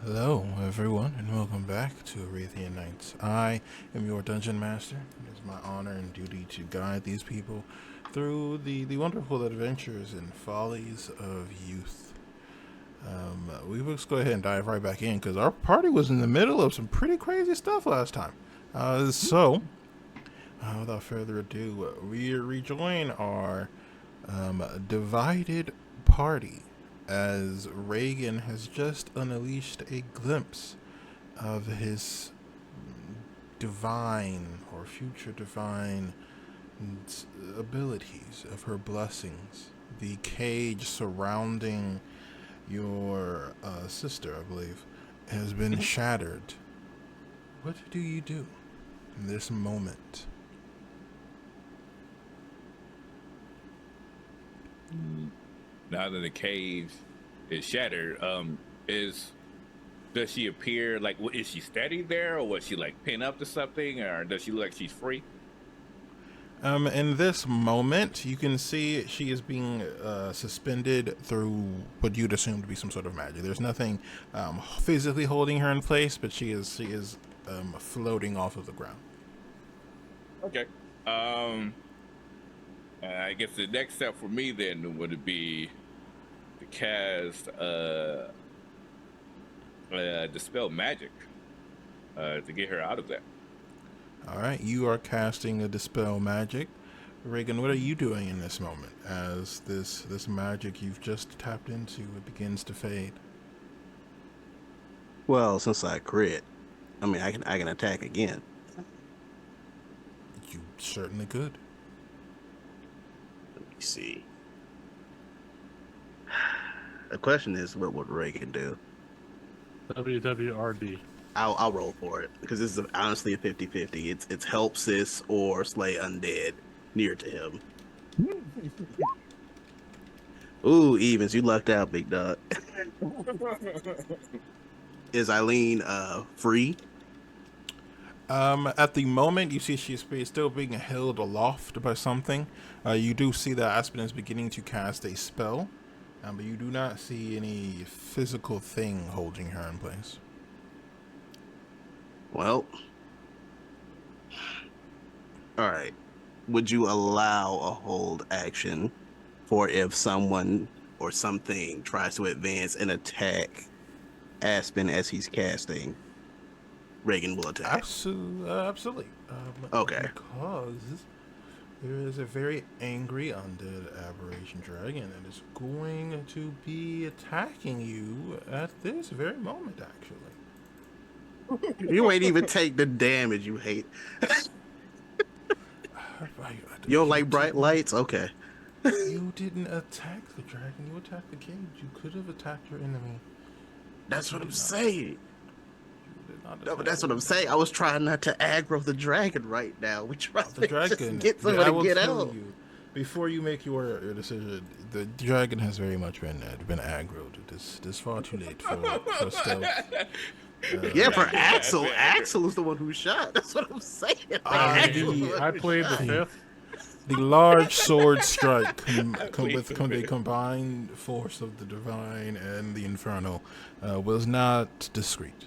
Hello, everyone, and welcome back to Arethian Nights. I am your dungeon master. It is my honor and duty to guide these people through the wonderful adventures and follies of youth. We will just go ahead and dive right back in because our party was in the middle of some pretty crazy stuff last time. Without further ado, we rejoin our divided party as Reagan has just unleashed a glimpse of his divine or future divine abilities, of her blessings. The cage surrounding your sister, I believe, has been shattered. What do you do in this moment? Now that the cage is shattered, is does she appear like is she steady there, or was she like pinned up to something, or does she look like she's free? In this moment, you can see she is being suspended through what you'd assume to be some sort of magic. There's nothing physically holding her in place, but she is floating off of the ground. Okay. I guess the next step for me then would be to cast dispel magic to get her out of that. All right, you are casting a dispel magic. Reagan, what are you doing in this moment as this magic you've just tapped into it begins to fade? Well, since I crit, I can attack again. You certainly could. Let me see. The question is, what would Reagan do? WWRD. I'll roll for it because this is honestly a 50-50. It's help sis or slay undead near to him. Ooh, evens. You lucked out, big dog. Is Eileen free? At the moment, you see she's still being held aloft by something. You do see that Aspen is beginning to cast a spell, but you do not see any physical thing holding her in place. Well, all right. Would you allow a hold action for if someone or something tries to advance and attack Aspen as he's casting? Reagan will attack. Absolutely. Okay. Because there is a very angry undead aberration dragon that is going to be attacking you at this very moment, actually. You ain't even take the damage, you hate. You don't like bright lights? Okay. You didn't attack the dragon, you attacked the cage. You could have attacked your enemy. That's what I'm saying. No, but that's what I'm I'm saying. I was trying not to aggro the dragon right now. We trying The to dragon. just get somebody I will to get tell out. you, before you make your decision, the dragon has very much been aggroed. This far too late for stealth. Yeah, for Axel. Axel is the one who shot. That's what I'm saying. Like, I played the fifth. The large sword strike with the combined force of the divine and the infernal was not discreet.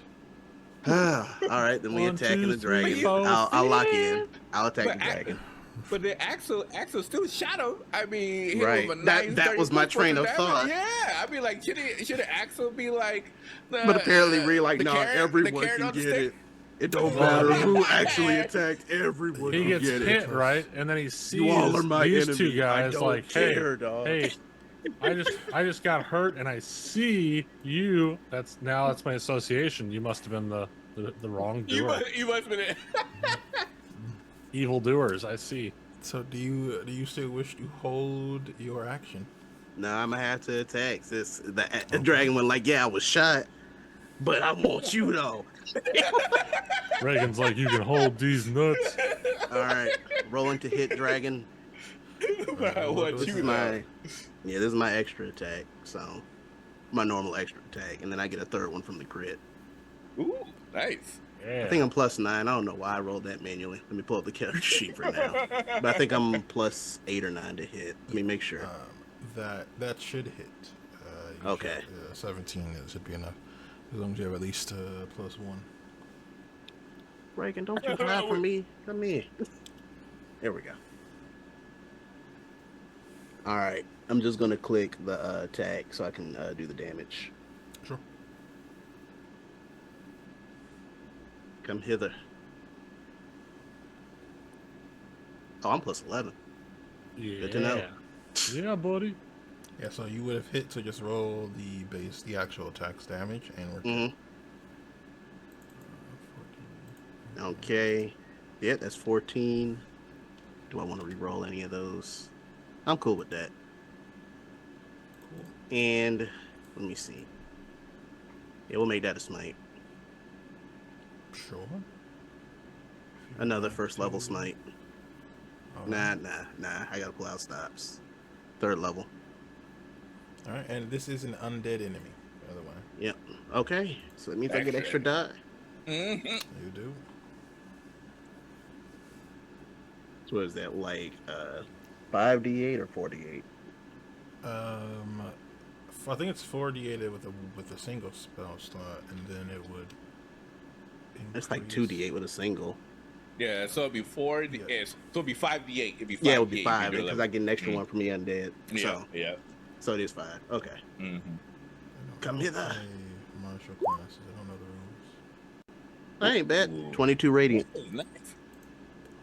All right, then we 1, attacking 2, the dragon. 3, 4, I'll lock in. I'll attack the dragon. But the Axel still shot him. I mean, Right. That was my train of thought. Yeah, I mean, like, should Axel be like? But apparently, like, the no, carrot- everyone the carrot can on the get stick? it. It don't matter who actually attacked. Everyone He can gets get hit, it. right? And then he sees You all are my these enemy. two guys I don't like, care, dog. hey, I just got hurt and I see you. That's my association. You must have been the wrong doer. You must have been it. Evil doers, I see. So do you still wish to hold your action? No, I'm gonna have to attack. The dragon went like, yeah, I was shot, but I want you though. Reagan's like, you can hold these nuts. All right, rolling to hit dragon. What This is my extra attack. So my normal extra attack, and then I get a third one from the crit. Ooh, nice. Yeah. I think I'm +9. I don't know why I rolled that manually. Let me pull up the character sheet for now. But I think I'm +8 or 9 to hit. Let me make sure. That should hit. Okay. 17 should be enough. As long as you have at least +1. Reagan, don't you hide from me. Come in. There we go. All right. I'm just going to click the tag so I can do the damage. Sure. Come hither. Oh, I'm +11. Yeah. Good to know. Yeah, buddy. Yeah, so you would have hit to just roll the actual attack's damage, and we're good. Okay. Yeah, that's 14. Do I want to re-roll any of those? I'm cool with that. Cool. And let me see. Yeah, we'll make that a smite. Sure. Another first level smite. All Nah. right. I gotta pull out stops. 3rd level. All right, and this is an undead enemy, by the way. Yep. Okay. So that means I get extra die. Mm-hmm. You do. So what is that, like 5d8 or 4d8? I think it's 4d8 with a single spell slot, and then it would. It's like increase- 2d8 with a single. Yeah, so it'd be 4. Yeah. So it'd be 5d8. It'd be 5d8. Yeah, it would be if 5 you do because I get an extra Mm. one from the undead. Yeah, yeah. So it is 5. Okay. Mm-hmm. I don't- Come I don't hither. play martial classes. I don't know the rules. That ain't bad. Ooh. 22 radiant. Nice.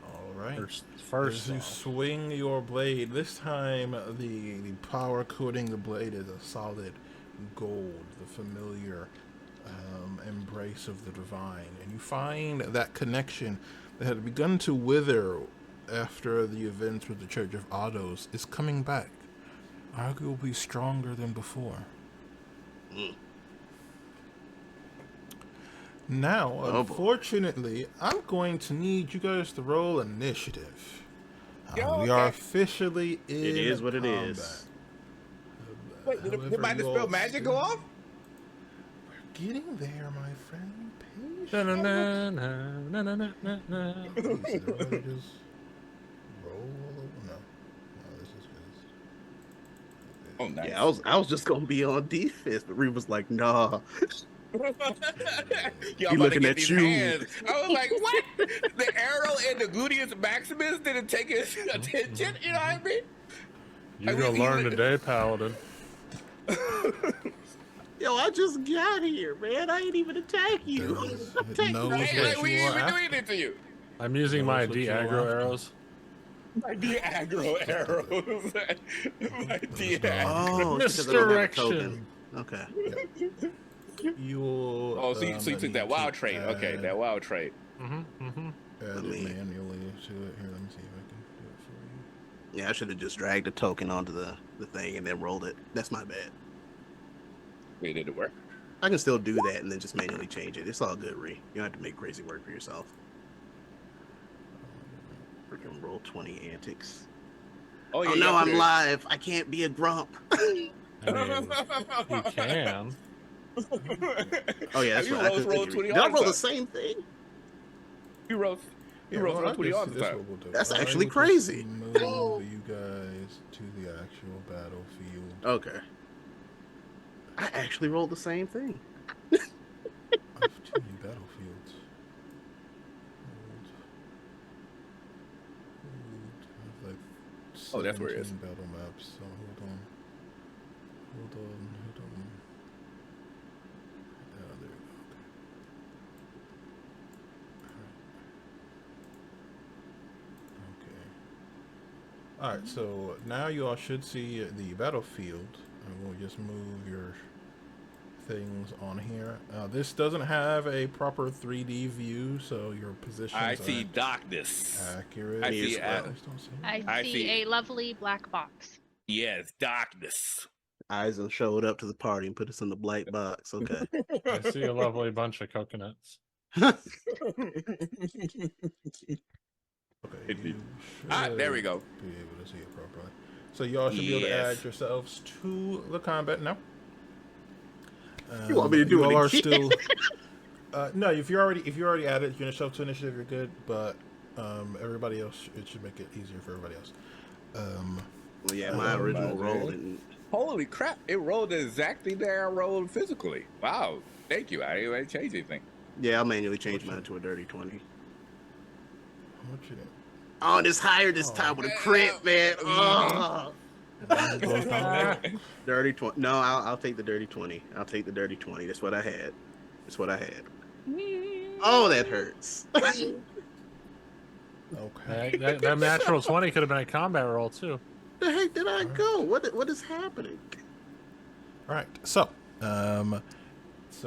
All right. First As you off, swing your blade, this time the power coating the blade is a solid gold, the familiar embrace of the divine, and you find that connection that had begun to wither after the events with the Church of Ottos is coming back, arguably stronger than before. Mm. Now, Oh, boy. unfortunately, I'm going to need you guys to roll initiative. Yeah, We are okay. officially in It is what it combat. is. Wait, did However my you dispel all magic still- go off? We're getting there, my friend. Patience. na na na na na na na na. Please, did everybody just roll? No, this is good. Oh, nice. Yeah, I was just gonna be on defense, but Reed was like, "Nah." Yo, He I'm about to looking get at these you. hands. I was like, what? The arrow and the gluteus maximus didn't take his attention. You know what I mean? You're I gonna mean, learn even- today, Paladin. Yo, I just got here, man. I ain't even attack you. It knows Hey, what like, we you ain't are even after. doing it to you. I'm using my Knows what you are de-aggro after. arrows. My de-aggro arrows. My de-aggro. Oh, it's because I don't have a token. Misdirection. Okay. You will. Oh, so you took need that wild to trait. Okay, add- that wild trait. Add Let it me- manually to it. Here, let me see if I can do it for you. Yeah, I should have just dragged the token onto the thing and then rolled it. That's my bad. Wait, did it work? I can still do that and then just manually change it. It's all good, Ree. You don't have to make crazy work for yourself. Freaking roll 20 antics. Oh, Oh no, I'm live. I can't be a grump. I mean, you can. Oh yeah, that's You right. I roll could 20 Did I all roll the the same thing? You rolled. You rolled well, 20 all the this time. what we'll do. That's I actually will just crazy. Move you guys to the actual battlefield. Okay. I actually rolled the same thing. I have too many battlefields. Hold. I have like Oh, that's where it is. 17 battle maps. So hold on. There we go. Okay. All right. So now you all should see the battlefield. And we'll just move your things on here. This doesn't have a proper 3D view, so your positions I see aren't darkness. accurate. I see, You guys don't see it? I I see see. a lovely black box. Yes, darkness. Eisen showed up to the party and put us in the black box. Okay. I see a lovely bunch of coconuts. Okay, It you did. There we should go. Be able to see it properly. So y'all should be able to Yes. add yourselves to the combat now. You want me to do you it all are again? still. No, if you already added yourself to initiative, you're good. But everybody else, it should make it easier for everybody else. Well, yeah, my original my roll bad. didn't. Holy crap! It rolled exactly there I rolled physically. Wow. Thank you. I didn't even change anything. Yeah, I'll manually change mine to a dirty 20. What you do? Oh, this higher this time with a crit, man. Oh, Both Ah, dirty 20. No, I'll take the dirty 20. I'll take the dirty 20. That's what I had. That's what I had. Oh, that hurts. Okay. that natural 20 could have been a combat roll too. The heck did I go? What is happening? All right. So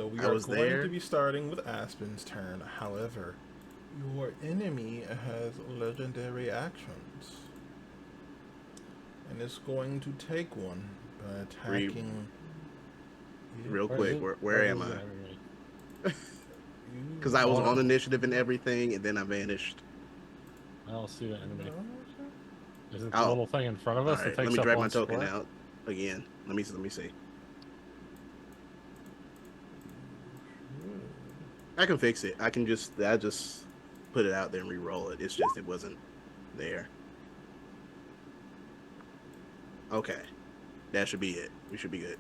we I are was going there. to be starting with Aspen's turn. However, your enemy has legendary actions, and is going to take one by attacking. Real quick, where am I? You- Because I was on initiative and everything, and then I vanished. I don't see the enemy. Is it the Oh. little thing in front of All us that right, takes let me up drag one my token square? out again. Let me see. I can fix it. I just put it out there and re-roll it. It's just it wasn't there. Okay, that should be it. We should be good.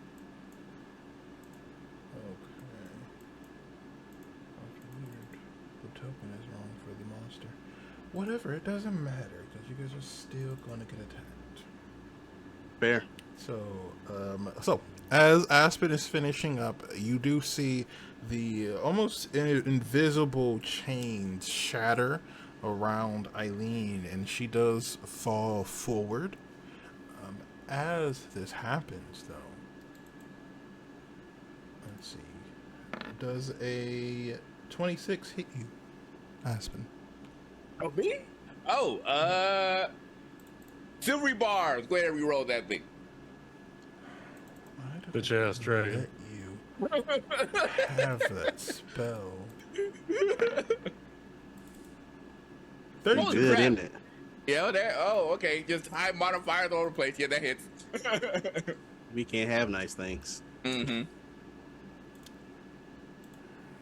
Okay. That's weird. The token is wrong for the monster. Whatever, it doesn't matter because you guys are still going to get attacked. Fair. So as Aspen is finishing up, you do see the almost invisible chains shatter around Eileen, and she does fall forward. As this happens, though, let's see, does a 26 hit you, Aspen? Oh, me? Oh, silvery bars. Go ahead and re-roll that thing. Why did Bitch I ass dragon. let you have that spell? 32. Holy Good, crap. isn't it? Yeah, that. Oh, okay. Just high modifiers all over the place. Yeah, that hits. We can't have nice things. Mm-hmm.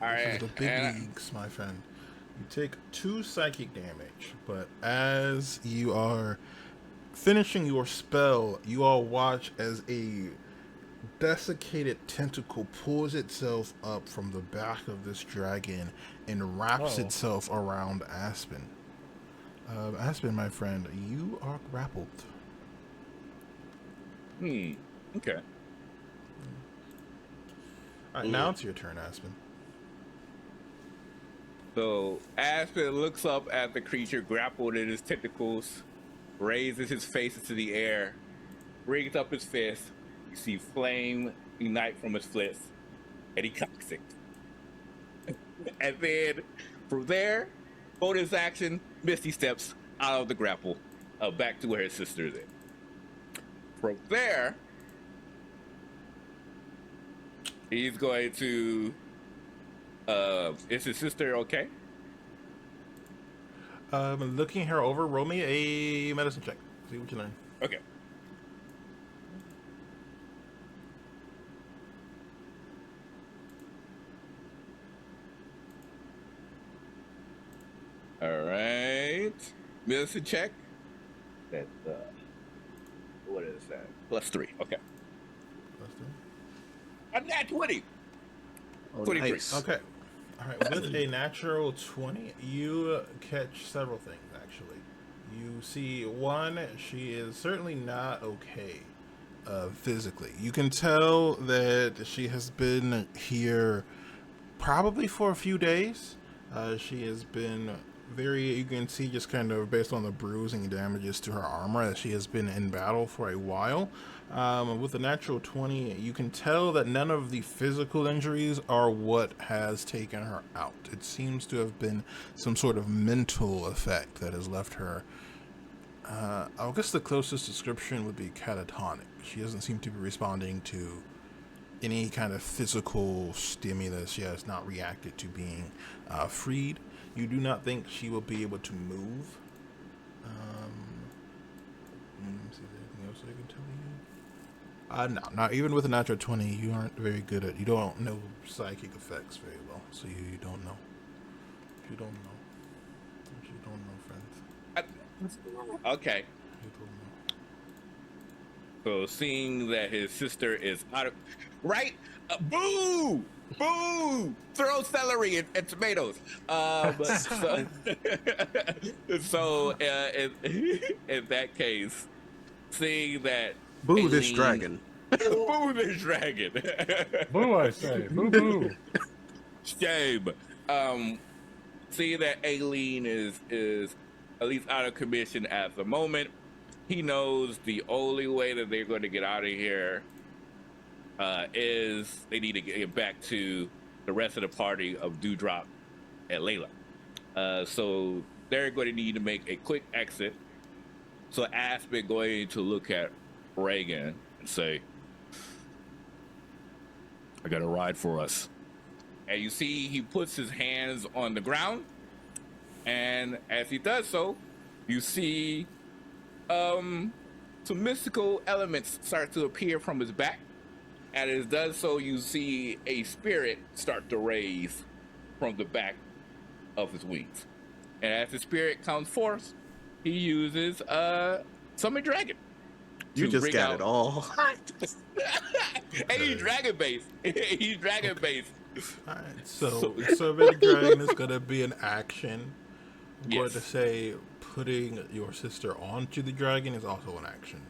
All Those are right. the big and leagues, my friend. You take 2 psychic damage, but as you are finishing your spell, you all watch as a desiccated tentacle pulls itself up from the back of this dragon and wraps Uh-oh. itself around Aspen. Aspen, my friend, you are grappled. Okay. All right, now it's your turn, Aspen. So Aspen looks up at the creature grappled in his tentacles, raises his face into the air, brings up his fist. You see flame ignite from his fist, and he cocks it. And then from there, bonus action, Misty steps out of the grapple, back to where his sister is at. From there, he's going to. Is his sister okay? Looking her over, roll me a medicine check. See what you learn. Okay. All right. Medicine check. That's what is that? +3. Okay. Plus 3. I'm at 20. Oh, 23. nice. Okay. All right. With a natural 20, you catch several things, actually. You see, one, she is certainly not okay physically. You can tell that she has been here probably for a few days. She has been you can see just kind of based on the bruising damages to her armor that she has been in battle for a while. With the natural 20, you can tell that none of the physical injuries are what has taken her out. It seems to have been some sort of mental effect that has left her. I guess the closest description would be catatonic. She doesn't seem to be responding to any kind of physical stimulus. She has not reacted to being freed. You do not think she will be able to move. Let me see if there's anything else I can tell you. No, not even with a natural 20, you aren't very good at. You don't know psychic effects very well, so you don't know. You don't know. You don't know, friends. Okay. You don't know. So seeing that his sister is out of right, boo! Boo! Throw celery and tomatoes. But so, in that case, seeing that Boo this Aileen, dragon. boo this dragon. Boo, I say. Boo, boo. Shame. Seeing that Aileen is at least out of commission at the moment, he knows the only way that they're going to get out of here is they need to get back to the rest of the party of Dewdrop and Layla. So they're going to need to make a quick exit. So Aspen going to look at Reagan and say, I got a ride for us. And you see he puts his hands on the ground. And as he does so, you see some mystical elements start to appear from his back. And as it does so, you see a spirit start to raise from the back of his wings. And as the spirit comes forth, he uses Summon Dragon. You just got it all. And he's dragon based. He's dragon based. Alright, so Summon Dragon is gonna be an action. I'm going Yes. to say putting your sister onto the dragon is also an action.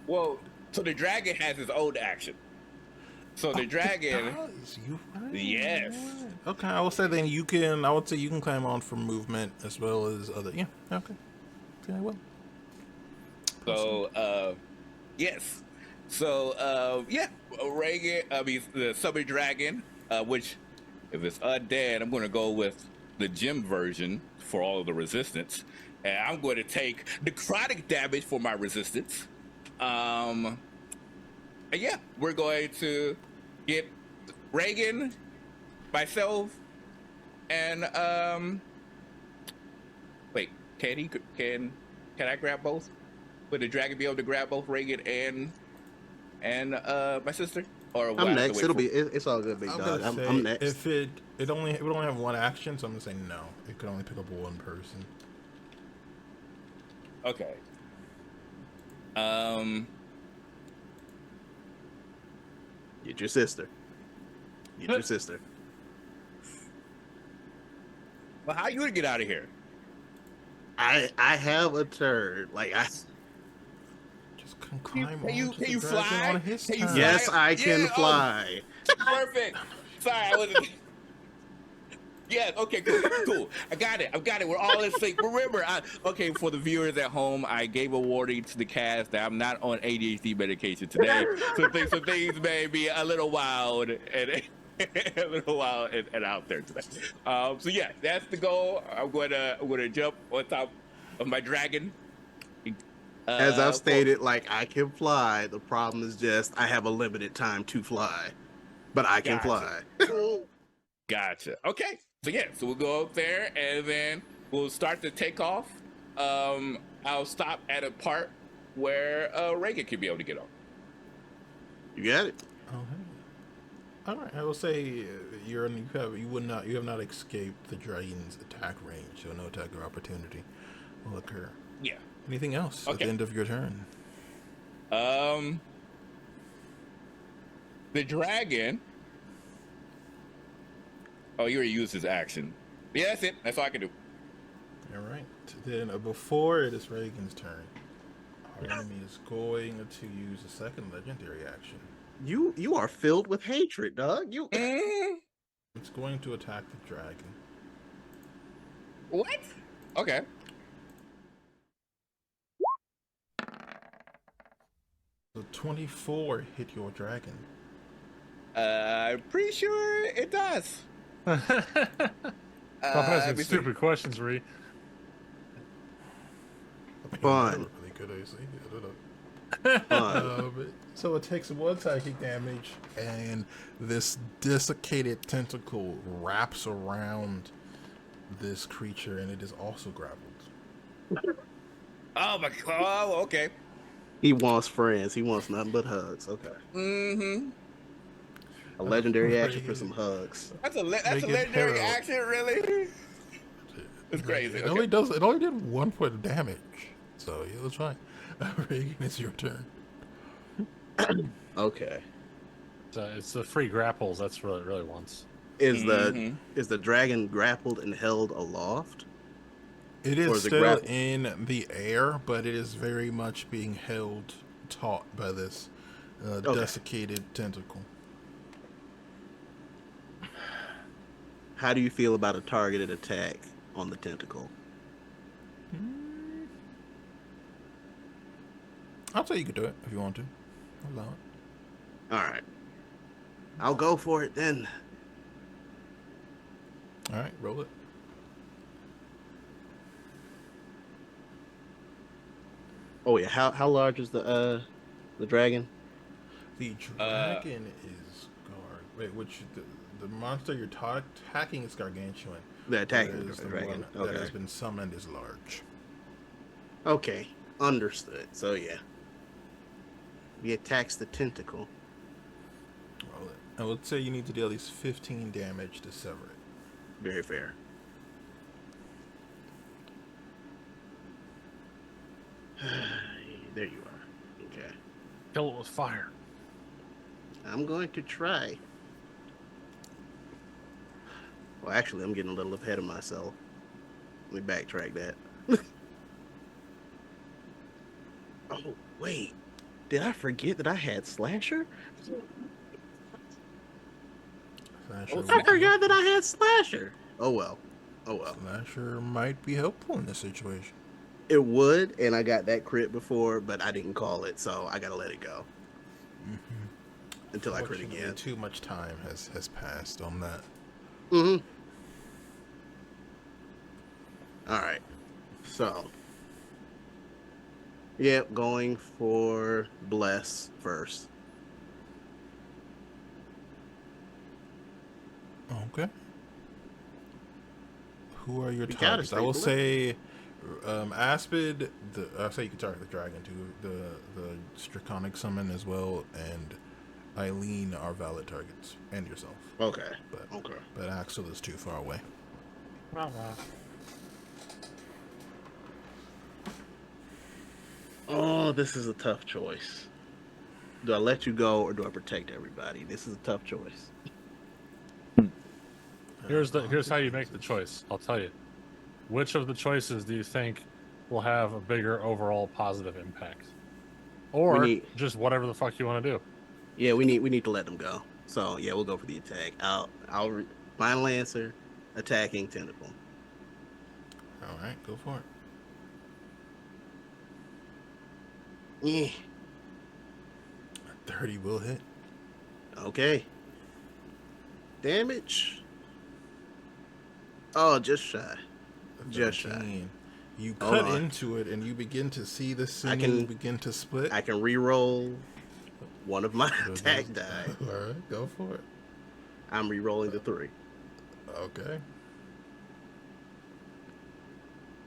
Well, so the dragon has his own action. So the dragon, Does? You right? yes. Okay, I will say then you can. I would say you can claim on for movement as well as other. Yeah. Okay. Okay. Well. So yes. So yeah, Reagan. I mean the Summon Dragon, which if it's undead, I'm going to go with the gym version for all of the resistance, and I'm going to take necrotic damage for my resistance. And yeah, we're going to get Reagan, myself, and wait, can I grab both? Would the dragon be able to grab both Reagan and my sister? Or will I I'm have to next. wait It'll for- be. It's all good, big I'm dog. gonna say I'm next. if it would only have one action, so I'm gonna say no. It could only pick up one person. Okay. Get your sister. Get your sister. Well, how you gonna get out of here? I have a turn. Like I. Just climb Can you onto the dragon fly? on his Can you turn. fly? Yes, I can Yeah, oh. fly. Perfect. Sorry, I wasn't. Yes. Okay. Cool. I got it. We're all in sync. Remember, okay. For the viewers at home, I gave a warning to the cast that I'm not on ADHD medication today, so things may be a little wild and a little wild and out there today. So yeah, that's the goal. I'm gonna jump on top of my dragon. As I've stated, like I can fly. The problem is just I have a limited time to fly, but I can Gotcha. fly. Gotcha. Okay. So yeah, so we'll go up there and then we'll start the takeoff. I'll stop at a part where Reagan can be able to get on. You got it. Okay. All right. I will say you have not escaped the dragon's attack range, so no attack or opportunity will occur. Yeah. Anything else at the Okay. end of your turn? The dragon. Oh, you already used his action. Yeah, that's it. That's all I can do. All right. Then before it is Reagan's turn, our enemy is going to use a second legendary action. You are filled with hatred, dog. You. It's going to attack the dragon. What? Okay. So 24 hit your dragon. I'm pretty sure it does. Stop asking let me see. stupid questions, Ree. Fun. Really good, I see. I don't know. Fun. So it takes one psychic damage, and this desiccated tentacle wraps around this creature, and it is also grappled. Oh my god. Oh, okay. He wants friends. He wants nothing but hugs. Okay. Mm-hmm. A legendary action for some hugs. That's a Make it legendary hero. action, really? It's crazy. It Okay. only did 1 point of damage, so yeah, that's fine. Reagan, it's your turn. Okay. It's the free grapples. That's what it really wants. Is Mhm. the dragon grappled and held aloft, It or is is it still grappled? in the air, but it is very much being held taut by this Okay. desiccated tentacle. How do you feel about a targeted attack on the tentacle? I'll say you could do it if you want to. Allow it. All right, I'll go for it then. All right, roll it. Oh yeah, how large is the dragon? The Uh, dragon is Wait, the monster you're attacking is gargantuan. The attacking Whereas the dragon. one that Okay. has been summoned is large. Okay, understood. So yeah, he attacks the tentacle. Roll it. I would say you need to deal at least 15 damage to sever it. Very fair. There you are. Okay. Kill it with fire. I'm going to try. Well, actually, I'm getting a little ahead of myself. Let me backtrack that. Oh, wait. Did I forget that I had Slasher? Slasher, I would forgot that I had Slasher. Oh, well. Oh, well. Slasher might be helpful in this situation. It would, and I got that crit before, but I didn't call it, so I gotta let it go. Until I crit Fortunately, again. too much time has passed on that. Mm-hmm. Alright. So. Yep, going for Bless first. Okay. Who are your You gotta targets? I will stay say, Aspid. I'll say you can target the dragon too. The Straconic summon as well, and Eileen are valid targets, and yourself. Okay. But Okay. but Axel is too far away. Oh, this is a tough choice. Do I let you go or do I protect everybody? This is a tough choice. Here's how you make the choice. I'll tell you. Which of the choices do you think will have a bigger overall positive impact? Or just whatever the fuck you want to do. Yeah, we need to let them go. So yeah, we'll go for the attack. Final answer, attacking tentacle. All right, go for it. Yeah. 30 will hit. Okay. Damage. Oh, just shy. Just shy. 13. You Hold cut on. into it, and you begin to see the I sinew can- begin to split. I can re-roll one of my So attack just- die. All right, go for it. I'm re-rolling the 3. Okay.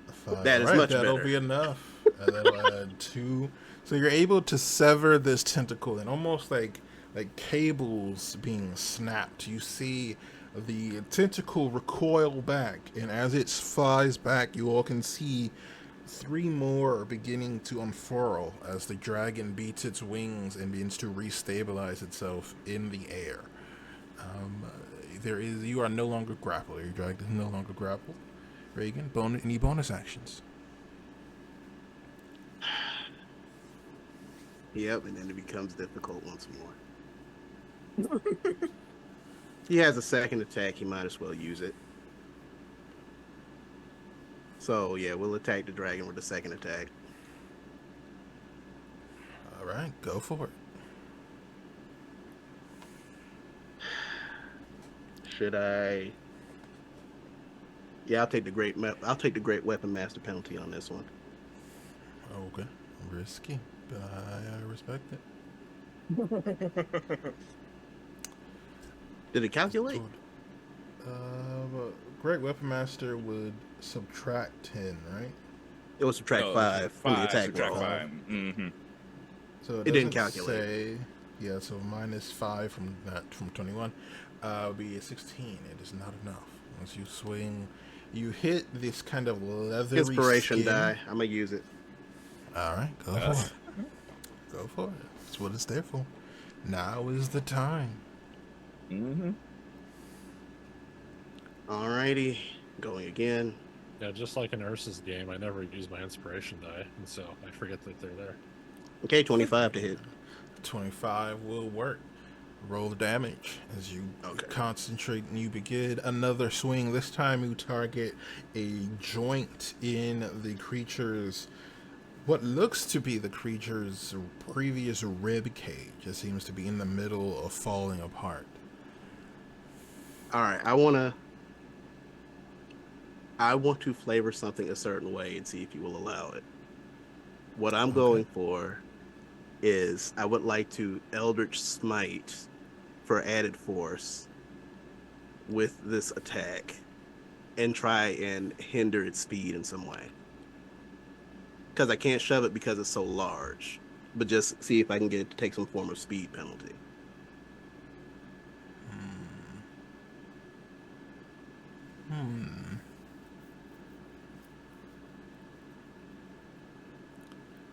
5. That is All right, much that'll better. be enough. And that'll add 2. So you're able to sever this tentacle, and almost like cables being snapped. You see the tentacle recoil back, and as it flies back, you all can see 3 more are beginning to unfurl as the dragon beats its wings and begins to restabilize itself in the air. You are no longer grappled. Your dragon is no longer grappled. Reagan, any bonus actions? Yep, and then it becomes difficult once more. He has a second attack, he might as well use it. So yeah, we'll attack the dragon with the second attack. All right, go for it. Should I? Yeah, I'll take the great weapon master penalty on this one. Okay, risky, but I respect it. Did it calculate? Great Weapon Master would subtract 10, right? It was subtract 5 from the attack subtract roll. 5. Mm-hmm. So It didn't doesn't calculate. say, yeah, so minus 5 from 21 would be a 16. It is not enough. Once you swing, you hit this kind of leathery Inspiration skin. die. I'm gonna use it. All right, go for it. Go for it. That's what it's there for. Now is the time. Mm-hmm. Alrighty, going again. Yeah, just like in Ursa's game, I never use my inspiration die, and so I forget that they're there. Okay, 25 to hit. 25 will work. Roll the damage as you Okay. concentrate and you begin another swing. This time you target a joint in the creature's, what looks to be the creature's previous rib cage. It seems to be in the middle of falling apart. All right, I want to flavor something a certain way and see if you will allow it. What I'm going for is I would like to Eldritch Smite for added force with this attack and try and hinder its speed in some way. Because I can't shove it because it's so large, but just see if I can get it to take some form of speed penalty.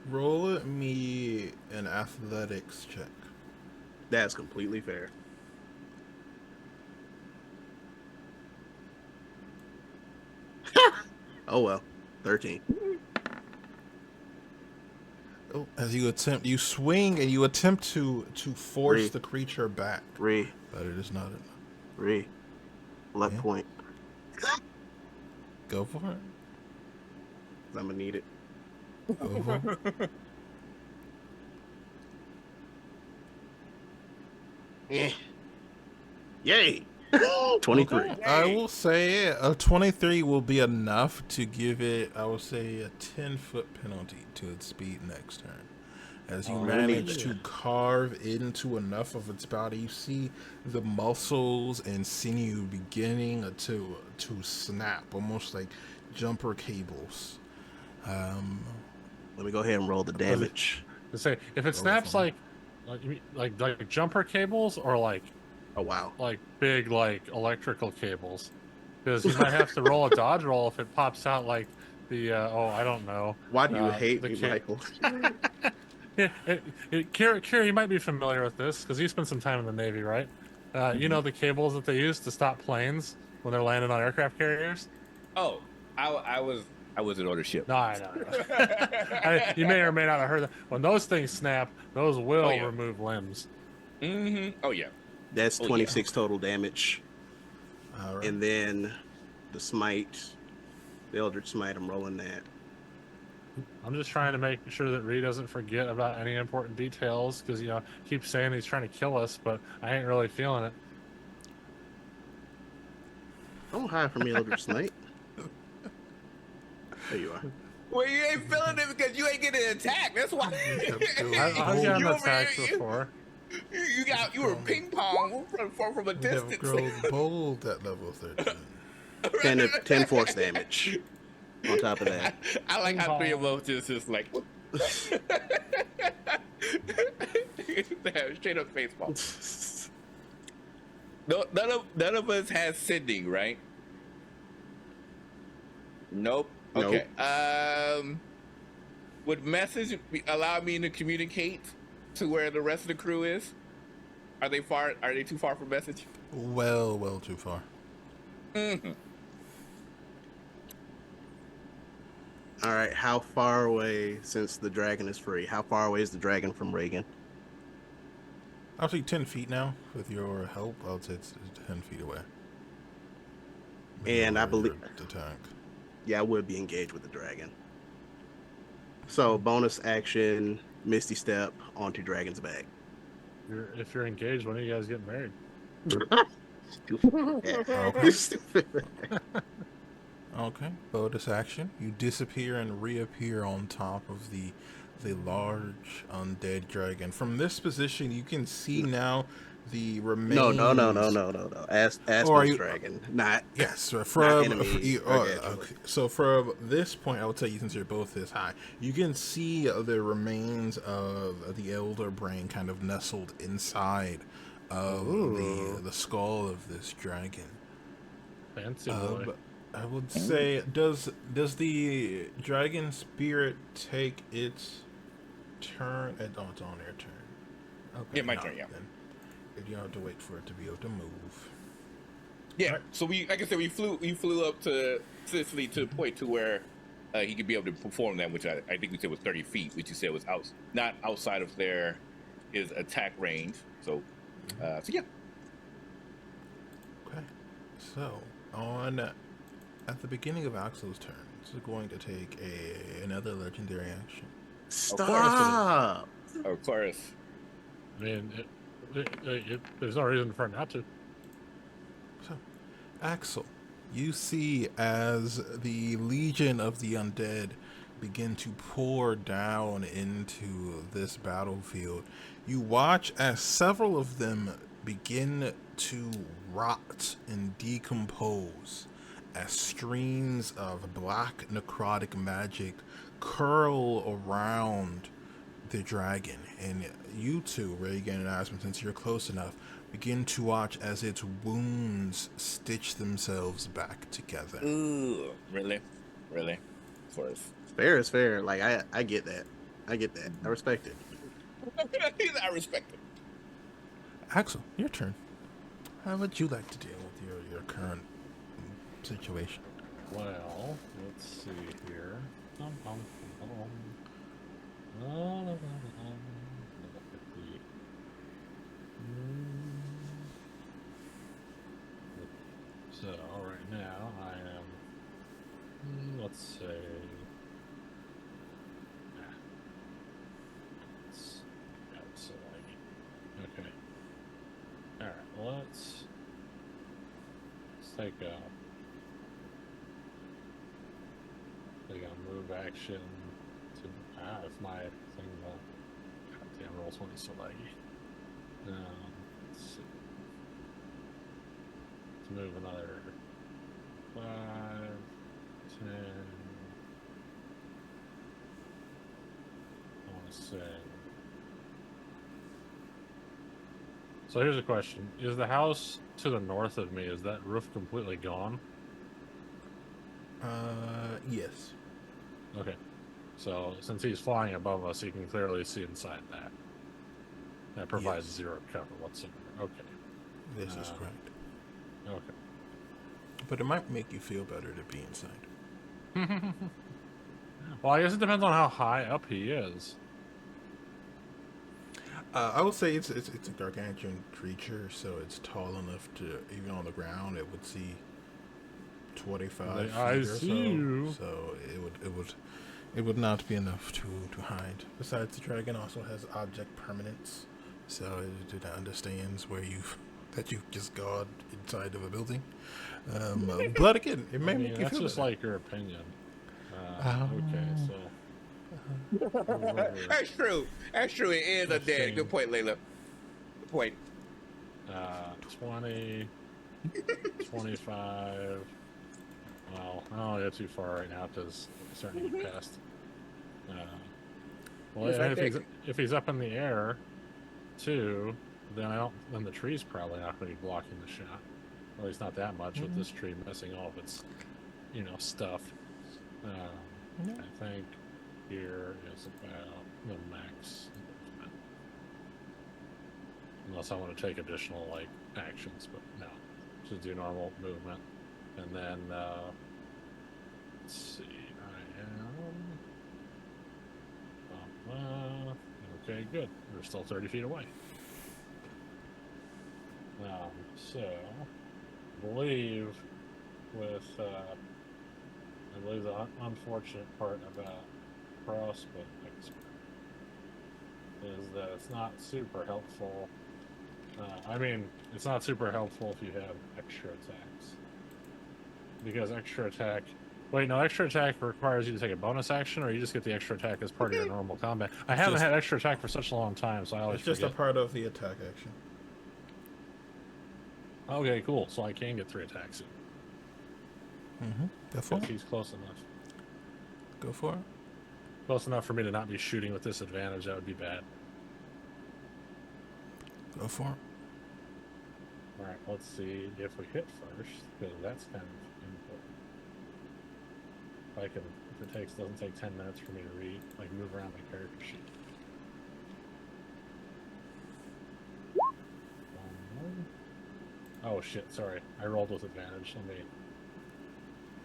Roll me an athletics check. That's completely fair. Oh well, 13. Oh, as you swing and you attempt to force the creature back, but it is not enough. Luck point. Go for it. I'm gonna need it. Go for it. Yay! 23. Okay. I will say a 23 will be enough to give it, I will say, a 10-foot penalty to its speed next turn. As you manage to carve into enough of its body, you see the muscles and sinew beginning to snap, almost like jumper cables. Let me go ahead and roll the damage. To say, if it snaps like jumper cables or like, oh wow, like big like electrical cables, because you might have to roll a dodge roll if it pops out like the I don't know. Why do you hate me, Michael? Yeah, Kira, you might be familiar with this because you spent some time in the Navy, right? You know the cables that they use to stop planes when they're landing on aircraft carriers? Oh, I was an order ship. No, I know. You may or may not have heard that. When those things snap, those will remove limbs. Mm-hmm. Oh, yeah. That's 26 total damage. All right. And then the smite, the Eldritch Smite, I'm rolling that. I'm just trying to make sure that Ree doesn't forget about any important details because, keeps saying he's trying to kill us, but I ain't really feeling it. Don't hide from me, Eldritch Smite. There you are. Well, you ain't feeling it because you ain't getting attacked. That's why. I've gotten attacked before. You were ping pong from a distance. You have grown bold at level 13. 10 force damage. On top of that, I like how 3 emotions is like straight up baseball. No, none of us has sending, right? Nope. Okay. Would message allow me to communicate to where the rest of the crew is? Are they far? Are they too far for message? Well too far. Mm-hmm. All right, how far away, since the dragon is free, how far away is the dragon from Reagan? I'll say 10 feet now. With your help, I'll say it's 10 feet away. And I believe... attack. Yeah, I would be engaged with the dragon. So, bonus action, Misty Step onto dragon's back. If you're engaged, when are you guys getting married? Okay, bonus action. You disappear and reappear on top of the large undead dragon. From this position, you can see now the remains. No. Aspen's dragon, not yes. So from this point, I would tell you, since you're both this high, you can see the remains of the elder brain kind of nestled inside of the skull of this dragon. Fancy boy. I would say, does the dragon spirit take its turn? Oh, it's on their turn. Okay, Yeah, my turn. Yeah. Then you don't have to wait for it to be able to move. Yeah. So like I said, we flew up to Sicily to the point to where he could be able to perform that, which I think we said was 30 feet, which you said was not outside of his attack range. So, yeah. Okay. So at the beginning of Axel's turn, it's going to take another legendary action. Stop. Of course. I mean, there's no reason for it not to. So, Axel, you see as the legion of the undead begin to pour down into this battlefield, you watch as several of them begin to rot and decompose as streams of black necrotic magic curl around the dragon. And you two, Reagan and Aspen, since you're close enough, begin to watch as its wounds stitch themselves back together. Ooh, really? Of course. Fair is fair. Like I get that. I respect it. I respect it. Axel, your turn. How would you like to deal with your current situation? Well, let's see here. So right now I am. Let's say. So okay. All right. Let's take a move action to if my thing goddamn rolls one is so laggy. Let's see. Let's move another 5, 10. I want to say. So here's a question: is the house to the north of me, is that roof completely gone? Yes. Okay. So since he's flying above us, he can clearly see inside that. That provides zero cover whatsoever. Okay. This is correct. Okay. But it might make you feel better to be inside. Well, I guess it depends on how high up he is. I would say it's a gargantuan creature, so it's tall enough to, even on the ground, it would see 25 feet I or see so. you. So it would not be enough to hide. Besides, the dragon also has object permanence, so it understands that you've just gone inside of a building. But again, it may make you that's feel just better. like your opinion. Okay, so That's true. It is undead. Good point, Layla. Good point. 20, 25. Well, I don't want to go too far right now because it's starting to get past. Well, if he's up in the air, too, then the tree's probably not going to be blocking the shot. Or at least not that much with this tree missing all of its, stuff. I think here is about the max movement. Unless I want to take additional actions, but no, just do normal movement. And then let's see, I am okay, good. We're still 30 feet away. So I believe the unfortunate part about frostbite is that it's not super helpful. It's not super helpful if you have extra attacks. Because extra attack... Wait, no, extra attack requires you to take a bonus action, or you just get the extra attack as part of your normal combat. I haven't had extra attack for such a long time, so I always forget. It's just a part of the attack action. Okay, cool. So I can get 3 attacks in. Go for it. He's close enough. Go for it. Close enough for me to not be shooting with disadvantage. That would be bad. Go for it. Alright, let's see if we hit first, because that's kind of important. If it doesn't take 10 minutes for me to move around my character sheet. Oh shit! Sorry, I rolled with advantage. Let me.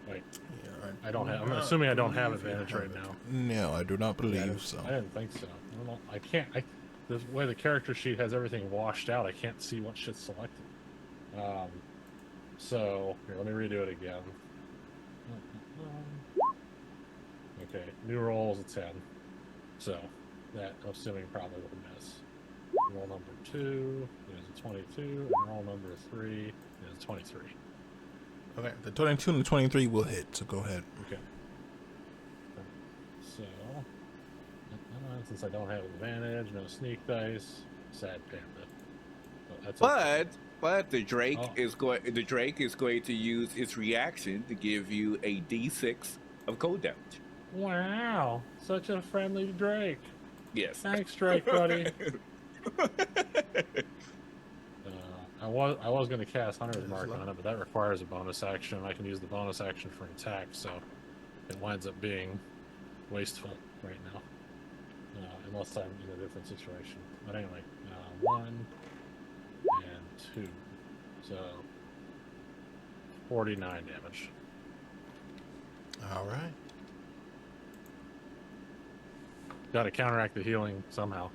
Wait, Yeah, I don't have. I'm not assuming I don't have believe you advantage have right it. now. No, I do not Yeah, believe so. I didn't think so. I don't know. I can't. The way the character sheet has everything washed out, I can't see what shit's selected. So here, let me redo it again. Okay, new roll is a 10. So that, I'm assuming, probably will miss. Roll number 2 is a 22, and roll number 3 is 23. Okay, the 22 and the 23 will hit, so go ahead. Okay. So, since I don't have advantage, no sneak dice, sad panda. But that's okay. But the Drake Oh. is going to use its reaction to give you a D6 of cold damage. Wow, such a friendly Drake. Yes. Thanks, Drake, buddy. I was going to cast Hunter's Mark on it, but that requires a bonus action. I can use the bonus action for an attack, so it winds up being wasteful right now, unless I'm in a different situation. But anyway, 1 and 2, so 49 damage. All right. Got to counteract the healing somehow.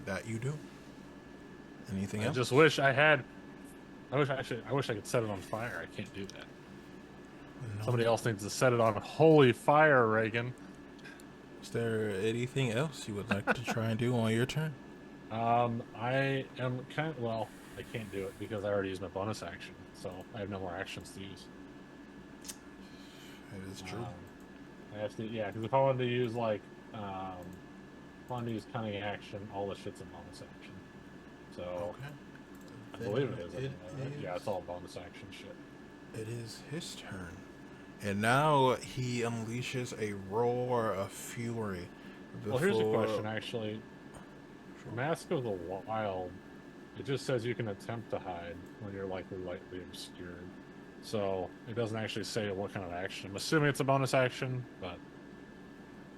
That you do. Anything I else? just wish I had. I wish I could set it on fire. I can't do that. No. Somebody else needs to set it on holy fire, Reagan. Is there anything else you would like to try and do on your turn? I am I can't do it because I already used my bonus action, so I have no more actions to use. That is true. I have to, because if I wanted to use if I wanted to use cunning action, all the shit's a bonus action. So Okay. I believe it is. It Yeah, it's all bonus action shit. It is his turn. And now he unleashes a roar of fury. Well, here's a question, actually. Mask of the Wild, it just says you can attempt to hide when you're likely lightly obscured. So it doesn't actually say what kind of action. I'm assuming it's a bonus action, but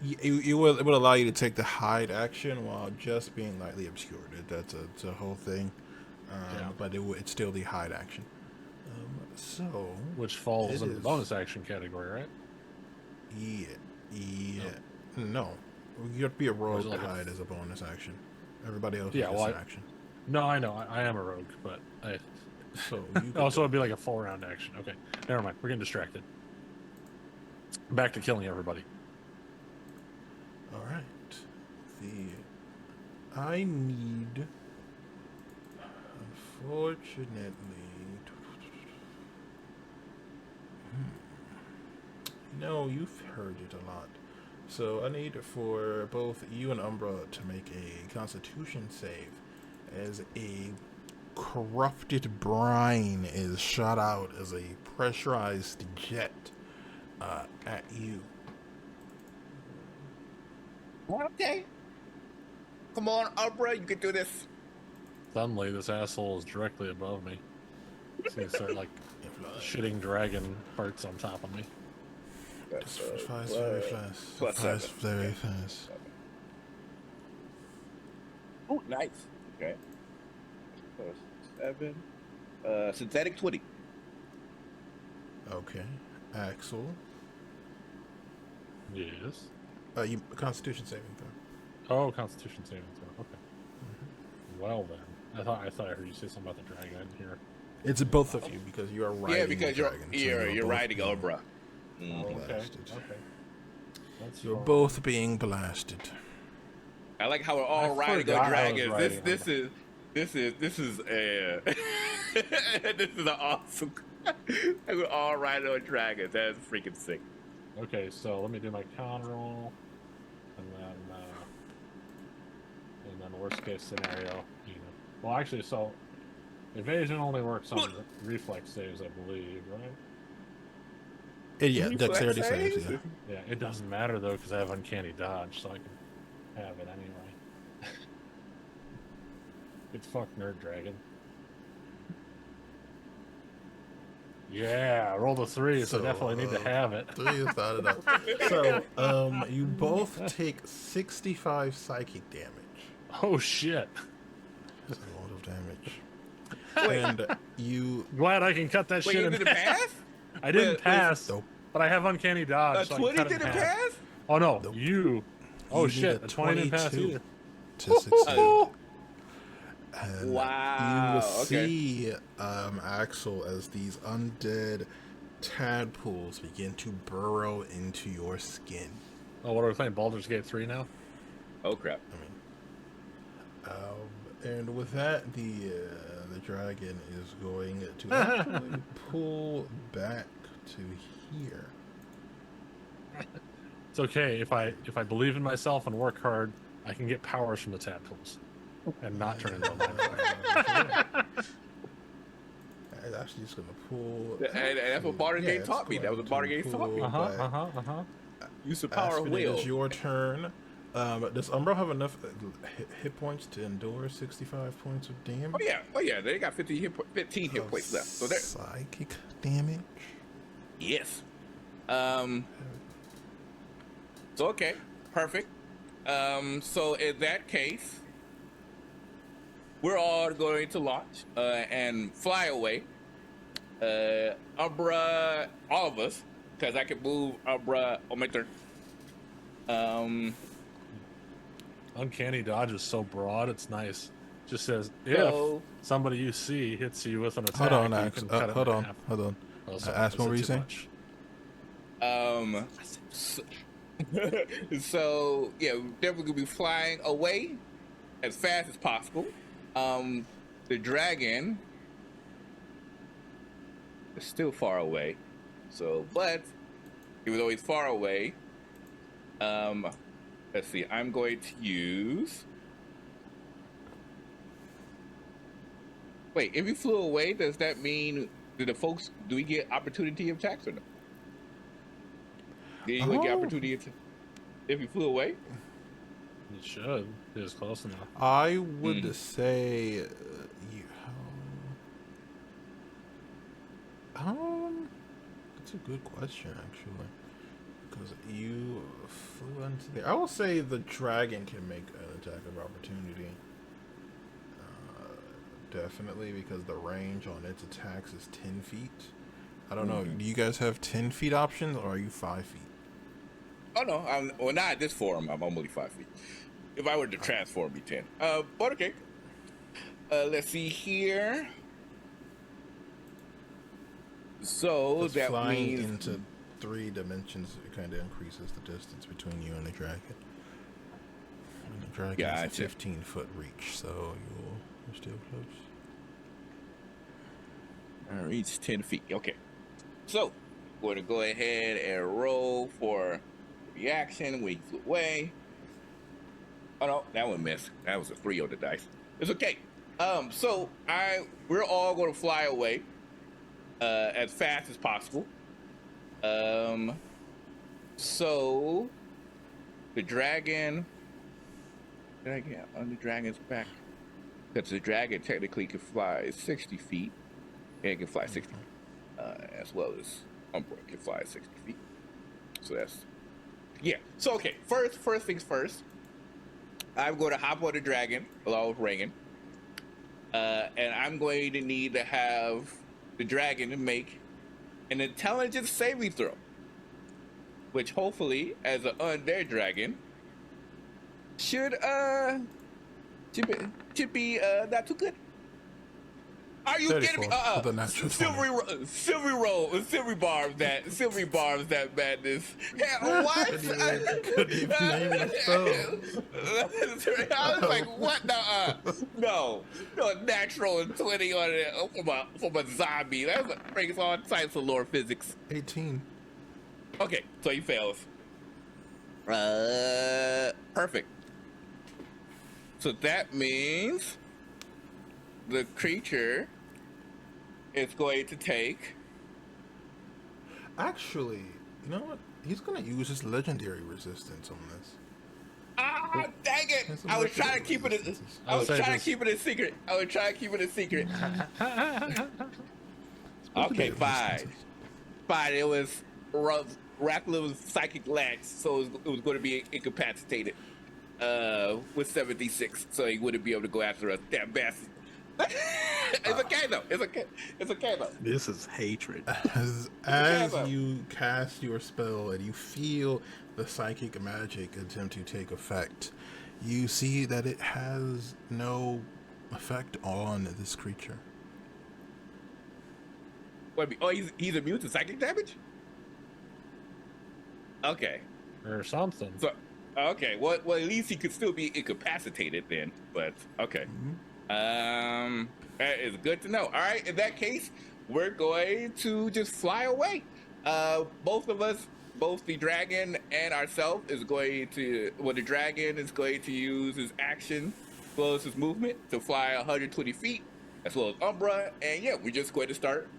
it will allow you to take the hide action while just being lightly obscured. That's a whole thing. But it's still the hide action. So which falls in the bonus action category, right? Yeah. No. You have to be a rogue to hide as a bonus action. Everybody else is just an action. No, I know. I am a rogue, but So it'd be like a full round action. Okay, never mind. We're getting distracted. Back to killing everybody. All right. I need. Unfortunately. No, you've heard it a lot. So I need for both you and Umbra to make a Constitution save, as a corrupted brine is shot out as a pressurized jet at you. Okay. Come on, Umbra, you can do this. Suddenly, this asshole is directly above me. He's gonna start shitting dragon parts on top of me. That's flies very fast. Flies very fast. Oh, nice. Okay. +7. Synthetic 20. Okay. Axel. Yes. You Constitution saving throw. Oh, Constitution saving throw. Okay. Mm-hmm. Well then, I thought I heard you say something about the dragon. I didn't hear. It's both of you because you are riding. Yeah, because the dragon, you're riding Umbra. Okay. Blasted. Okay. That's You're fine. both being blasted. I like how we're all riding forgot on I was dragons. riding This is this is an awesome. We're all riding on dragons. That's freaking sick. Okay, so let me do my con roll, and then worst case scenario, Well, actually, so evasion only works on reflex saves, I believe, right? Yeah, dexterity saves. Yeah. Yeah, it doesn't matter though because I have uncanny dodge, so I can have it anyway. It's fuck nerd dragon. Yeah, roll the 3, so definitely need to have it. 3 is not enough. So, you both take 65 psychic damage. Oh shit! That's a lot of damage. And you Glad I can cut that Wait, shit you in didn't half. pass? I didn't Wait, pass, Nope. but I have uncanny dodge. A so I can 20 cut it in didn't half. pass? Oh no, Nope. you. Oh You need shit, a a 20 didn't pass 22 either. to succeed. And Wow, you okay. see Axel as these undead tadpoles begin to burrow into your skin. Oh, what are we playing? Baldur's Gate 3 now? Oh crap. And with that, the dragon is going to actually pull back to here. It's okay if I believe in myself and work hard, I can get powers from the tadpoles and not turn into a mine. It's actually just going to pull. And that's what Baldur's Gate it's taught me. That was going what Baldur's to Gate taught me. pull back. Use the power of Aspen, will. it is your turn. Does Umbro have enough hit points to endure 65 points of damage? Oh yeah, they got 15 hit points left. So they're psychic damage. yes. So okay, perfect. So in that case, we're all going to launch and fly away. Umbra, all of us, because I can move Umbra on my turn. Uncanny dodge is so broad, it's nice. Just says So- if somebody you see hits you with an attack, Hold on, you Ax. can cut it Hold in on, half. hold on. Oh, sorry, Ask I what were you said saying? too So yeah, we're definitely gonna be flying away as fast as possible. The dragon is still far away, so but even though he's far away, let's see. I'm going to use. Wait, if you flew away, does that mean do we get opportunity attacks or no? Did you get opportunity if you flew away? You should. It was close enough. I would say you. That's a good question actually, because you flew into the. I will say the dragon can make an attack of opportunity. Definitely, because the range on its attacks is 10 feet. I don't know. Do you guys have 10 feet options, or are you 5 feet? Oh no, well not at this form. I'm only 5 feet. If I were to transform, it'd be 10. But okay. Let's see here. So It's that flying means into 3 dimensions. It kind of increases the distance between you and the dragon. And the dragon has Gotcha. a 15-foot reach, so you're still close. I reached 10 feet. Okay. So we're gonna go ahead and roll for reaction when he flew away. Oh no, that one missed. That was a 3 on the dice. It's okay. So we're all gonna fly away as fast as possible. So the dragon on the dragon's back. Because the dragon technically can fly 60 feet. And it can fly 60 as well as Umbra can fly 60 feet. So that's, yeah. So, okay, first things first. I'm going to hop on the dragon along with Reagan. And I'm going to need to have the dragon make an intelligence saving throw. Which hopefully, as an undead dragon, should be not too good. Are you kidding me? 34 with a natural 20. Silvery barbs that madness. Yeah, what? Couldn't even name the spell. I was like, what? No, natural and 20 on it from a zombie. That brings all types of lore physics. 18. Okay, so he fails. Perfect. So that means the creature is going to take. Actually, you know what? He's going to use his legendary resistance on this. Ah, dang it! Has some I was trying to keep it. resistances. I was I'll say trying to this. keep it a secret. Supposed to be Okay, fine. resistances. Fine. It was Rackler's psychic latch, so it was going to be incapacitated with 76, so he wouldn't be able to go after us. Damn bastard. It's okay though. It's okay. It's okay though. This is hatred. As you cast your spell and you feel the psychic magic attempt to take effect, you see that it has no effect on this creature. What? Oh, he's immune to psychic damage. Okay. or something. So, okay. Well, at least he could still be incapacitated then. But okay. That is good to know. All right. In that case, we're going to just fly away. Both of us, both the dragon and ourselves, is going to. Well, the dragon is going to use his action as well as his movement to fly 120 feet, as well as Umbra. And yeah, we're just going to start.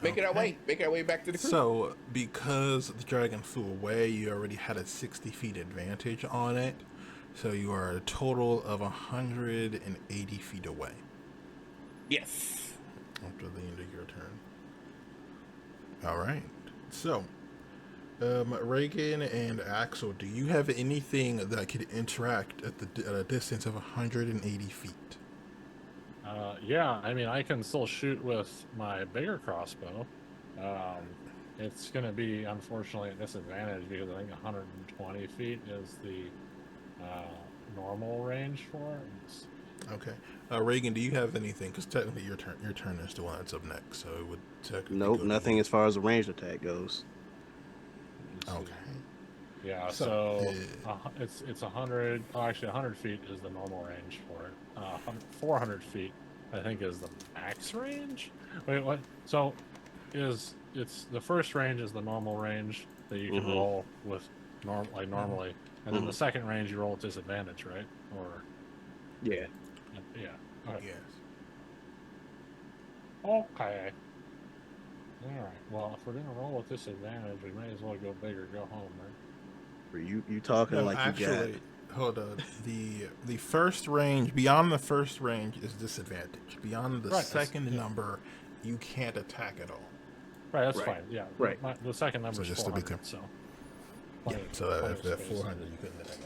Making our way back to the crew. So, because the dragon flew away, you already had a 60 feet advantage on it. So you are a total of 180 feet away. Yes. After the end of your turn. All right. So, Reagan and Axel, do you have anything that could interact at a distance of 180 feet? Yeah, I mean, I can still shoot with my bigger crossbow. It's going to be, unfortunately, a disadvantage because I think 120 feet is the normal range for it. Okay. Reagan, do you have anything? Because technically your turn is the one that's up next, so it would technically Nope, go nothing to as far as a ranged attack goes. Let's see. Okay. Yeah, So, it's 100. Oh, actually, 100 feet is the normal range for it. 400 feet, I think, is the max range. Wait, what? So, it's the first range is the normal range that you can roll with normally, and then the second range you roll with disadvantage, right? Or Yeah. yeah. Okay. Yes. Okay. All right. Well, if we're gonna roll with disadvantage, we may as well go big or go home, right? You talking No, like actually, you got... hold on. The first range, beyond the first range, is disadvantage. Beyond the Right, second yeah. number, you can't attack at all. Right. That's Right. fine. Yeah. Right. The second number So is just to be 400. clear. So. Yeah. plenty- So plenty if of at space. 400, you couldn't attack.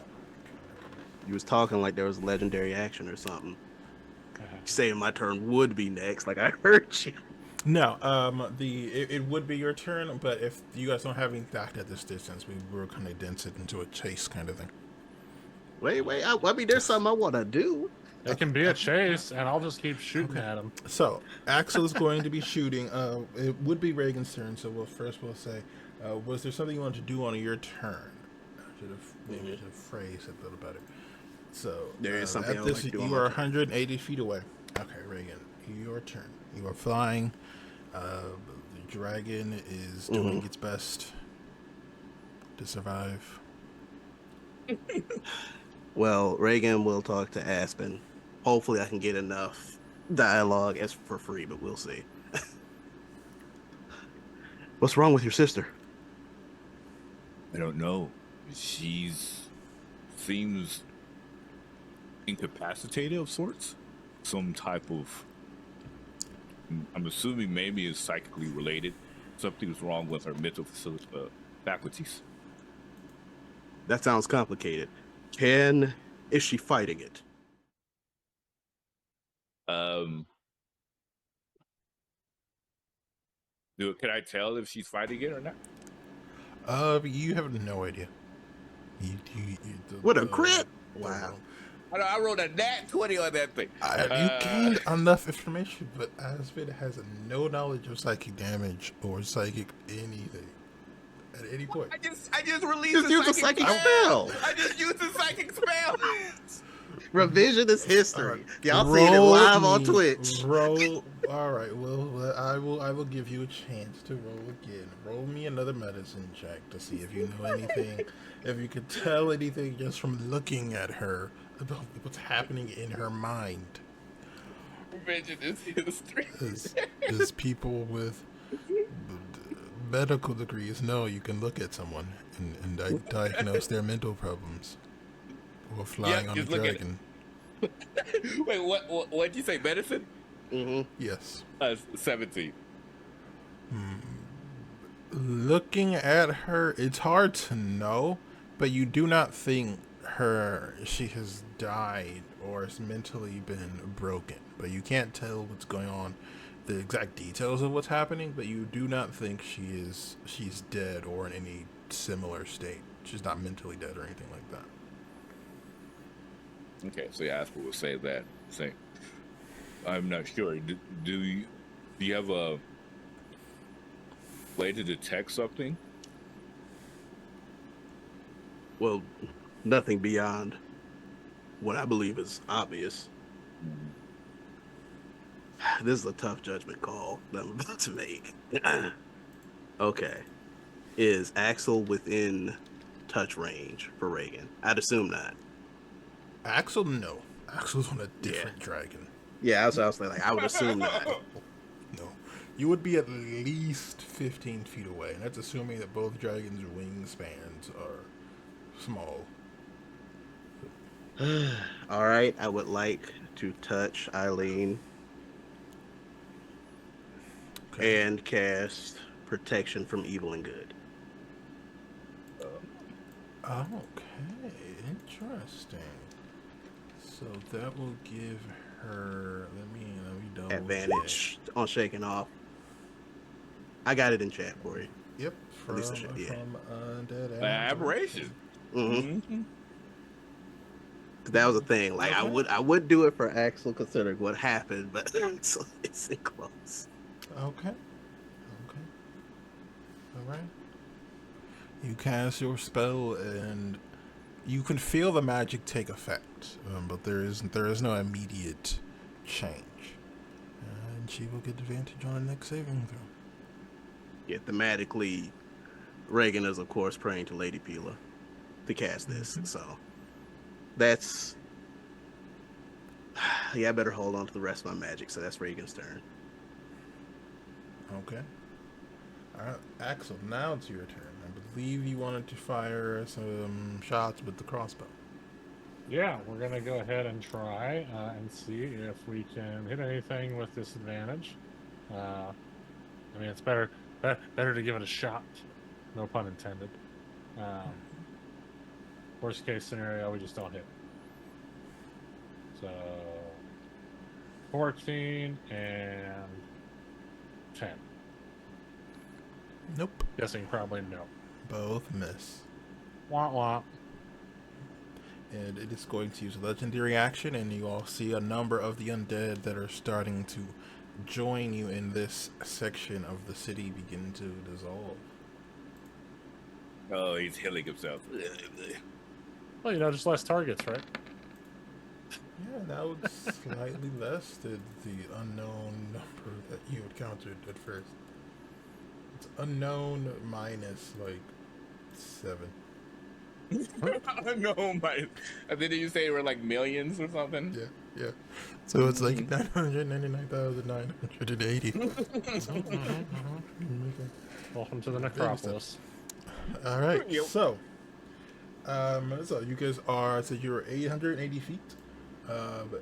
You was talking like there was legendary action or something. Saying my turn would be next, like I heard you. No, it would be your turn, but if you guys don't have any attack at this distance, we were kind of dense it into a chase kind of thing. Wait, I mean, there's something I want to do. It can be a chase, and I'll just keep shooting at him. So Axel is going to be shooting. It would be Reagan's turn. So we'll say, was there something you wanted to do on your turn? Maybe I should have phrased it a little better. So There is something at I would this, like to do on you my are turn. 180 feet away. Okay, Reagan, your turn. You are flying. The dragon is doing its best to survive. Well, Reagan will talk to Aspen. Hopefully, I can get enough dialogue as for free, but we'll see. What's wrong with your sister? I don't know. Seems incapacitated of sorts. Some type of. I'm assuming maybe it's psychically related. Something's wrong with her mental faculties. That sounds complicated. Is she fighting it? Can I tell if she's fighting it or not? You have no idea. What a crit! Wow. I rolled a nat 20 on that thing. You gained enough information, but Aspen has no knowledge of psychic damage or psychic anything at any point. I just released Just use a a psychic psychic spell. spell. I just used a psychic spell. Revisionist history. Y'all Roll seeing it live on me- Twitch. Roll. All right. Well, I will give you a chance to roll again. Roll me another medicine check to see if you know anything, if you could tell anything just from looking at her about what's happening in her mind. Revisionist history. As people with medical degrees know, you can look at someone and diagnose their mental problems. Or flying on a just look at it. dragon. Wait, what'd you say? Medicine? Yes. 17. Looking at her, it's hard to know, but you do not think she has died or has mentally been broken, but you can't tell what's going on, the exact details of what's happening. But you do not think she's dead or in any similar state. She's not mentally dead or anything like that. Okay, so Asper will say that. Say, I'm not sure. Do you have a way to detect something? Well, nothing beyond what I believe is obvious. This is a tough judgment call that I'm about to make. Okay. Is Axel within touch range for Reagan? I'd assume not. Axel, no. Axel's on a different dragon. Yeah, I was like, I would assume not. No. You would be at least 15 feet away, and that's assuming that both dragons' wingspans are small. All right, I would like to touch Eileen and cast protection from evil and good. Okay, interesting. So that will give her. Let me double Advantage on shaking off. I got it in chat for you. Yep, At least I should, yeah. from undead Aberration. Mm-hmm. That was a thing. Like I would do it for Axel considering what happened, but it's in close. Okay. All right. You cast your spell, and you can feel the magic take effect, but there is no immediate change. And she will get advantage on the next saving throw. Yeah, thematically, Reagan is of course praying to Lady Pila to cast this, so that's. Yeah, I better hold on to the rest of my magic. So that's Reagan's turn. Okay. All right, Axel. Now it's your turn. I believe you wanted to fire some shots with the crossbow. Yeah, we're gonna go ahead and try and see if we can hit anything with disadvantage. I mean, it's better to give it a shot. No pun intended. Worst case scenario, we just don't hit. So 14 and 10. Nope. Guessing probably no. Both miss. Wah wah. And it is going to use a legendary action, and you all see a number of the undead that are starting to join you in this section of the city begin to dissolve. Oh, he's healing himself. Well, just less targets, right? Yeah, that was slightly less than the unknown number that you encountered at first. It's unknown minus, 7. No, my. Didn't you say we're like millions or something? Yeah. So it's like 999,980. Welcome to the Necropolis. All right. Yep. So you guys are. So you're 880 feet. The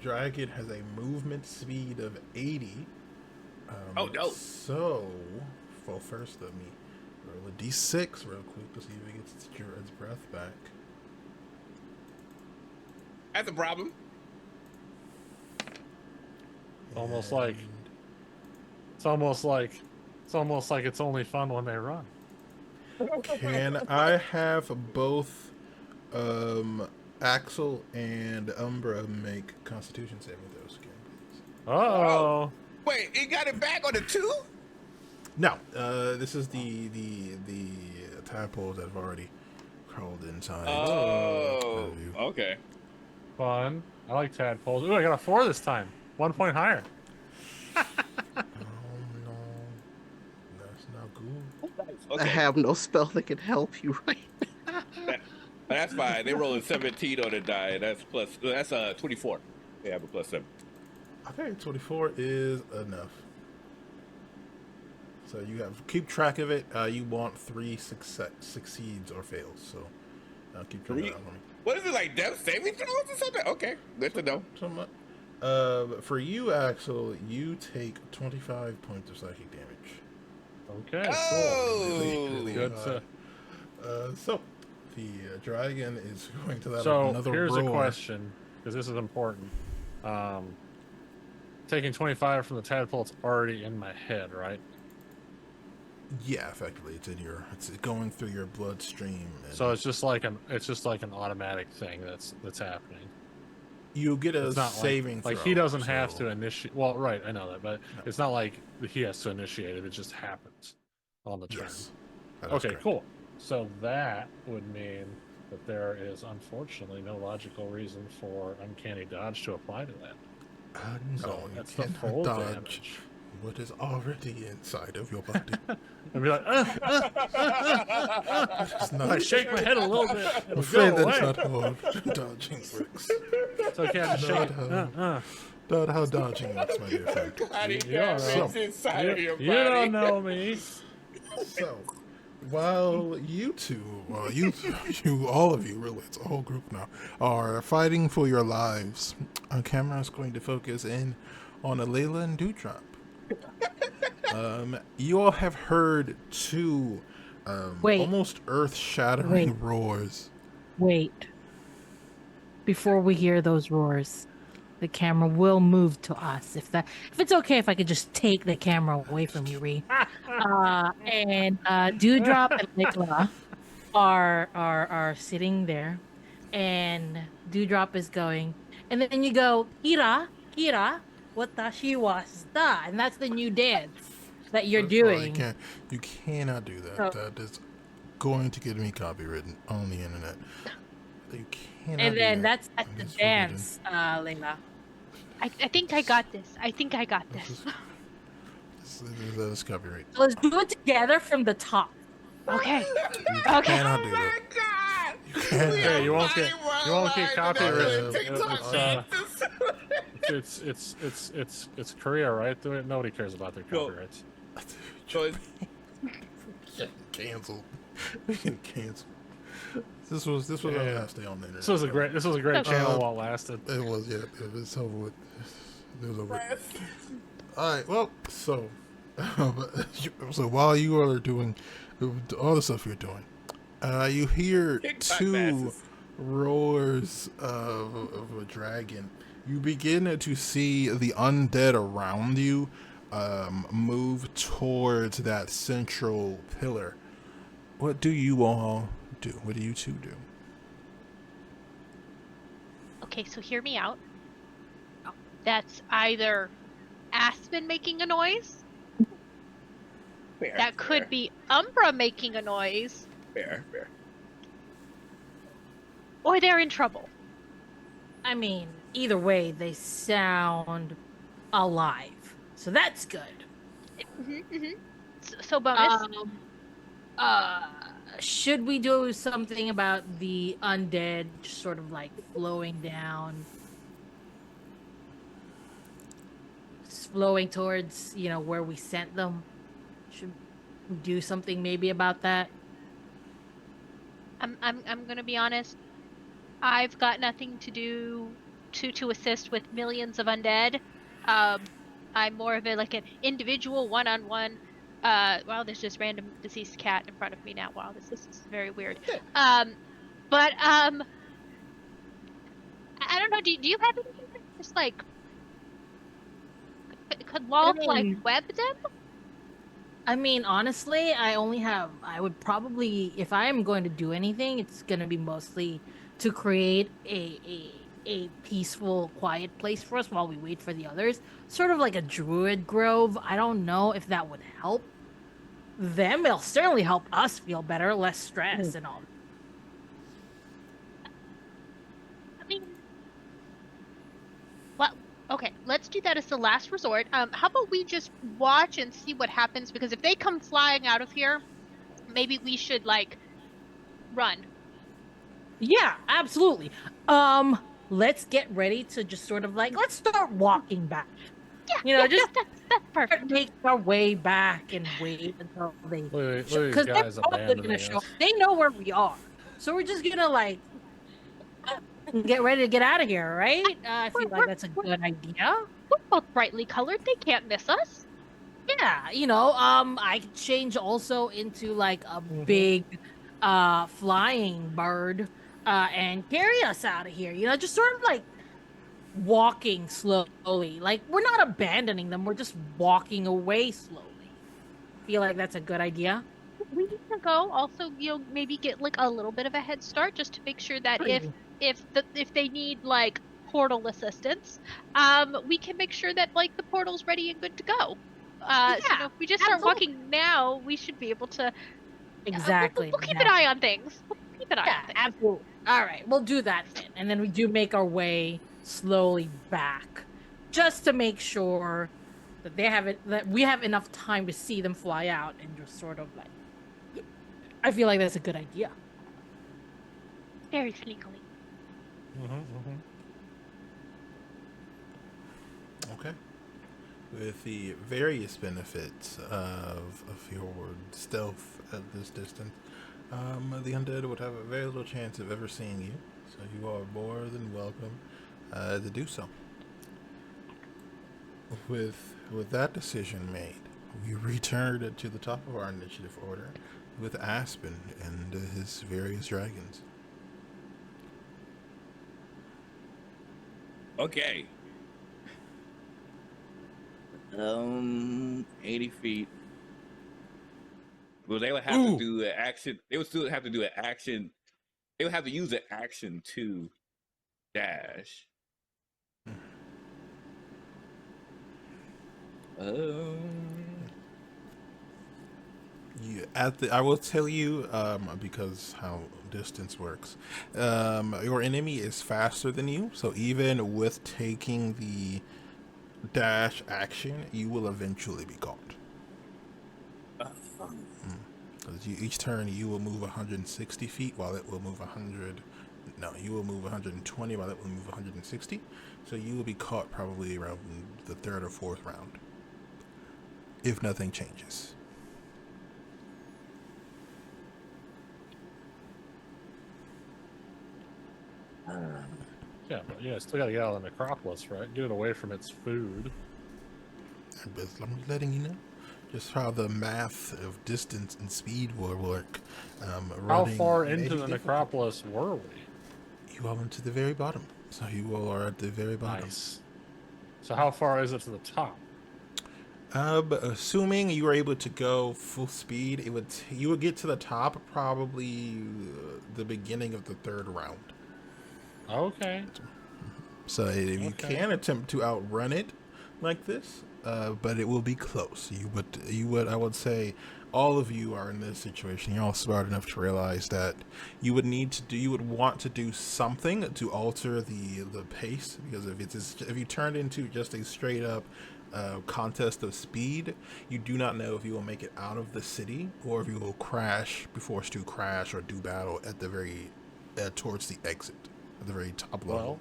dragon has a movement speed of 80. Oh no! So, well, first let me roll a d6 real quick to see if it gets its breath back. That's a problem. Almost like it's only fun when they run. Can I have both Axel and Umbra make Constitution saving throws again, please? Oh. Wait, he got it back on the 2? No, this is the tadpoles that have already crawled inside. Oh, okay. Fun. I like tadpoles. Ooh, I got a 4 this time. 1 point higher. Oh no, that's not good. Okay. I have no spell that can help you right now. That's fine. They rolled a 17 on the die. That's 24. They have a +7. Okay, 24 is enough. So you have keep track of it. You want 3 succeeds or fails. So keep track of that for me. What is it, like death saving throws or something? Okay, good to know. For you, Axel, you take 25 points of psychic damage. Okay, Oh, cool. Good. So The dragon is going to let out So another here's roar. a question, because this is important. Taking 25 from the tadpole, it's already in my head, right? Yeah, effectively, it's going through your bloodstream. And So it's just like an automatic thing that's happening. you get a It's not saving like throw. he doesn't have so- to initiate. Well, right, I know that, but No. it's not like he has to initiate it. It just happens on the turn. Yes. That is Okay, correct. cool. So that would mean that there is unfortunately no logical reason for uncanny dodge to apply to that. No, So you that's the cannot full dodge damage. what is already inside of your body. I'd be like, It's I not. shake my head a little bit. I'm It'll afraid go that's away. not how dodging works. So I can't just shake Not it. how- Not how dodging works, my dear friend. Body You don't damage know. inside of your body. You don't know me. So, while you two, all of you, really, it's a whole group now, are fighting for your lives, our camera is going to focus in on Alayla and Dewdrop. You all have heard two Wait. almost earth-shattering Wait. roars. Wait. Before we hear those roars, the camera will move to us. If it's okay, if I could just take the camera away from you, Ree. And Dewdrop and Nicola are sitting there, and Dewdrop is going, and then you go, Kira, watashi wa shita, and that's the new dance that you're First of all, doing. you cannot do that. So- That is going to get me copywritten on the internet. You cannot And do then that. that's That the is forbidden. dance, Layla. I think I got this. I think I got This this. is- That is copyright. So let's do it together from the top. Okay. You Okay. cannot do Oh my that. god! You cannot. Yeah, you won't get Live copyrighted. TikTok. It's Korea, right? Nobody cares about their Well, copyrights. So it's, Canceled. We can cancel. This was our Yeah. last day on the internet. This was a great channel Uh, while it lasted. It was, yeah. It was over with. It was over. All right. Well, so while you are doing all the stuff you're doing, you hear TikTok two masses. roars of a dragon. You begin to see the undead around you move towards that central pillar. What do you all do? What do you two do? Okay, so hear me out. That's either Aspen making a noise. fair, That could be Umbra making a noise. fair. Or they're in trouble. I mean, either way, they sound alive. So that's good. So bonus. Should we do something about the undead just sort of like flowing down? Flowing towards, where we sent them? Should we do something maybe about that? I'm gonna be honest. I've got nothing to do to assist with millions of undead. I'm more of an individual one-on-one. Wow, there's this random deceased cat in front of me now. Wow, this is very weird. But I don't know. Do you have anything that just could Lolth mean- web them? I mean, honestly, I would probably, if I am going to do anything, it's going to be mostly to create a peaceful, quiet place for us while we wait for the others. Sort of like a druid grove. I don't know if that would help them. It'll certainly help us feel better, less stress and all. I mean, well, okay, let's do that as the last resort. How about we just watch and see what happens? Because if they come flying out of here, maybe we should run. Yeah, absolutely. Let's get ready to just sort of let's start walking back. Yeah, Just that's perfect. make our way back and wait until they, Look at these because they're guys probably abandoning gonna show. us. They know where we are, so we're just gonna get ready to get out of here, right? I feel like that's a good idea. We're both brightly colored. They can't miss us. Yeah, I could change also into a big flying bird and carry us out of here. You know, just sort of like walking slowly. Like we're not abandoning them, we're just walking away slowly. Feel like that's a good idea? We need to go also, maybe get like a little bit of a head start just to make sure that if True. if they need like portal assistance, we can make sure that like the portal's ready and good to go. So Yeah, if we just start absolutely. walking now, we should be able to. Exactly, We'll keep an eye exactly. on things. We'll keep an eye Yeah, on things. absolutely. All right, we'll do that then. And then we do make our way slowly back just to make sure that they have it that we have enough time to see them fly out and just sort of like I feel like that's a good idea. Very sneakily. Okay. With the various benefits of your stealth at this distance, the undead would have a very little chance of ever seeing you. So you are more than welcome to do so. With that decision made, we return to the top of our initiative order with Aspen and his various dragons. Okay. 80 feet. Well, they would have to do an action. They would still have to do an action. They would have to use an action to dash. I will tell you, because how distance works. Your enemy is faster than you, so even with taking the dash action, you will eventually be caught. Because each turn you will move 160 feet, while it will move 100. No, you will move 120, while it will move 160. So you will be caught probably around the third or fourth round, if nothing changes. Yeah, but yeah, still gotta get out of the necropolis, right? Get it away from its food. I'm letting you know just how the math of distance and speed will work. How far into the necropolis were we? You all went to the very bottom, so you all are at the very bottom. Nice. So how far is it to the top? Assuming you were able to go full speed, you would get to the top probably the beginning of the third round. Okay. So if you can attempt to outrun it like this, but it will be close. You would, I would say, all of you are in this situation. You're all smart enough to realize that you would want to do something to alter the pace, because if you turned into just a straight up contest of speed, you do not know if you will make it out of the city or if you will be forced to crash or do battle at the very towards the exit at the very top level. Well,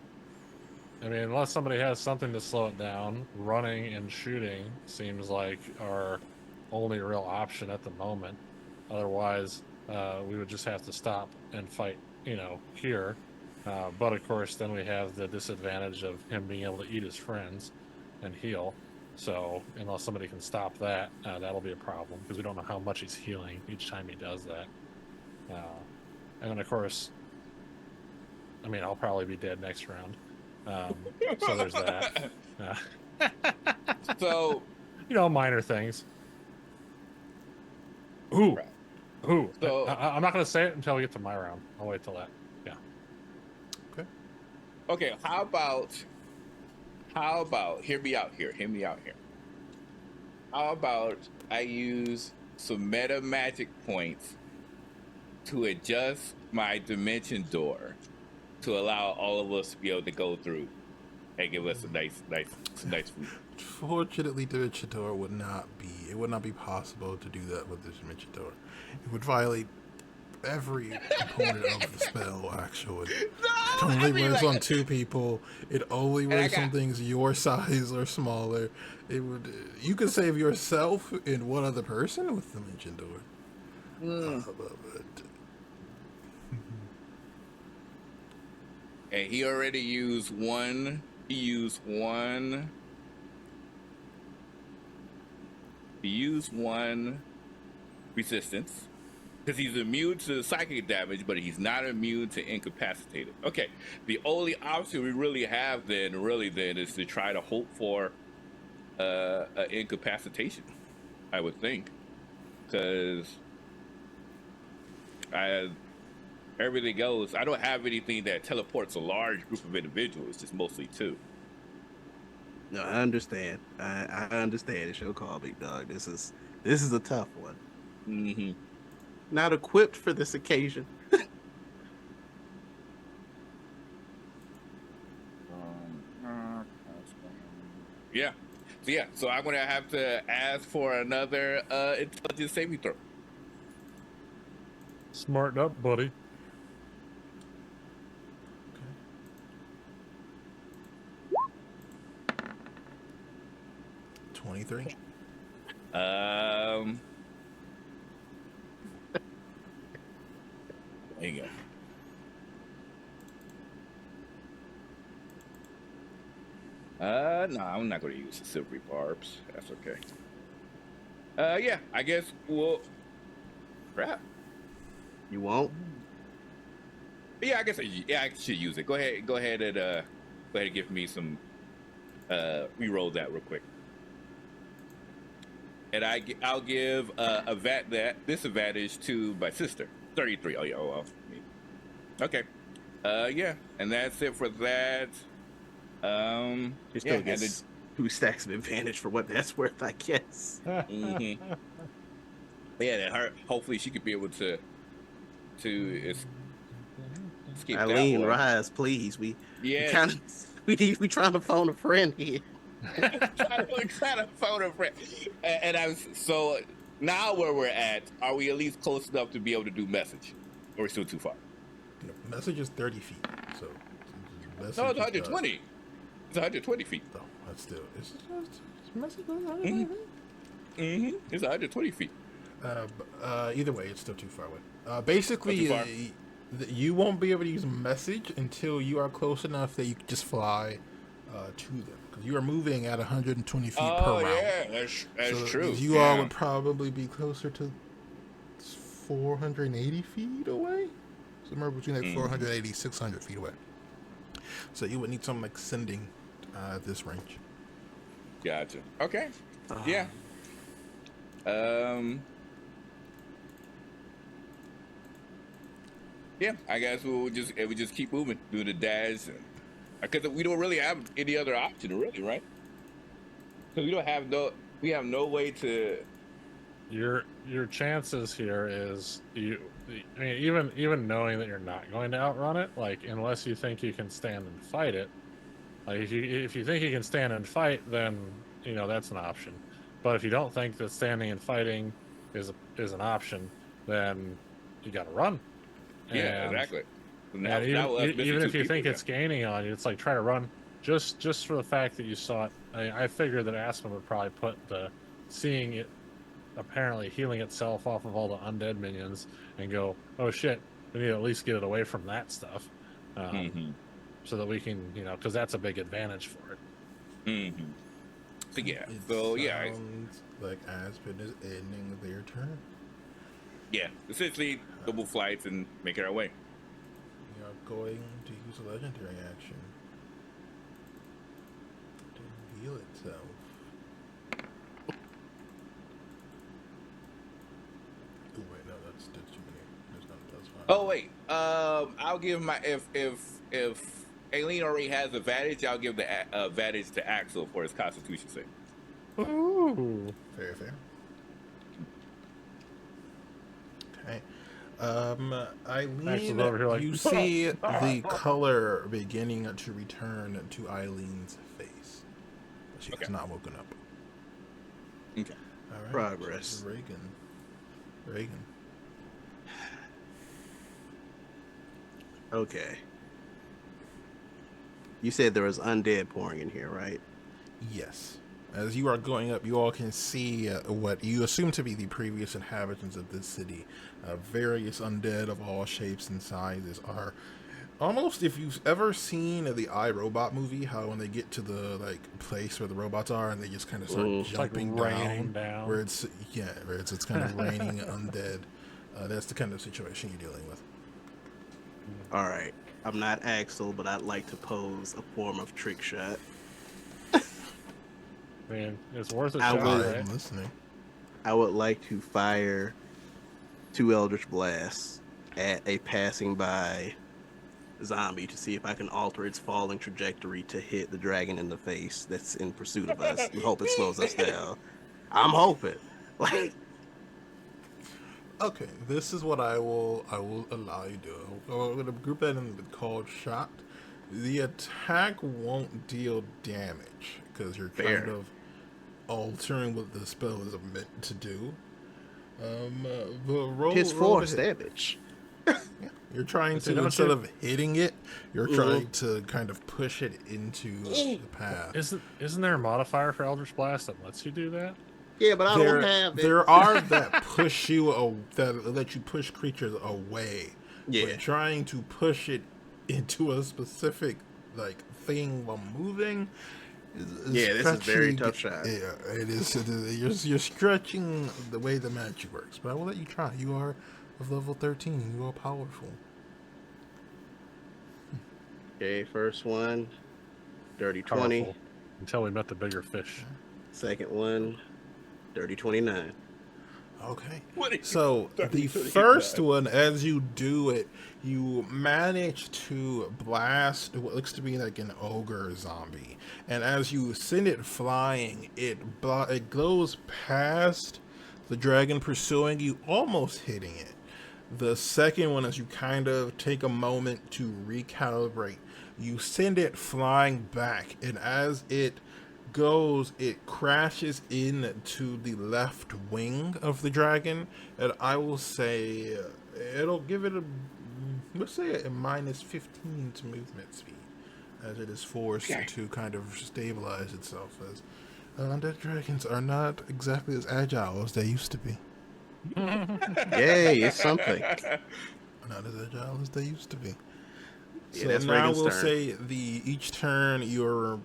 I mean, unless somebody has something to slow it down, running and shooting seems like our only real option at the moment. Otherwise, we would just have to stop and fight, here. But of course, then we have the disadvantage of him being able to eat his friends and heal. So unless somebody can stop that, that'll be a problem, because we don't know how much he's healing each time he does that. And then, of course, I mean, I'll probably be dead next round. So there's that. So, minor things. Ooh. Right. Ooh. So, I'm not going to say it until we get to my round. I'll wait till that. Yeah. okay, how about, hear me out here. How about I use some meta magic points to adjust my dimension door to allow all of us to be able to go through and give us a nice food. Fortunately, Dimension Door would not be possible to do that with this Dimension Door. It would violate every component of the spell, actually. It only works on two people. It only works on things your size or smaller. You could save yourself and one other person with Dimension Door. And he already used one. He used one resistance. Because he's immune to psychic damage, but he's not immune to incapacitated. Okay, the only option we really have then is to try to hope for incapacitation, I would think, because everything else, I don't have anything that teleports a large group of individuals, just mostly two. No, I understand. I understand. It's your call, big dog. This is a tough one. Mm-hmm. Not equipped for this occasion. Yeah. So I'm gonna have to ask for another intelligence saving throw. Smarten up, buddy. 23. There you go. No, I'm not going to use the silvery barbs. That's okay. Yeah, I guess we'll. Crap. You won't? Yeah, I guess I should use it. Go ahead and give me some. Re-roll that real quick. And I'll give disadvantage to my sister. 33. Oh yeah. Oh well. Okay. Yeah, and that's it for that. You still get 2 stacks of advantage for what that's worth, I guess. Mm-hmm. Yeah, hopefully she could be able to escape. Eileen, rise, please. We trying to phone a friend here. trying to phone a friend. And so now where we're at, are we at least close enough to be able to do message, or are we still too far? Message is 30 feet, so. No, it's 120. It's 120 feet. No, that's still. It's message 120 feet? Mm-hmm. It's 120 feet. Either way, it's still too far away. Basically, you won't be able to use a message until you are close enough that you can just fly to them. Because you are moving at 120 feet per round. Oh, yeah, that's true. You all would probably be closer to 480 feet away. Somewhere between like 480, 600 feet away. So you would need something like sending this range. Gotcha. Okay. Yeah. Yeah, I guess we just keep moving, do the dash, because we don't really have any other option, really, right? Because we have no way to. Your chances here is I mean, even knowing that you're not going to outrun it, like unless you think you can stand and fight it. Like if you think you can stand and fight, then that's an option. But if you don't think that standing and fighting is an option, then you got to run. Yeah, exactly. Even if you think it's gaining on you, it's like try to run just for the fact that you saw it. I figured that Aspen would probably put the seeing it apparently healing itself off of all the undead minions and go, oh shit, we need to at least get it away from that stuff, so that we can, because that's a big advantage for it. Mm-hmm. So yeah, Sounds like Aspen is ending their turn. Yeah, essentially double flights and making our way. We are going to use a legendary action to heal itself. Oh wait, no, that's too many. That's fine. Oh wait, I'll give my if Aileen already has advantage, I'll give the advantage to Axel for his Constitution save. Ooh, fair. Okay. Eileen, over here like, you see the color beginning to return to Eileen's face. She has not woken up. Okay. All right. Progress. Reagan. Okay. You said there was undead pouring in here, right? Yes. As you are going up, you all can see what you assume to be the previous inhabitants of this city. Various undead of all shapes and sizes are almost, if you've ever seen the iRobot movie, how when they get to the place where the robots are and they just kind of start jumping like raining down. where it's kind of raining undead. That's the kind of situation you're dealing with. All right. I'm not Axel, but I'd like to pose a form of trick shot. I mean, it's worth a I shot, would- right? I'm listening. I would like to fire 2 Eldritch Blasts at a passing by zombie to see if I can alter its falling trajectory to hit the dragon in the face that's in pursuit of us. We hope it slows us down. I'm hoping. Like, Okay, this is what I will allow you to do. I'm going to group that in with called shot. The attack won't deal damage because you're Fair. kind of altering what the spell is meant to do. But roll. his roll force to hit. damage. You're trying See, to, don't instead you- of hitting it, you're trying to kind of push it into the path. Isn't there a modifier for Eldritch Blast that lets you do that? Yeah, but I there, don't have it. there are that push you that let you push creatures away. Yeah. But trying to push it into a specific thing while moving. Yeah, this is very stretching- tough shot. Yeah, it is. You're stretching the way the magic works, but I will let you try. You are of level 13. You are powerful. Okay, first one, dirty 20. Powerful. Until we met the bigger fish. Second one, dirty 29. Okay. What is So the first one, as you do it, you manage to blast what looks to be like an ogre zombie, and as you send it flying, it goes past the dragon pursuing you, almost hitting it. The second one, as you kind of take a moment to recalibrate, you send it flying back, and as it goes, it crashes into the left wing of the dragon, and I will say it'll give it let's say a minus 15 to movement speed, as it is forced to kind of stabilize itself, as undead dragons are not exactly as agile as they used to be. Yay, it's something. Not as agile as they used to be. Yeah, So that's now Reagan's we'll turn. say each turn your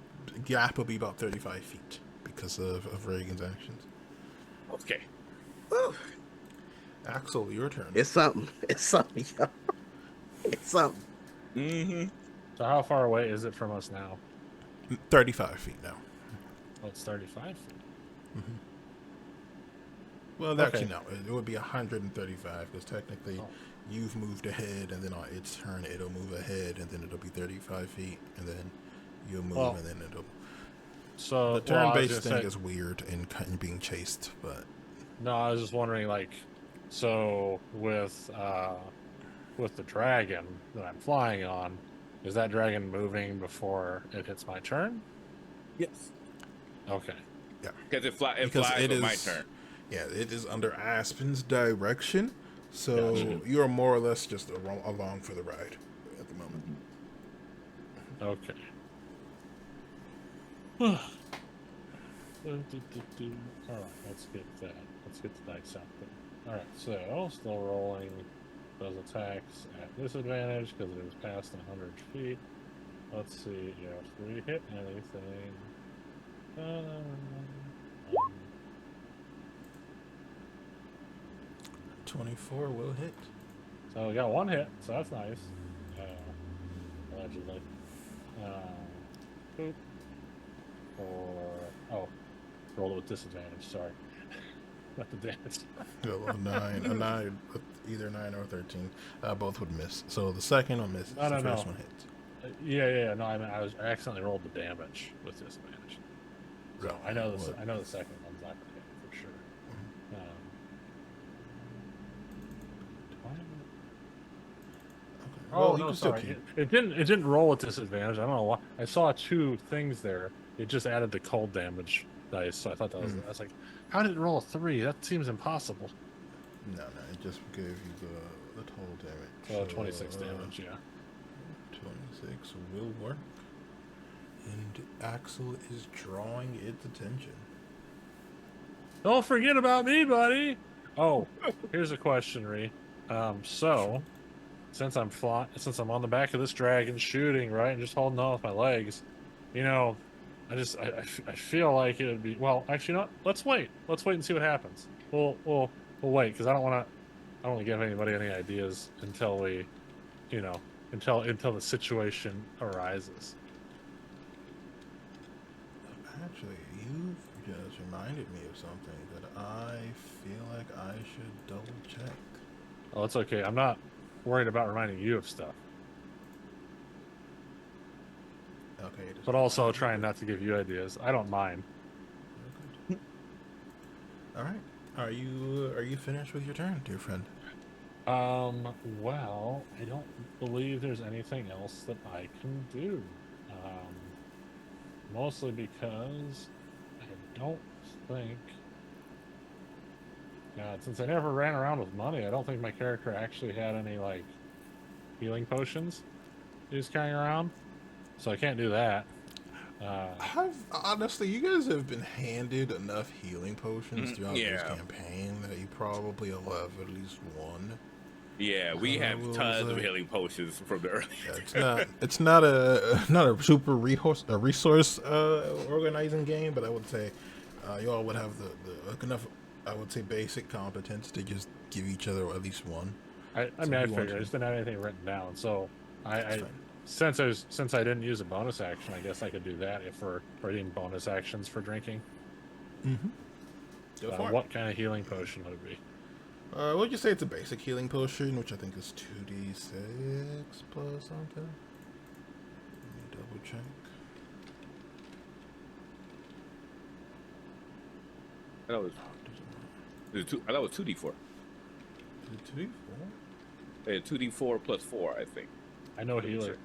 gap will be about 35 feet because of Reagan's actions. Okay. Axel, your turn. It's something. It's something, y'all. It's something. Mm-hmm. So how far away is it from us now? 35 feet now. Oh, it's 35 feet. Well, Okay. actually, no. It would be 135 because technically Oh. you've moved ahead, and then on its turn it'll move ahead, and then it'll be 35 feet, and then you'll move, Well, and then it'll. So The well, I was turn-based gonna thing say- is weird and kind of being chased, but No, I was just wondering, so with the dragon that I'm flying on, is that dragon moving before it hits my turn? Yes. Okay. Because it flies it with my is- turn. yeah, it is under Aspen's direction, so Gotcha. you're more or less just along for the ride at the moment. Okay. Alright, let's get that. Let's get the dice out there. Alright, so still rolling those attacks at disadvantage because it was past 100 feet. Let's see if we hit anything. 24 will hit. So we got one hit, so that's nice. Allegedly. Boop. Rolled it with disadvantage, sorry. Not the damage. Well, a 9, either 9 or 13, both would miss. So the second one misses. No, the no, first no. one hits. Yeah. No, I accidentally rolled the damage with disadvantage. So I know the What? I know the second one's not gonna hit for sure. Okay. Oh Well, you no, can still sorry. keep- It didn't roll with disadvantage. I don't know why. I saw two things there. It just added the cold damage dice, so I thought that was. I was like, how did it roll a 3? That seems impossible. No, it just gave you the total damage. So 26 damage, yeah. 26 will work. And Axel is drawing its attention. Don't forget about me, buddy. Oh, here's a question, Ree. So since I'm on the back of this dragon shooting, right, and just holding on with my legs, I feel like it would be, well, actually not. Let's wait and see what happens. We'll wait because I don't want to don't want to give anybody any ideas until we, you know, until the situation arises. Actually, you just reminded me of something that I feel like I should double check. Well, it's okay. I'm not worried about reminding you of stuff, Okay. Just but also trying not to give you ideas. I don't mind. Okay. All right. Are you finished with your turn, dear friend? Well, I don't believe there's anything else that I can do. Mostly because I don't think. God, since I never ran around with money, I don't think my character actually had any like healing potions he was carrying around, so I can't do that. Honestly, you guys have been handed enough healing potions throughout this Yeah. campaign that you probably will have at least one. Yeah, we have Rules, tons of healing potions from the early. Yeah, it's not a super resource organizing game, but I would say you all would have the enough, I would say, basic competence to just give each other at least one. I So mean, I if you want figured I to- just didn't have anything written down, so That's I fine. since I didn't use a bonus action, I guess I could do that if we're reading bonus actions for drinking. Go for it. What kind of healing potion would it be? We'll just say it's a basic healing potion, which I think is 2d6 plus something. Let me double check. I thought it was 2d4. Is it 2d4? Yeah, 2d4 plus 4, I think. I know healer.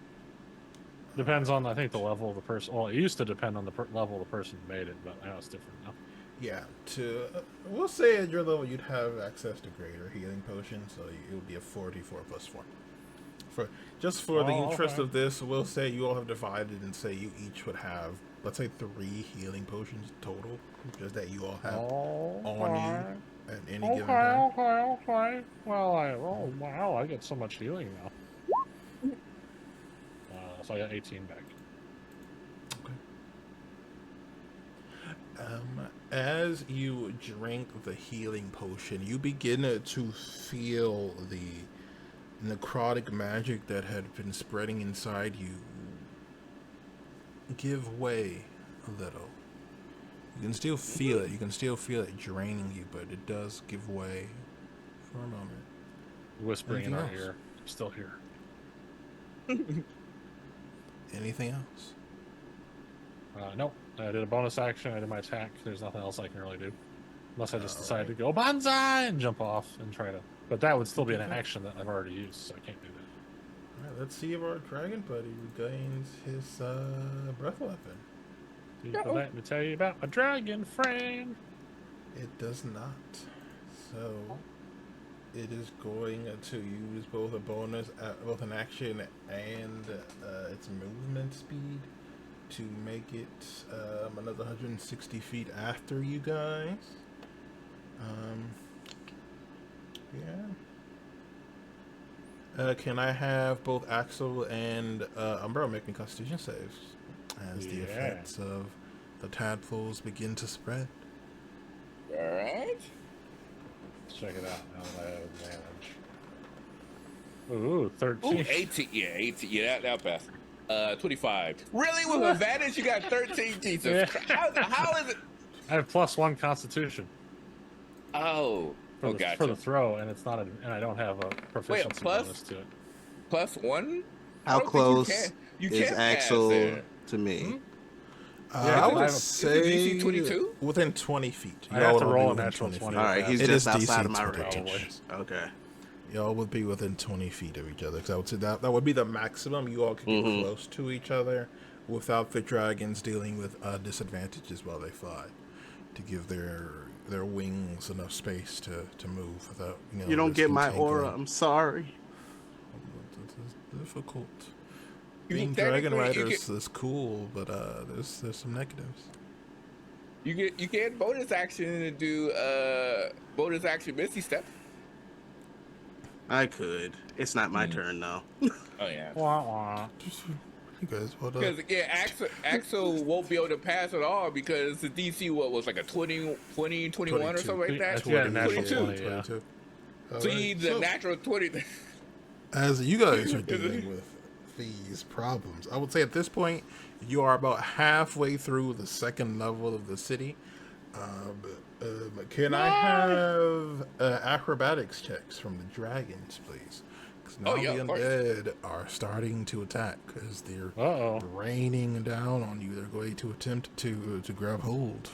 Depends on, I think, the level of the person. Well, it used to depend on the level of the person who made it, but now it's different now. Yeah, we'll say at your level you'd have access to greater healing potions, so it would be a 4d4 plus 4. For the interest of this, we'll say you all have divided and say you each would have, let's say, 3 healing potions total, just that you all have on you at any given time. Okay. Well, wow, I get so much healing now. So I got 18 back. As you drink the healing potion, you begin to feel the necrotic magic that had been spreading inside you give way a little. You can still feel it. You can still feel it draining you, but it does give way for a moment. Whispering in Anything our else? ear. I'm still here. Anything else? Nope. I did a bonus action. I did my attack. There's nothing else I can really do. Unless I just decide to go banzai and jump off and try to. But that would still be an action that I've already used, so I can't do that. Alright, let's see if our dragon buddy regains his breath weapon. People let me tell you about my dragon friend. It does not. So it is going to use both both an action and its movement speed to make it another 160 feet after you guys. Can I have both Axel and Umbro make me Constitution saves as the effects of the tadpoles begin to spread? All right. Let's check it out now that I have advantage. Ooh, 13. Ooh, 18. Yeah, 18. Yeah, that'll pass. 25. Really? With advantage, you got 13? Jesus Yeah. Christ. How is it? I have +1 Constitution Oh. Gotcha. for the throw, and it's not, and I don't have a proficiency plus? bonus to it. +1? How close you is can't pass Axel there. to me? Yeah, I I would have a- say DC 22? within 20 feet. I have to would be roll a within natural 20 20. feet. All right, he's It just is outside DC of my 22. range. Okay. Y'all would be within 20 feet of each other. Because I would say that would be the maximum you all could get close to each other without the dragons dealing with disadvantages while they fly, to give their wings enough space to move without You don't get risking my tangling. aura. I'm sorry. It's difficult. You Being can dragon technically- you riders is cool, but there's some negatives. You get bonus action and do bonus action Misty Step. I could. It's not my turn though. Oh yeah. Wah, wah. You guys, well Because done. Axel won't be able to pass at all because the DC was like a 20, 21 or something like that. Yeah, natural 22. 20, yeah. See the so natural 20. as you guys are dealing with these problems, I would say at this point you are about halfway through the second level of the city. Can I have acrobatics checks from the dragons, please? Because now Oh yeah, the of course. undead are starting to attack because they're Uh-oh. raining down on you. They're going to attempt to grab hold.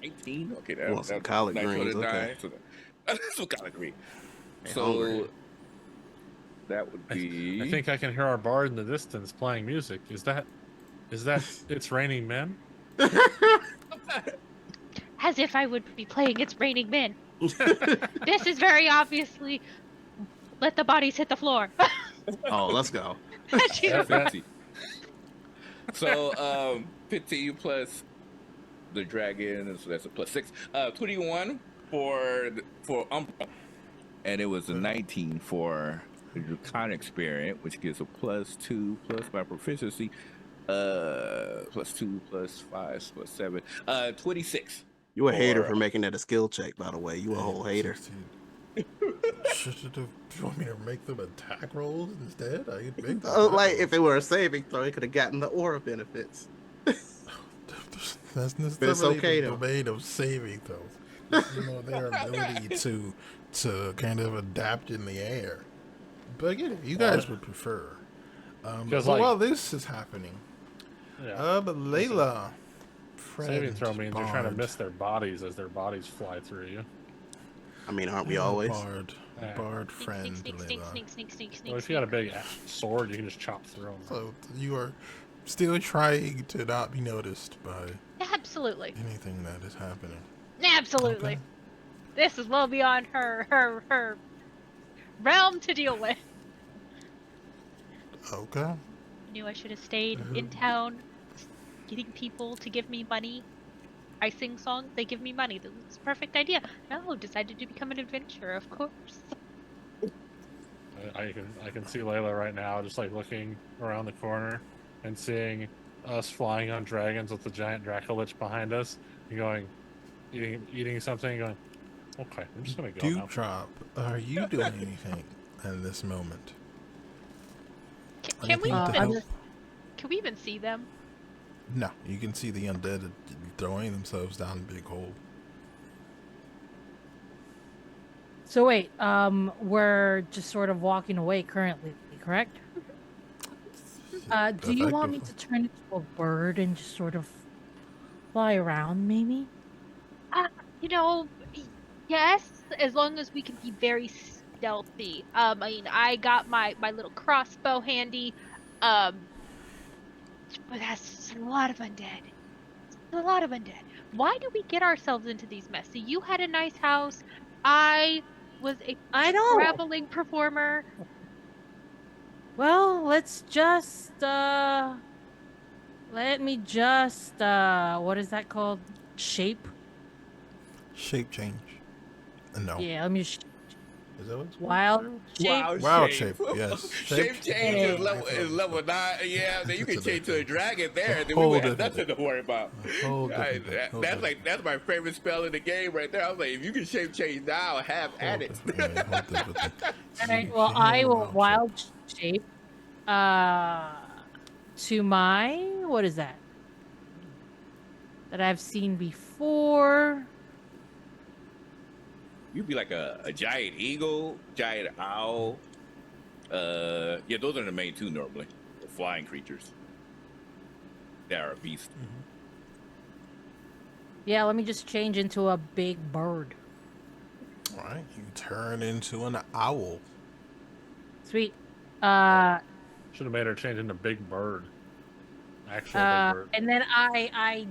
18. Okay, You want some collard greens, okay. So that's some collard green. They So hungry. that would be. I think I can hear our bard in the distance playing music. Is that It's Raining Men? As if I would be playing It's Raining Men. This is very obviously let the bodies hit the floor. Oh, let's go. Jesus. 50. So 15 plus the dragon, so that's a plus 6. 21 for Umbra, and it was a 19 for the draconic spirit, which gives a plus 2 plus my proficiency. Plus 2 plus 5 plus 7. 26. You a hater Or- for making that a skill check, by the way. You a whole hater. 16. Do you want me to make them attack rolls instead? I could make them Like attack if it were a saving throw, it could have gotten the aura benefits. rolls. That's it's necessarily okay, the though. domain of saving throws. You know, their ability to kind of adapt in the air. But again, if you guys would prefer. Because, But like- while this is happening, Yeah. but Layla, friend, Saving throw means you're trying to Bard, miss their bodies as their bodies fly through you. I mean, aren't we always? Yeah. Bard friend, Sneak, sneak, Layla. sneak, sneak, sneak, sneak, Well, if you got a big sword, you can just chop through them. So you are still trying to not be noticed by Absolutely. anything that is happening. Absolutely. Okay. This is well beyond her realm to deal with. Okay. Knew I should have stayed in town, getting people to give me money. I sing songs, they give me money. That's a perfect idea. No, decided to become an adventurer, of course. I can see Layla right now, just like looking around the corner and seeing us flying on dragons with the giant Dracolich behind us, and going, eating something, and going, okay, I'm just gonna go now. Dewdrop, are you doing anything in this moment? Can we Anything to even help? can we even see them? No, you can see the undead throwing themselves down a big hole. So wait, we're just sort of walking away currently, correct? Do you want me to Effectively. turn into a bird and just sort of fly around, maybe? You know, yes, as long as we can be very stealthy. I mean, I got my little crossbow handy. But that's a lot of undead. A lot of undead. Why do we get ourselves into these mess? So you had a nice house. I was a I know. traveling performer. Well, let's just let me just what is that called? Shape? Shape change. No. Yeah, let me Is that what it's called? wild shape. Wild shape, yes. Shape change Yeah. is level 9. Yeah, then you can It's a change to a dragon there. Then whole we would have different nothing to worry about. A whole different thing, whole different That's my favorite spell in the game right there. I was like, if you can shape change now, have at it. All right, well, I will wild shape to my what is that? That I've seen before. You'd be like a giant eagle, giant owl. Yeah, those are the main two normally. The flying creatures. They are a beast. Yeah, let me just change into a big bird. All right, you turn into an owl. Sweet. Should have made her change into Big Bird. Actual Big Bird. And then I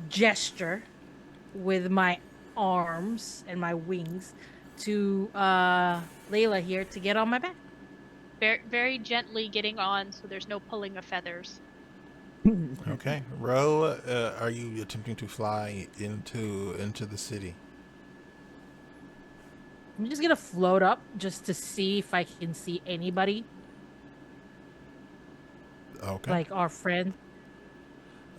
gesture with my arms and my wings to Layla here to get on my back. Very, very gently getting on, so there's no pulling of feathers. Okay, Ro, are you attempting to fly into the city? I'm just gonna float up just to see if I can see anybody, Okay. like our friend.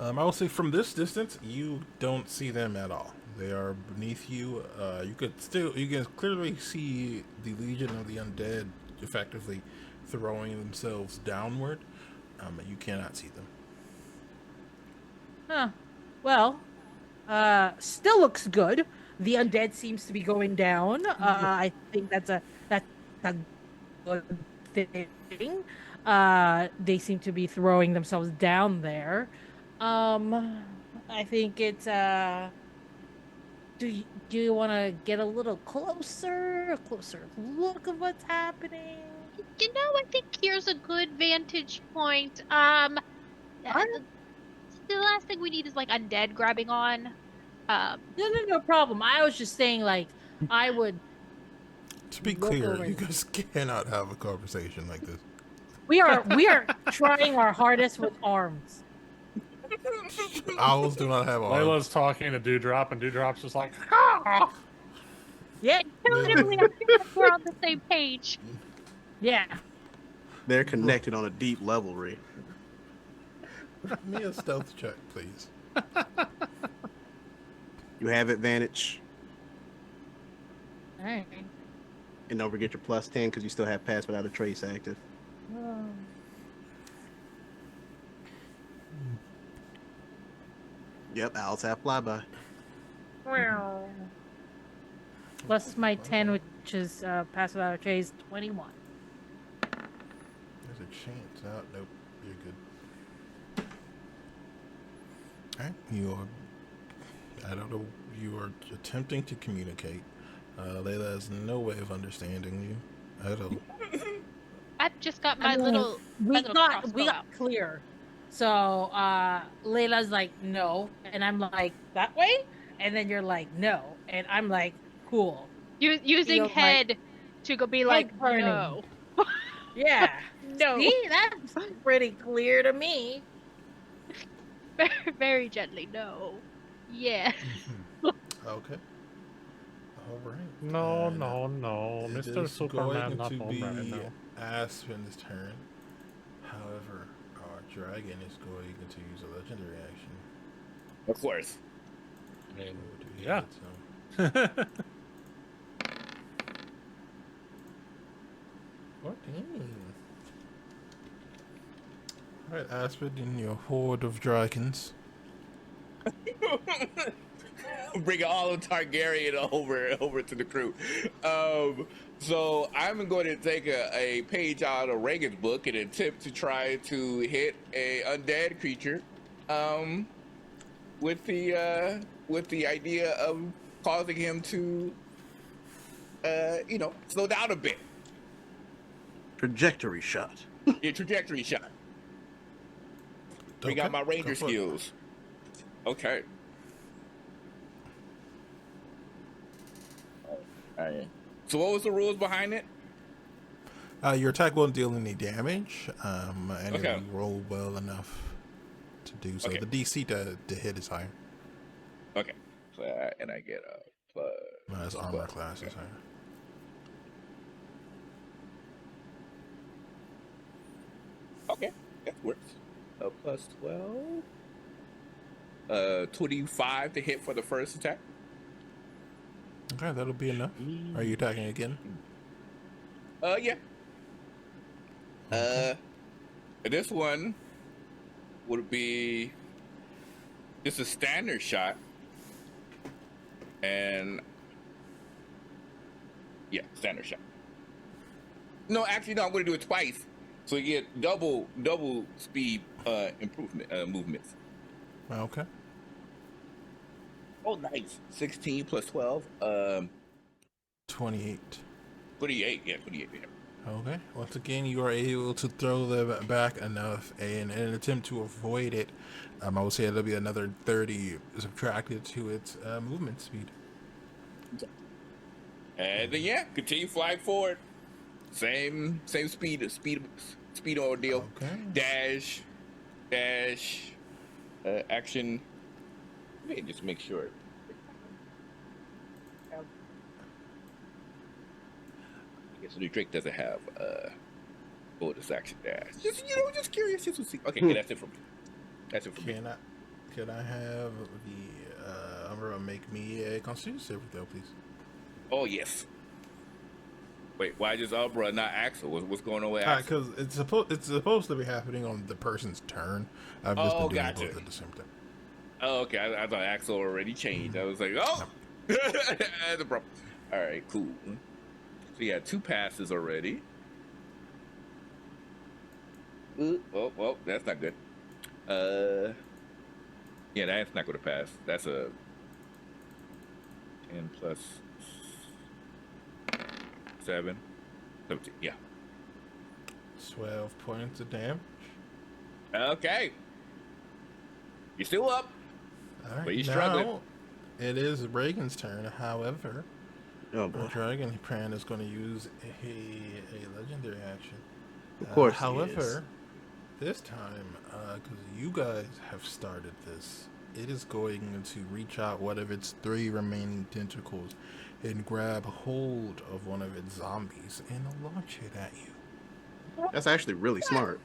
I will say from this distance, you don't see them at all. They are beneath you. You can clearly see the Legion of the Undead effectively throwing themselves downward. But you cannot see them. Huh. Well, still looks good. The undead seems to be going down. I think that's a good thing. They seem to be throwing themselves down there. I think it's do you want to get a little closer, a closer look of what's happening? I think here's a good vantage point. Alright. The last thing we need is like undead grabbing on. No problem. I was just saying, like, I would To be look clear, over you there. guys cannot have a conversation like this. We are trying our hardest with arms. Owls do not have arms. Layla's talking to Dewdrop, and Dewdrop's just like, Yeah, Intuitively, I feel like we're on the same page. yeah. They're connected on a deep level, Ree. Give me a stealth check, please. You have advantage, All right. and don't forget your +10 because you still have pass without a trace active. Yep, owls have flyby. Plus my 10, which is pass without a trace, 21. There's a chance. Oh, nope. You're good. Alright. I don't know. You are attempting to communicate. Layla has no way of understanding you at all. I've just got my I mean, little. we little got crossbow out. clear. So Layla's like no, and I'm like that way, and then you're like no, and I'm like cool. Using Feels like head to go be like turning. no. Yeah. No. See, that's pretty clear to me. Very, very gently, no. Yeah. Okay. All right. no, And no, it Mr. is Superman, going not to home be right now. Aspen's turn. However, our dragon is going to use a legendary action. Of course. I mean, Oh, do we yeah. hit some? 14. Alright, Aspen and your horde of dragons. Bring all of Targaryen over to the crew. So I'm going to take a page out of Reagan's book and attempt to try to hit a undead creature, with the idea of causing him to, slow down a bit. Trajectory shot. A trajectory shot. Bring out my ranger go for it. skills. Okay. Alright. So what was the rules behind it? Your attack won't deal any damage, and Okay. if you roll well enough to do so. Okay. The DC to hit is higher. Okay. So and I get a plus. His armor Well, class is higher. Okay, that works. Plus 12. 25 to hit for the first attack. Okay, that'll be enough. Are you attacking again? Yeah. This one would be just a standard shot, and yeah, standard shot. No, actually, no. I'm going to do it twice, so you get double speed movements. Okay. Oh, nice. 16 plus 12. 28. 28. Yeah, 28. Yeah. Okay. Once again, you are able to throw them back enough, and in an attempt to avoid it, I would say there'll be another 30 subtracted to its movement speed. And then yeah, continue flying forward. Same speed ordeal. Okay. Dash, action. Let me just make sure. I guess the Drake doesn't have bonus action dash. Just curious, just to see. Okay, yeah, that's it for me. That's it for me. Can I have the Umbra, make me a Constitution save though, please. Oh yes. Wait, why just Umbra, not Axel? What's going on with Axel? Because it's supposed to be happening on the person's turn. I've just been doing both at the same time. Oh, okay. I thought Axel already changed. I was like, oh, the problem. All right, cool. So you had 2 passes already. Well, that's not good. Yeah, that's not going to pass. That's a 10 plus 7, 17. Yeah. 12 points of damage. Okay. You're still up. All right, But you're struggling. now it is Reagan's turn. However, Oh boy. Dragon Pran is going to use a legendary action. Of course. However, this time, because you guys have started this, it is going to reach out one of its 3 remaining tentacles and grab hold of one of its zombies and launch it at you. That's actually really smart.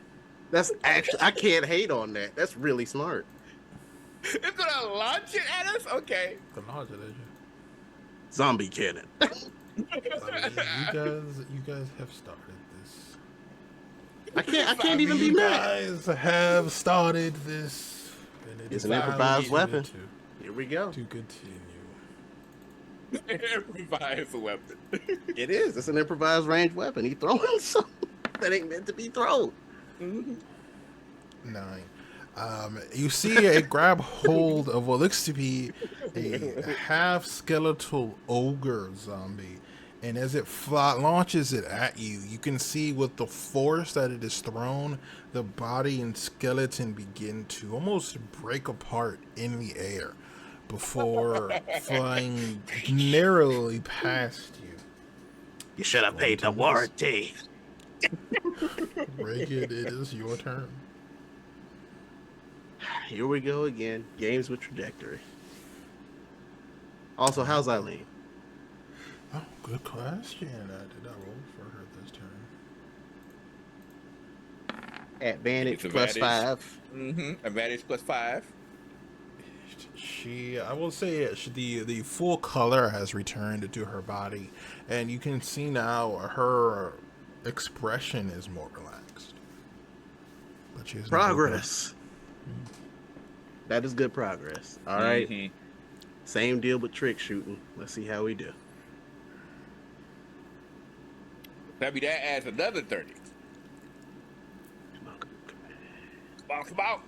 That's actually, I can't hate on that. That's really smart. It's going to launch it at us? Okay. The launch it at you. Zombie cannon. I mean, you guys have started this. I can't even be You mad. guys have started this. And It's is an improvised time weapon. to Here we go. continue. Improvise a weapon. It is. It's an improvised ranged weapon. He throwing something that ain't meant to be thrown. 9. You see it grab hold of what looks to be a half skeletal ogre zombie, and as it launches it at you, you can see with the force that it is thrown, the body and skeleton begin to almost break apart in the air before flying narrowly past you. You should have paid the warranty. Reagan, it is your turn. Here we go again. Games with trajectory. Also, how's Eileen? Oh, good question. Did I roll for her this turn? Advantage It's plus advantage. 5. Advantage plus 5. I will say the full color has returned to her body, and you can see now her expression is more relaxed. But she has Progress. That is good progress. All right. Mhm. Same deal with trick shooting. Let's see how we do. That adds another 30. Come on.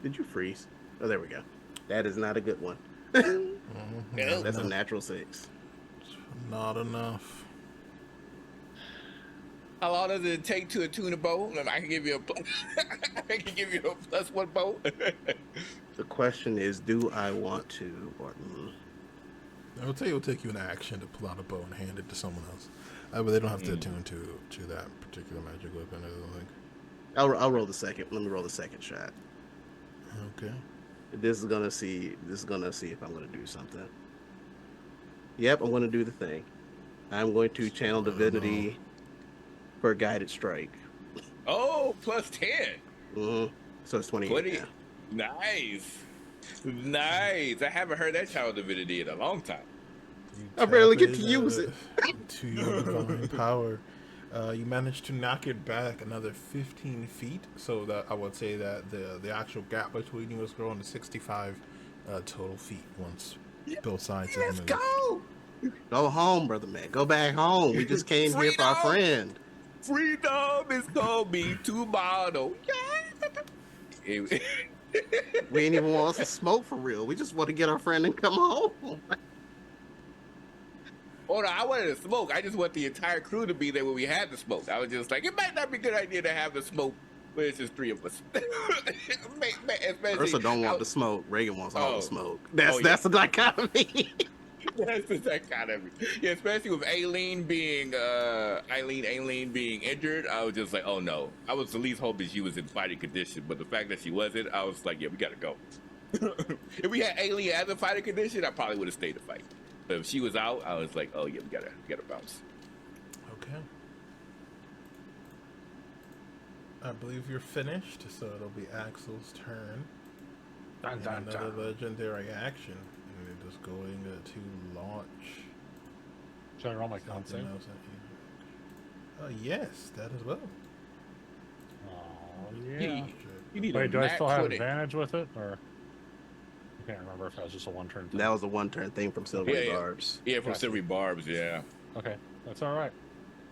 Did you freeze? Oh, there we go. That is not a good one. That's a natural 6. Not enough. How long does it take to attune a bow? I can give you I can give you a +1 bow. The question is, do I want to or I will tell you, it'll take you an action to pull out a bow and hand it to someone else. But they don't have to attune to that particular magic weapon. I don't think. I'll roll the second. Let me roll the second shot. Okay. This is gonna see if I'm gonna do something. Yep, I'm gonna do the thing. I'm going to channel divinity for a guided strike. Oh, plus 10. Mm-hmm. So it's 28 20. now. Nice. I haven't heard that child divinity in a long time. I barely get to use it. To your divine power. You managed to knock it back another 15 feet, so that I would say that the actual gap between you was growing to 65 total feet once both sides Let's have moved. go. Go home, brother man. Go back home. We just came here for our friend. Freedom is coming tomorrow. Yeah. We ain't even want us to smoke for real. We just want to get our friend and come home. Oh no, I wanted to smoke. I just want the entire crew to be there when we had the smoke. I was just like, it might not be a good idea to have the smoke when it's just 3 of us. Ursa don't want the smoke. Reagan wants all the smoke. Oh, yeah. That's the dichotomy. That's the dichotomy. Yeah, especially with Aileen being injured, I was just like, oh no. I was at least hoping she was in fighting condition, but the fact that she wasn't, I was like, yeah, we gotta go. If we had Aileen as a fighting condition, I probably would have stayed to fight. But if she was out, I was like, oh yeah, we gotta bounce. Okay. I believe you're finished, so it'll be Axel's turn. Dun, And dun, another dun. legendary action. And it is going to launch Should I roll my con something save? else at you. Yes, that as well. Oh, You yeah. need, you need Wait, a do I nat still have 20. advantage with it? Or I can't remember if that was just a one-turn thing. That was a one-turn thing from Silvery Yeah. Barbs. Yeah, from Gotcha. Silvery Barbs, yeah. Okay, that's all right.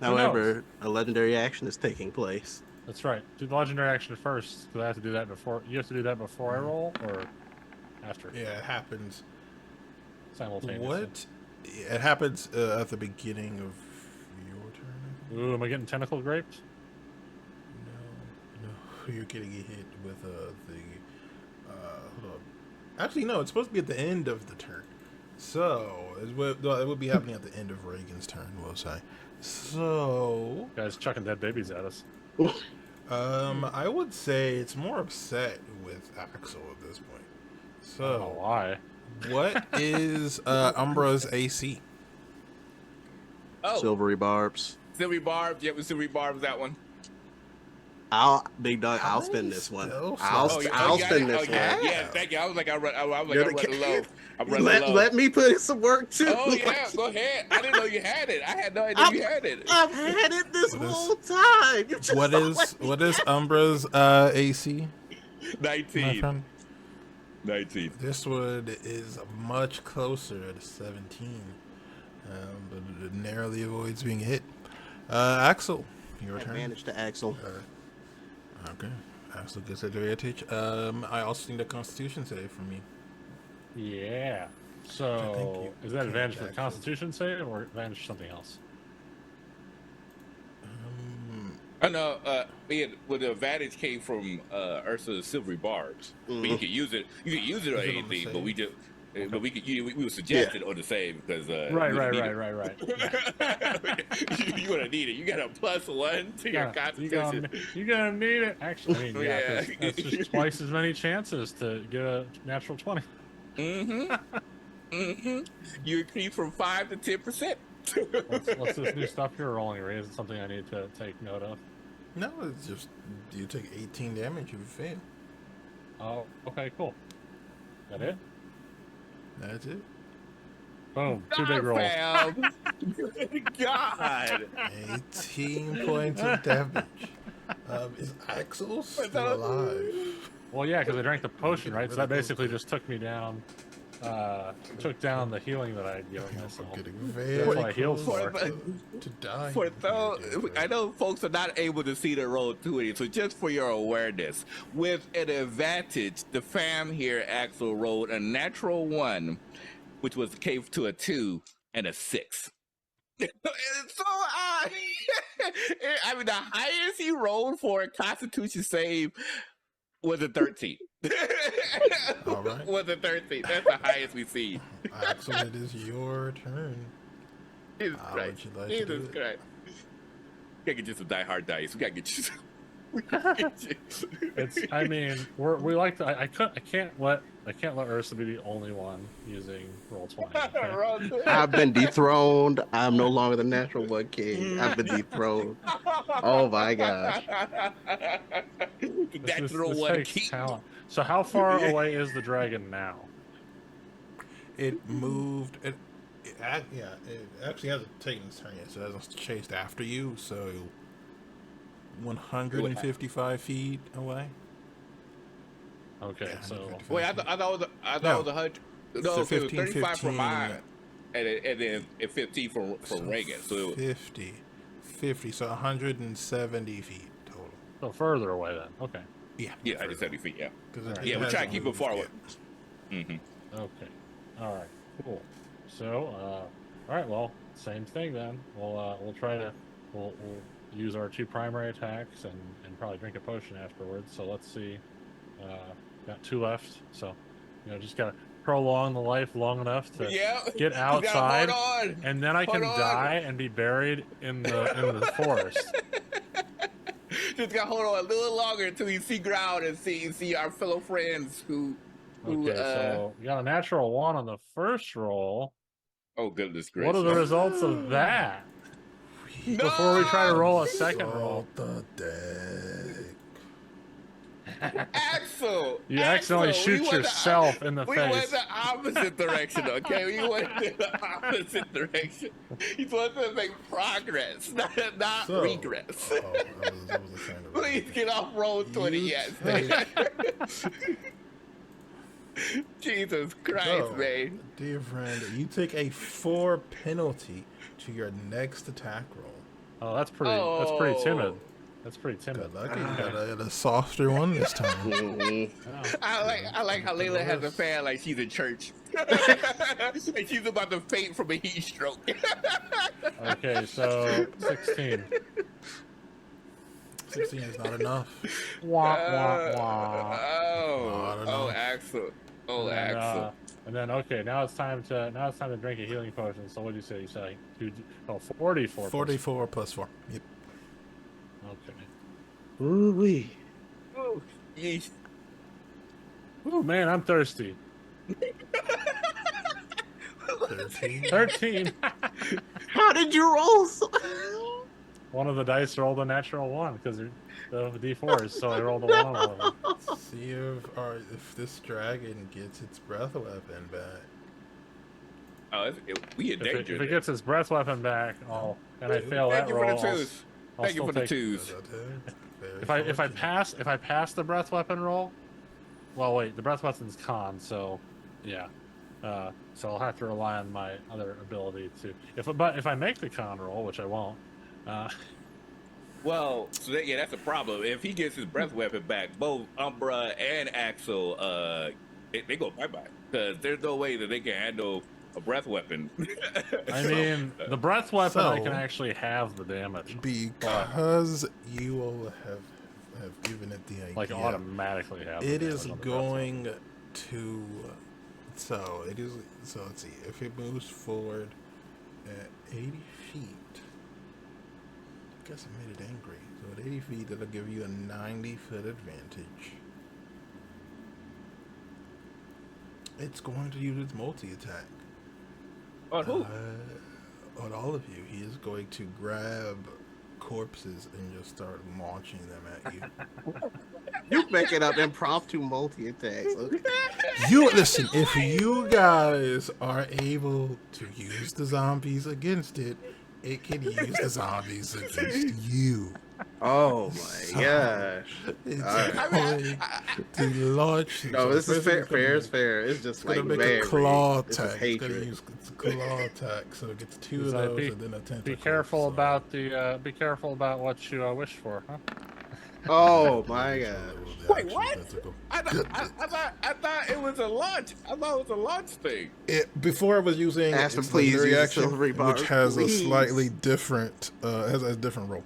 Who However, a legendary action is taking place. That's right. Do the legendary action first, because I have to do that before. You have to do that before I roll, or after? Yeah, it happens. Simultaneously. What? It happens at the beginning of your turn. I think? Ooh, am I getting tentacle graped? No, you're getting hit with hold on. Actually, no, it's supposed to be at the end of the turn. So it would be happening at the end of Reagan's turn, we'll say. So, Guys chucking dead babies at us. I would say it's more upset with Axel at this point. I don't know So, why. what is Umbra's AC? Oh, Silvery Barbs. Silvery Barbs. Yeah, with Silvery Barbs, that one. Big dog, I'll spin this one. Still I'll slow. I'll yeah, spin oh, this yeah, one. yeah, thank you. I was like, I run You're the low. I run low. Let me put in some work too. Oh yeah, go ahead. I didn't know you had it. I had no idea you had it. I've had it this What is- whole time. You just What don't is let me Umbra's AC? My 19. friend? 19. This one is much closer at 17, but it narrowly avoids being hit. Axel, your turn. advantage to Axel. Okay, Axel gets advantage. I also need a Constitution save from you. Yeah. I So, think you is that can't advantage for the actually- Constitution save, or advantage for something else? I know. Well, the advantage came from Ursula's Silvery Barbs. But you could use it. You could use it on Use it on the anything, but we save. just. But we could. We would suggest it on the save because. Right. You gonna need it. You got a +1 to your Constitution. You're gonna need it. Actually, I mean, yeah, 'cause Yeah. that's just twice as many chances to get a natural 20. You increase from 5 to 10%. What's this new stuff you're rolling, Ray? Is it something I need to take note of? No, it's just you take 18 damage if you fail. Oh, okay, cool. That it? That's it. Boom. Two big rolls. Fam. Good God. 18 points of damage. Is Axel still alive? Well, yeah, because I drank the potion, right? So that basically just took me down, took down the healing that I had given I'm myself. getting That's very what I healed close for. to die. For here, those, dear I know folks are not able to see the roll 20, so just for your awareness, with an advantage, the fam here, Axel, rolled a natural 1, which was cave to a 2 and a 6. So, I mean, the highest he rolled for a Constitution save was a 13. All right. Was a 13. That's the highest we see. Axel, it is your turn. Jesus How Christ. would you like to do Jesus it? Christ. We gotta get you some Die Hard dice. We gotta get you some. We gotta get you. It's. I mean, we like to. I can't let Ursa be the only one using roll 20. Okay? I've been dethroned. I'm no longer the natural one king. I've been dethroned. Oh my gosh. The natural this one takes king. talent. So how far away is the dragon now? It moved. It actually hasn't taken its turn yet, so it hasn't chased after you. So 155 feet away. Okay, Yeah, so 155 Wait, I feet. thought it was No. 100. It's No, a okay, it was 15, 35 from 15. mine, and then 15 from Reagan. So it was, 50, so 170 feet total. so further away then. Okay. Yeah, yeah, I just 70 feet. Yeah, Because yeah. We try to keep it far away. Mm-hmm. Okay. All right. Cool. So, all right. Well, same thing then. We'll try to we'll use our 2 primary attacks and probably drink a potion afterwards. So let's see. Got 2 left. So, just gotta prolong the life long enough to Yeah. get You gotta outside, hold on. and then I can Hold on. die and be buried in the forest. Just gotta hold on a little longer until you see ground and see our fellow friends who Okay. So we got a natural 1 on the first roll. oh goodness gracious. What are the results of that? No! Before we try to roll a second roll. Salt the deck. Axel. You accidentally Axel, we shoot went yourself in the We went face. the opposite direction, okay? We went in the opposite direction. He's supposed to make progress, not So, regress. oh, that was a sign of Please get off roll 20, You yes. take- Jesus Christ, So, man. dear friend, you take a 4 penalty to your next attack roll. Oh, that's pretty timid. Oh. That's pretty timid. Good luck. You got a softer one this time. Mhm. Oh. I like how Layla has a fan like she's in church. And she's about to faint from a heat stroke. Okay, so 16. 16 is not enough. Wah, wah, wah. Oh, I don't know. oh, Axel. Oh, And then, Axel. and then okay, now it's time to drink a healing potion. So what do you say? You say 44. plus- 44 plus 4. Yep. Okay. Ooh-wee. Oh, yeesh. Ooh, man, I'm thirsty. 13. 13. How did you roll? One of the dice rolled a natural 1 because the D4s, so I rolled a 1 on one of them. See if this dragon gets its breath weapon back. Oh, we in If danger. it gets its breath weapon back, and I fail Thank that you for roll, the I'll, twos. I'll Thank you still for the take. twos. If I pass the breath weapon roll, well, wait, the breath weapon's con, so yeah. So I'll have to rely on my other ability to. But if I make the con roll, which I won't. Well, so that's a problem. If he gets his breath weapon back, both Umbra and Axel, they go bye-bye. Because there's no way that they can handle a breath weapon. I mean, the breath weapon I can So- actually have the damage, Because you will have given it the idea. like automatically have. the It is damage on the breath weapon. going to. So it is. So let's see. If it moves forward at 80 feet, I guess I made it angry. So at 80 feet, that'll give you a 90-foot advantage. It's going to use its multi-attack. On who? On all of you. He is going to grab corpses and just start launching them at you. You making up impromptu multi-attacks. Okay. You listen, if you guys are able to use the zombies against it, it can use the zombies against you. Oh my gosh. It's Alright. going to launch. No, this is fair. Fair is fair. It's just It's gonna like make very a claw this is attack. It's gonna hatred. use its claw attack, so it gets 2 of He's like, those and then a tentacle. Be careful so- about be careful about what you wish for, huh? Oh my So gosh. it was the Wait, actual what? tentacle. I thought it was a launch. I thought it was a launch thing. Before I was using Aspen, its please legendary use the action, silvery bar, which has please. a slightly different, has a different roll.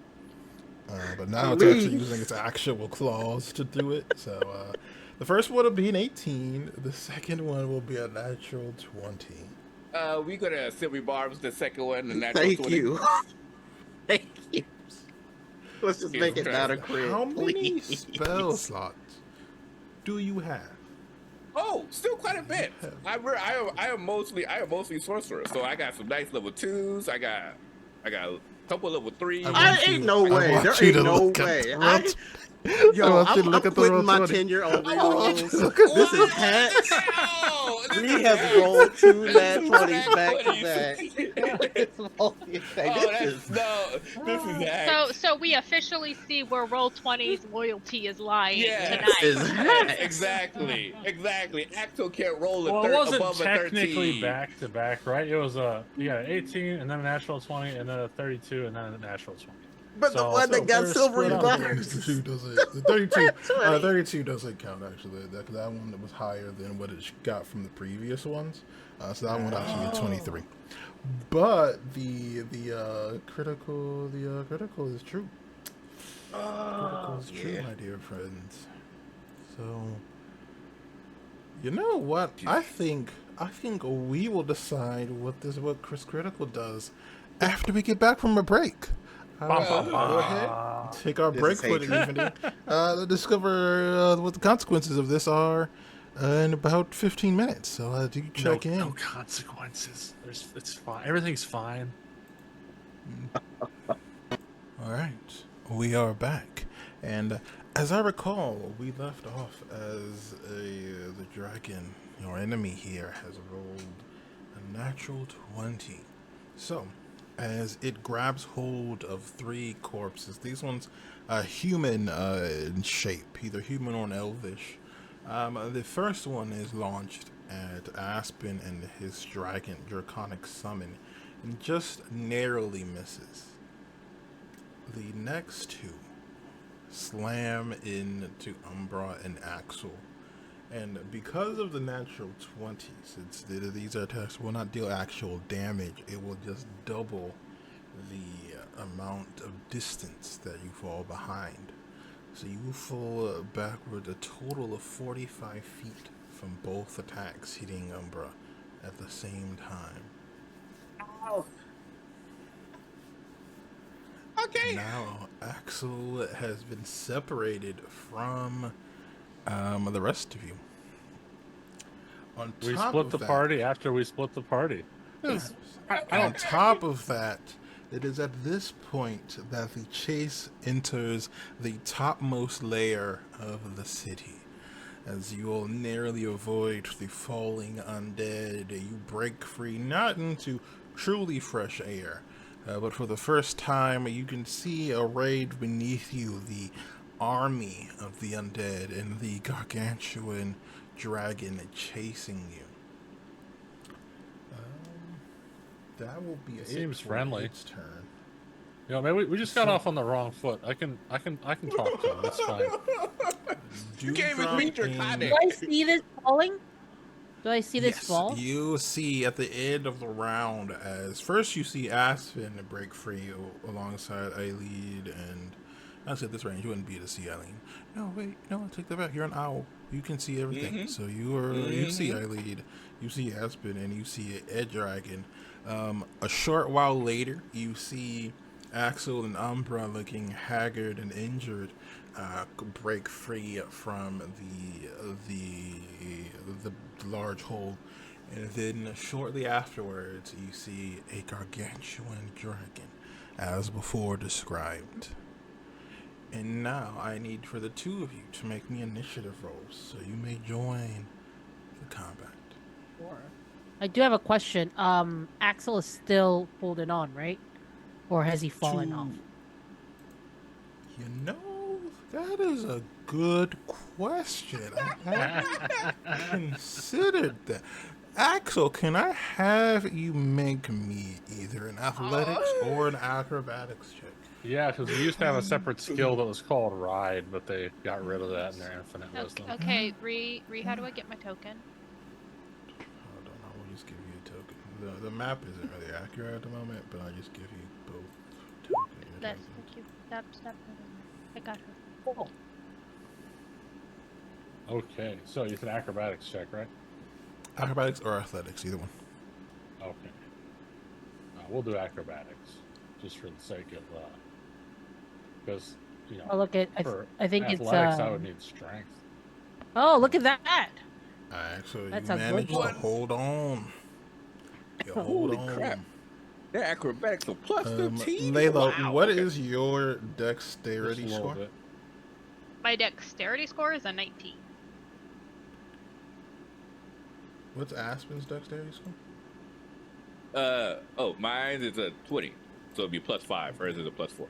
But now it's actually Please. using its actual claws to do it. So the first one will be an 18. The second one will be a natural 20. We go to Silver Barbs, the second one, the natural Thank 20. you. Thank you. Let's just make it not a crit. How many please. spell slots do you have? Oh, still quite a bit. I am mostly sorcerer, so I got some nice level 2s. I got a couple level 3s. I ain't no way. There ain't no way. Yo, I'm putting my tenure on ReeRoles. This is hats. We have rolled 2 nat 20s back to back. It's This is hacks. So we officially see where Roll20's loyalty is lying Yeah, tonight. exactly. Axel can't roll Well, it wasn't above a technically 13. back to back, right? It was you got an 18 and then a natural 20 and then a 32 and then a natural 20. But the So- one that got they're silvery split up. bars. 32 doesn't. The 32 doesn't count actually. That one that was higher than what it got from the previous ones. So that one actually get 23. But the critical is true. Critical is true, my dear friends. So you know what? I think we will decide what Chris Critical does after we get back from a break. Go ahead, take our This break is for the evening. Discover what the consequences of this are in about 15 minutes. So do check in. No consequences. It's fine. Everything's fine. All right, we are back, and As I recall, we left off as the dragon, your enemy here, has rolled a natural 20. So, as it grabs hold of 3 corpses, these ones are human in shape, either human or elvish. The first one is launched at Aspen and his draconic summon, and just narrowly misses. The next 2 slam into Umbra and Axel. And because of the natural 20s, these attacks will not deal actual damage. It will just double the amount of distance that you fall behind. So you fall backward a total of 45 feet from both attacks hitting Umbra at the same time. Ow. Okay. Now Axel has been separated from the rest of you. We split the party after we split the party. On top of that, it is at this point that the chase enters the topmost layer of the city. As you will narrowly avoid the falling undead, you break free not into truly fresh air, but for the first time you can see arrayed beneath you the army of the undead and the gargantuan dragon chasing you. That will be Seems friendly. Its turn. You know, maybe we just got off on the wrong foot. I can talk to him. It's fine. You can't even read your comment. Do I see this falling? Do I see this Yes, fall? you see at the end of the round, as first you see Aspen break free alongside Aelid, and I said this range you wouldn't be able to see Eileen. No, wait, no, take that back. You're an owl. You can see everything. Mm-hmm. So you see Aelid, you see Aspen, and you see Ed Dragon. A short while later, you see Axel and Umbra looking haggard and injured, break free from the large hole, and then shortly afterwards, you see a gargantuan dragon, as before described. And now I need for the 2 of you to make me initiative rolls, so you may join the combat. Sure. I do have a question. Axel is still holding on, right? Or has he fallen off? You know, that is a good question. I haven't considered that. Axel, can I have you make me either an athletics or an acrobatics check? Yeah, because we used to have a separate skill that was called Ride, but they got rid of that in their infinite wisdom. Okay, Ree, how do I get my token? Hold on, I will just give you a token. The map isn't really accurate at the moment, but I'll just give you both tokens. Thank you. Stop. I got her. Oh. Okay, so it's an acrobatics check, right? Acrobatics or athletics, either one. Okay. We'll do acrobatics, just for the sake of, because, you know, Oh, look at. I think it's. athletics, I would need strength. Oh, look at that! Actually, That's you a good managed to one. hold on. You hold Holy on. crap. Their acrobatics are plus 15. Layla, Wow, what okay. is your Just dexterity a little score? bit. My dexterity score is a 19. What's Aspen's dexterity score? Mine is a 20, so it'd be plus 5. Hers is a plus 4.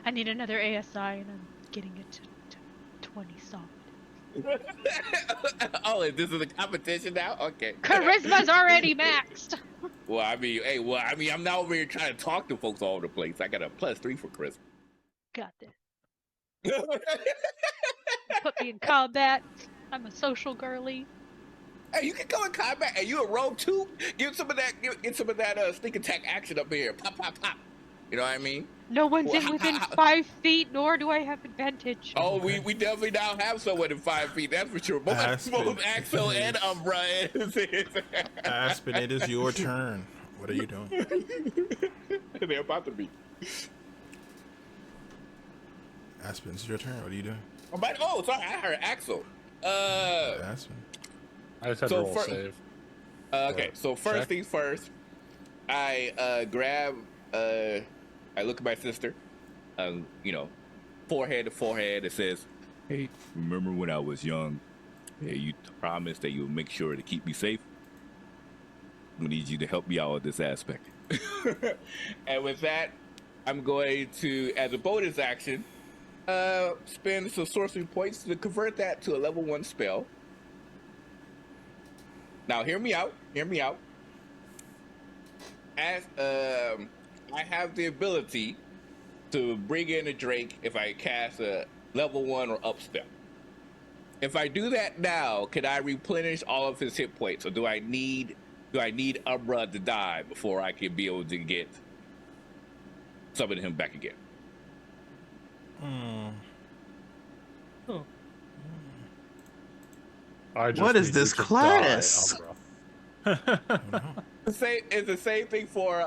I need another ASI, and I'm getting it to 20 solid. Oh, this is a competition now? Okay. Charisma's already maxed. Well, I mean, I'm not over here trying to talk to folks all over the place. I got a plus 3 for charisma. Got this. Put me in combat. I'm a social girly. Hey, you can go in combat, and you a rogue too. Get some of that sneak attack action up here. Pop, pop, pop. You know what I mean? No one's in within 5 feet, nor do I have advantage. Oh, we definitely now have someone in 5 feet. That's for sure. Both Axel and Umbra. Aspen, it is your turn. What are you doing? They're about to be. Aspen, it's your turn. What are you doing? Oh, sorry, I heard Axel. Aspen. I just had to roll a save. Okay, so first check. things first, I grab, I look at my sister, you know, forehead to forehead. It says, "Hey, remember when I was young? Yeah, you promised that you'll make sure to keep me safe. I'm gonna need you to help me out with this aspect." And with that, I'm going to, as a bonus action, spend some sorcery points to convert that to a level 1 spell. Now, hear me out. Hear me out. As I have the ability to bring in a drake if I cast a level 1 or up spell. If I do that now, can I replenish all of his hit points, or do I need Umbra to die before I can be able to get summon him back again? What is this class? It's the same thing for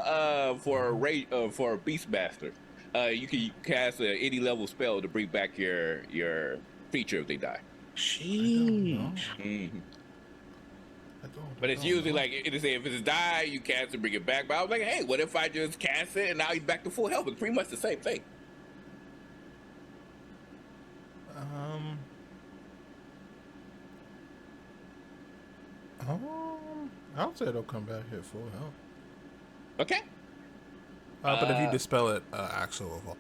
Beastmaster. You can cast any level spell to bring back your feature if they die. Sheesh. Mm-hmm. But it's usually like if it's die, you cast it, bring it back. But I was like, hey, what if I just cast it and now he's back to full health? It's pretty much the same thing. I would say it'll come back at full health. Okay. But if you dispel it, Axel will fall.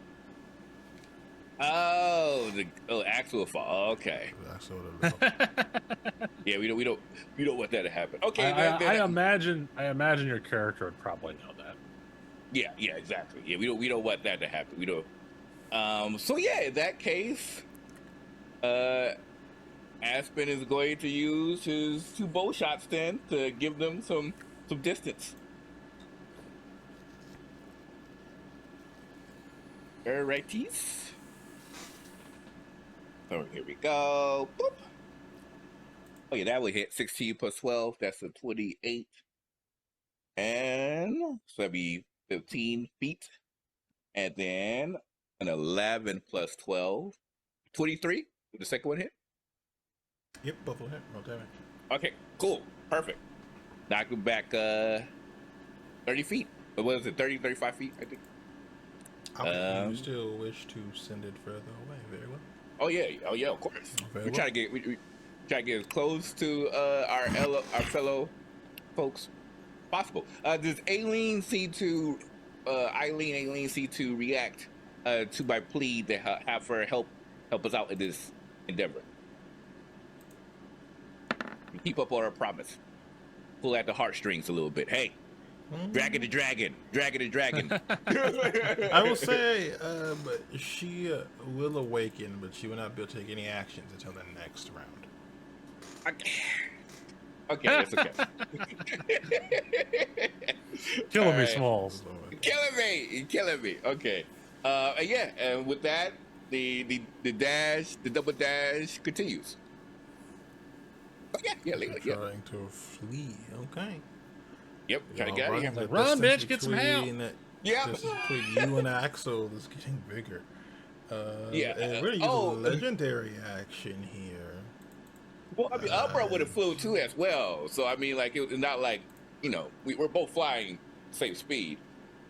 Axel will fall. Okay. Axel will fall. Yeah, we don't want that to happen. Okay. I imagine your character would probably know that. Yeah, exactly. Yeah, we don't want that to happen. We don't. So yeah, in that case, Aspen is going to use his 2 bow shots then to give them some distance. Alrighties. So here we go. Boop. Oh yeah, that would hit 16 plus 12. That's a 28. And so that'd be 15 feet. And then an 11 plus 12. 23. Did the second one hit? Yep, both will hit. Roll damage. Okay, cool. Perfect. Knock him back 30 feet. What was it? 35 feet, I think. Okay, you still wish to send it further away. Very well. Oh yeah, of course. Very We well. try to get as close to our fellow folks possible. Does Aileen see to react to my plea to have her help us out in this endeavor? Keep up on our promise. Pull at the heartstrings a little bit. Hey, dragon to dragon. I will say, but she will awaken, but she will not be able to take any actions until the next round. Okay, that's okay. Killing me, Smalls. Killing me. Okay. Yeah, and with that, the double dash continues. Yeah, Trying to flee. Okay. Yep, trying to get out of here. The Run, distance bitch, get some help. Yeah. Distance between you and Axel is getting bigger. Yeah. And we're using legendary action here. Well, I mean, Umbra would have flew too as well. So I mean, like, it's not like, we're both flying same speed.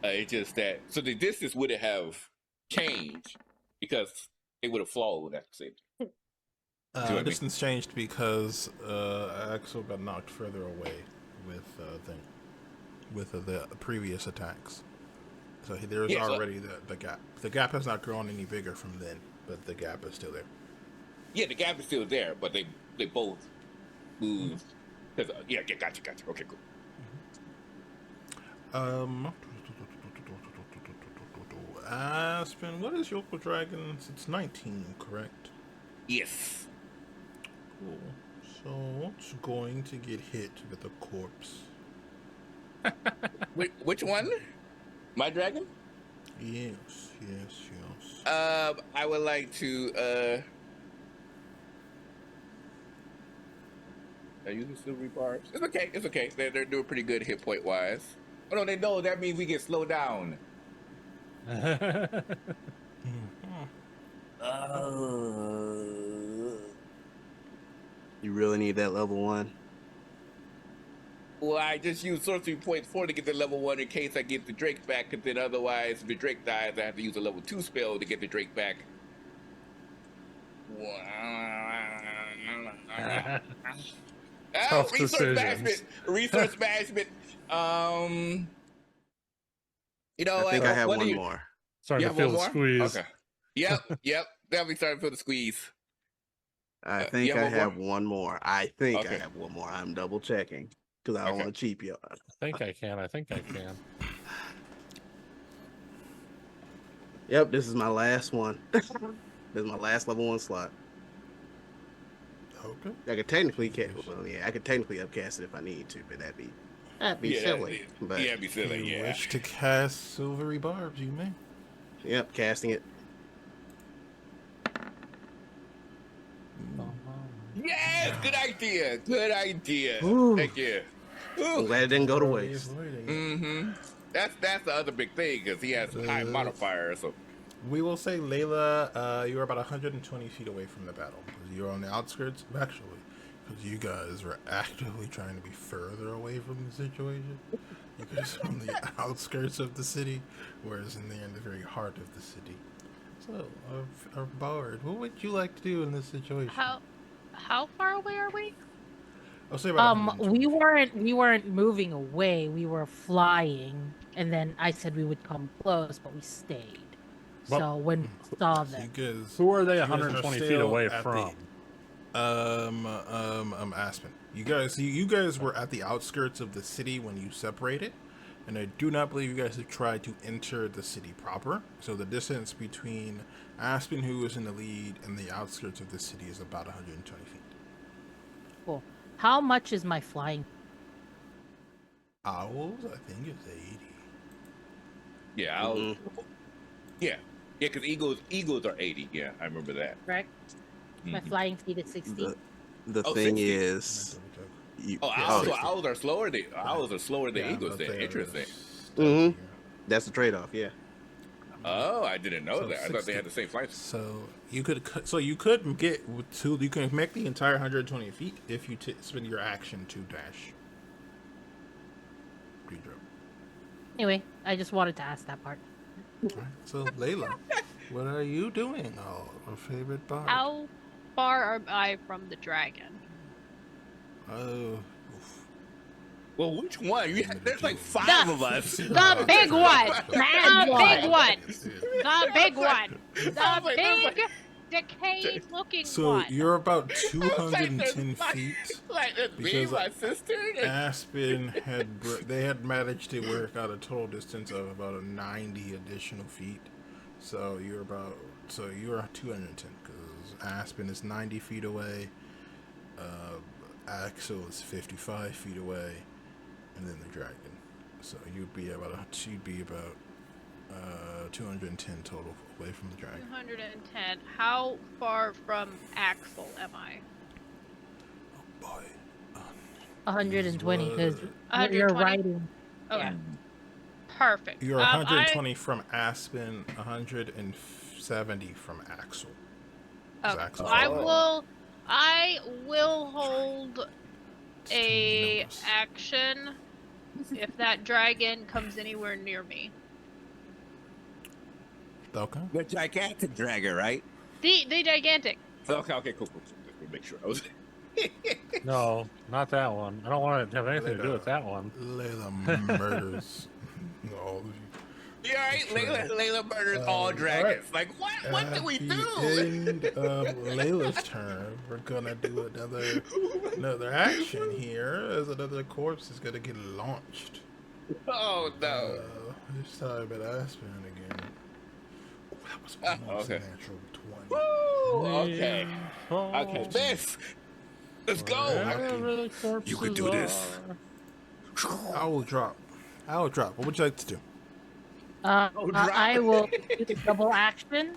It's just that the distance would have changed because it would have flown at the same time. Distance changed because Axel got knocked further away with the previous attacks. So there's already the gap. The gap has not grown any bigger from then, but the gap is still there. Yeah, the gap is still there, but they both moved. Gotcha. Okay, cool. Aspen, what is your dragon? It's 19, correct? Yes. Cool. So it's going to get hit with a corpse. Which one? My dragon? Yes. I would like to I use the silvery barbs. It's okay. They're doing pretty good hit point wise. Oh no, they know that means we get slowed down. You really need that level 1? Well, I just use sorcery points 4 to get the level 1 in case I get the Drake back, because then otherwise, if the Drake dies, I have to use a level 2 spell to get the Drake back. Oh, Tough resource decisions. management. Resource management. You know I what? think I have What do one you? more. You Starting to have one feel the more? squeeze. Okay. Yep. Yep. Definitely starting to feel the squeeze. I You think have I one more? have one more. I think I Okay. have one more. I'm double checking because I don't Okay. want to cheap you. I think I can. I think I can. Yep, this is my last one. This is my last level 1 slot. Okay. I could technically I could technically upcast it if I need to, but that'd be Yeah. silly. But Yeah, it'd be If silly. you Yeah. wish to cast silvery barbs, you may. yep, casting it. Yes. Good idea. Good idea. Ooh. Thank you. I'm Ooh. glad it didn't go to Already waste. avoiding it. Mm-hmm. That's the other big thing because he has high modifier. So We will say, Layla, you are about 120 feet away from the battle. You're on the outskirts, actually, because you guys were actively trying to be further away from the situation. You guys are on the outskirts of the city, whereas in the very heart of the city. So, our Bard, what would you like to do in this situation? How far away are we? I'll say about 120 we weren't moving away. We were flying, and then I said we would come close, but we stayed. But- So when we saw So them, you guys, Who are they you guys 120 feet still away at from? Aspen. You guys were at the outskirts of the city when you separated, and I do not believe you guys have tried to enter the city proper. So the distance between Aspen, who is in the lead, and the outskirts of the city is about 120 feet. cool. How much is my flying? Owls, I think it's 80. yeah, yeah, because eagles are 80. Yeah, I remember that. Correct. My Mhm. flying speed is 60. The Oh, thing 60. is, you, Oh, Yeah, owls, 60. owls are slower. Owls are slower than Yeah, eagles. but Then they're interesting. stealthier. that's the trade-off. Yeah. Oh, I didn't know So that. I thought they 60. had the same flight. So you could get to, you can make the entire 120 feet if you spend your action to dash. Redraw. Anyway, I just wanted to ask that part. Alright, so Layla, what are you doing? Oh, our favorite bard. How far am I from the dragon? Oh, Well, which one? There's like The- 5 of us. The big one! Bad The big one! The big one! Sounds The like- sounds big, like- decayed-looking So one! you're about Like 210 there's feet. like there's me, Because, my sister. Aspen they had managed to work out a total distance of about 90 additional feet. So you're 210 because Aspen is 90 feet away. Axel is 55 feet away, and then the dragon. So you'd be about 210 total away from the dragon. 210. How far from Axel am I? Oh boy. 120 because you're 120? riding. Okay. Yeah. Perfect. You're 120 from Aspen, 170 from Axel. 'Cause Axel's I will hold It's too many a numbers. action if that dragon comes anywhere near me. Okay. The gigantic dragon, right? The gigantic. Okay, cool. Just to make sure I was. No, not that one. I don't want it to have anything to do with that one. Layla murders all of you. You alright? Sure. Layla murders all dragons. Like, what did we At do? the end of Layla's turn, we're gonna do another action here, as another corpse is gonna get launched. Oh, no. This time at Aspen again. That was almost okay. a natural 20. Woo! Okay. Okay, this. Let's go. Wherever the corpses You could do this. are. I will drop. What would you like to do? Oh, I will do the double action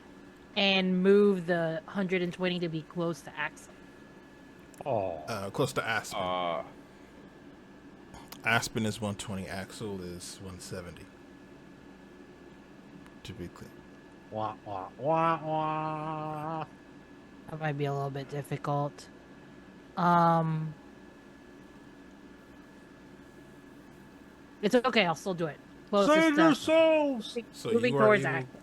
and move the 120 to be close to Axel. Oh, Close to Aspen. Aspen is 120. Axel is 170. To be clear. wah, wah, wah, wah. That might be a little bit difficult. It's okay. I'll still do it. Closest Save to- yourselves! So moving you are towards able, Axel.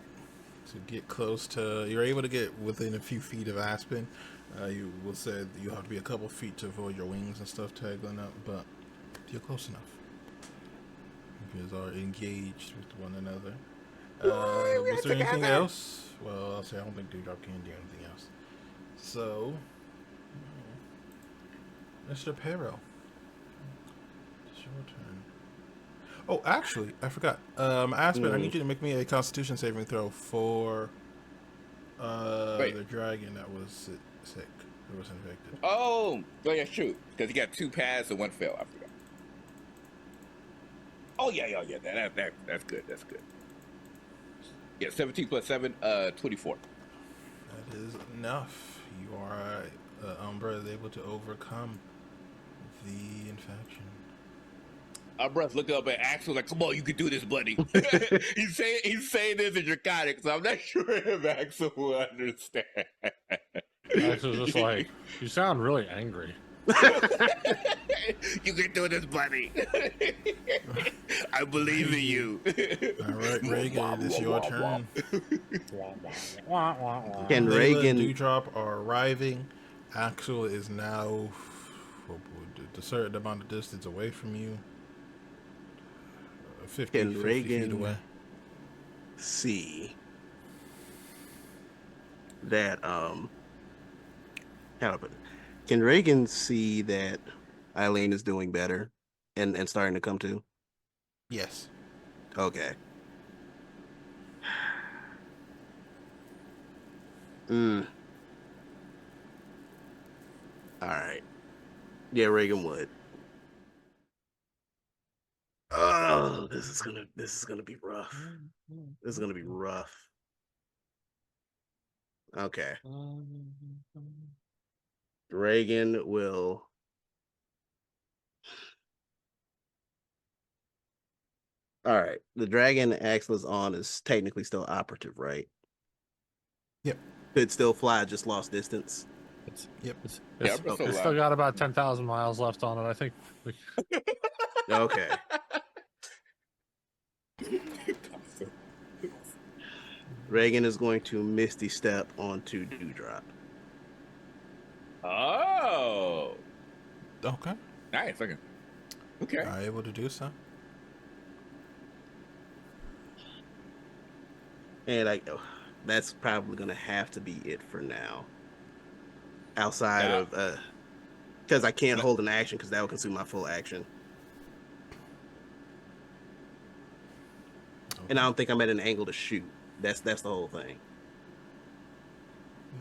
to get close to. You're able to get within a few feet of Aspen. You will say you have to be a couple feet to avoid your wings and stuff tangling up, but you're close enough. You guys are engaged with one another. Was there anything else? Well, I'll say I don't think Dewdrop can do anything else. So, Mr. Peril, it's your turn. Oh, actually, I forgot. Aspen, I need you to make me a Constitution saving throw for the dragon that was sick, that was infected. Oh, yeah, true. Because you got 2 pass and 1 fail. I forgot. Oh yeah. That's good. That's good. Yeah, 17 plus 7, 24. That is enough. You are Umbra is able to overcome the infection. Umbra look up at Axel like, "Come on, you can do this, buddy." he's saying this in Draconic, so I'm not sure if Axel will understand. Axel's just like, you sound really angry. You can do this, buddy. I believe in you. All right, Reagan, it is your turn. Can Layla Reagan and Dewdrop are arriving. Axel is now a certain amount of distance away from you. 50 feet Reagan away. see that how do I put it? Can Reagan see that Eileen is doing better and starting to come to? Yes. Okay. All right. Yeah, Reagan would. Oh, this is gonna be rough. This is gonna be rough. Okay. Reagan will. All right. The dragon Axel is on is technically still operative, right? Yep. Could still fly, just lost distance. Yep. It's still got about 10,000 miles left on it. I think. Okay. Reagan is going to Misty Step onto Dewdrop. Oh. Okay. Nice. Okay. Are able to do so. And that's probably gonna have to be it for now. Outside of because I can't hold an action because that will consume my full action. Okay. And I don't think I'm at an angle to shoot. That's the whole thing.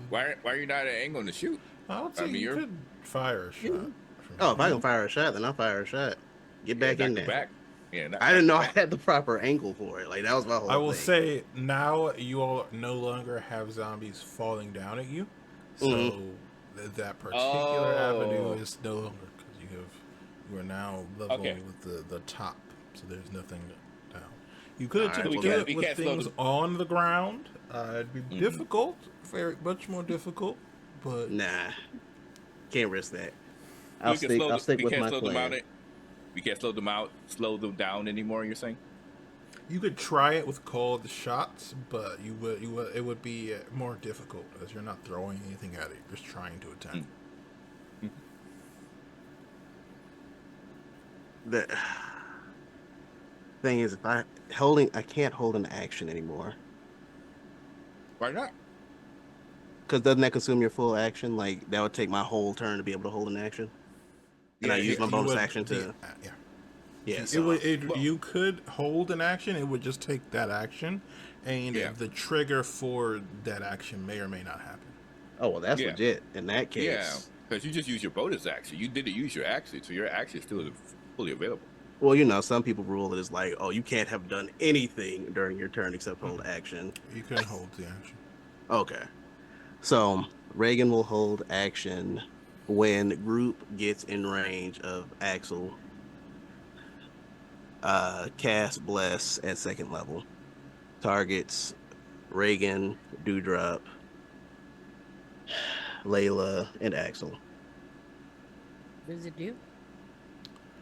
Why are you not at an angle to shoot? I would say you could fire a shot. If I can fire a shot, then I'll fire a shot. Get back in there. Back. Yeah, I didn't know I had the proper angle for it. Like that was my whole thing. I will say now you all no longer have zombies falling down at you, so that particular avenue is no longer because you are now level with the top, so there's nothing down. You could have do it with things on the ground. It'd be difficult, very much more difficult, but nah, can't risk that. I'll stick with my plan. We can't slow them down anymore. You're saying? You could try it with called shots, but it would be more difficult as you're not throwing anything at it. You're just trying to attack. The thing is, I can't hold an action anymore. Why not? Because doesn't that consume your full action? Like that would take my whole turn to be able to hold an action. And I use my bonus action to. Yeah. So, you could hold an action. It would just take that action, and the trigger for that action may or may not happen. Oh well, that's legit. In that case, yeah, because you just use your bonus action. You didn't use your action, so your action is still fully available. Well, some people rule it as like, oh, you can't have done anything during your turn except hold action. You can hold the action. Okay, so Reagan will hold action when group gets in range of Axel. Cast Bless at 2nd level. Targets Reagan, Dewdrop, Layla, and Axel. What does it do?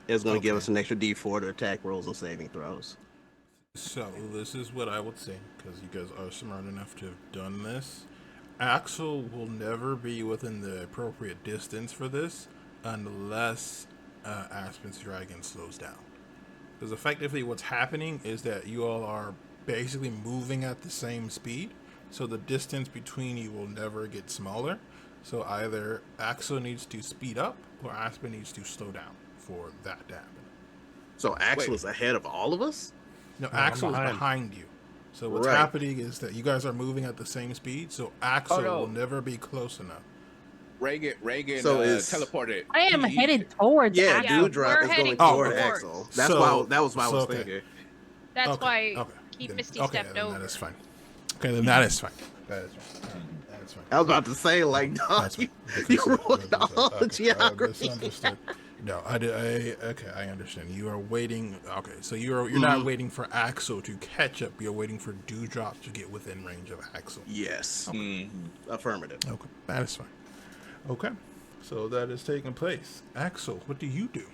It's going to give us an extra D4 to attack rolls and saving throws. So this is what I would say, because you guys are smart enough to have done this. Axel will never be within the appropriate distance for this unless Aspen's dragon slows down. Because effectively, what's happening is that you all are basically moving at the same speed, so the distance between you will never get smaller. So either Axel needs to speed up or Aspen needs to slow down for that to happen. So Axel Wait. is ahead of all of us? No, No, I'm Axel is behind. behind you. So what's Right. happening is that you guys are moving at the same speed, so Axel no. will never be close enough. Reagan So is- teleported. I am He- headed towards. Yeah, Axel. Yeah, Dewdrop we're is heading going toward towards. Axel. That's So- why. That was what I so, was okay. thinking. That's Okay, why okay. he Then- Misty okay, stepped then over. that is fine. Okay, then that is fine. That is fine. That is fine. I was about to say, like, dog, That's you, fine. you Because- ruined all the okay, I geography. misunderstood. No, okay, I understand. You are waiting. Okay, so you're not waiting for Axel to catch up. You're waiting for Dewdrop to get within range of Axel. Yes, Mhm. affirmative. Okay, that is fine. Okay, so that is taking place. Axel, what do you do?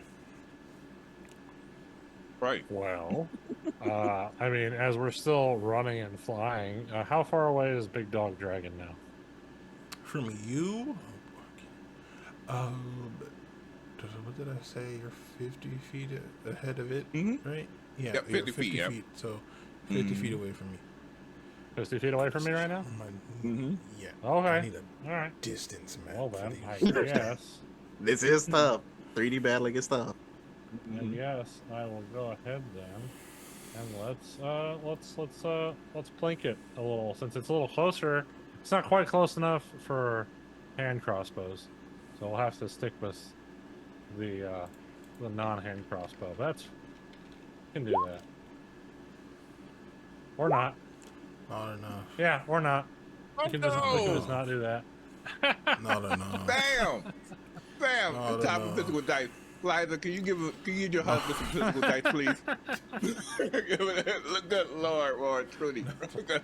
Right. Well, I mean, as we're still running and flying, how far away is Big Dog Dragon now? From you? What did I say? You're 50 feet ahead of it, Mhm. right? Yeah, Yep, you're 50 feet, yep. So 50 feet Mhm. away from me. 50 feet away from me right now? Mhm. Yeah. Okay. I need a All right. distance map. Well for then, these. I guess. This is tough. 3D battling is tough. I guess I will go ahead then, and let's plink it a little since it's a little closer. It's not quite close enough for hand crossbows, so we'll have to stick with the non-hand crossbow. That's can do that, or not. Not enough. Yeah, or not. Oh, We can just not do that. Not enough. Bam! Bam! No, It's time no. for physical dice. Liza, can you give your husband some physical dice, please? Good Lord, Trudy. Was that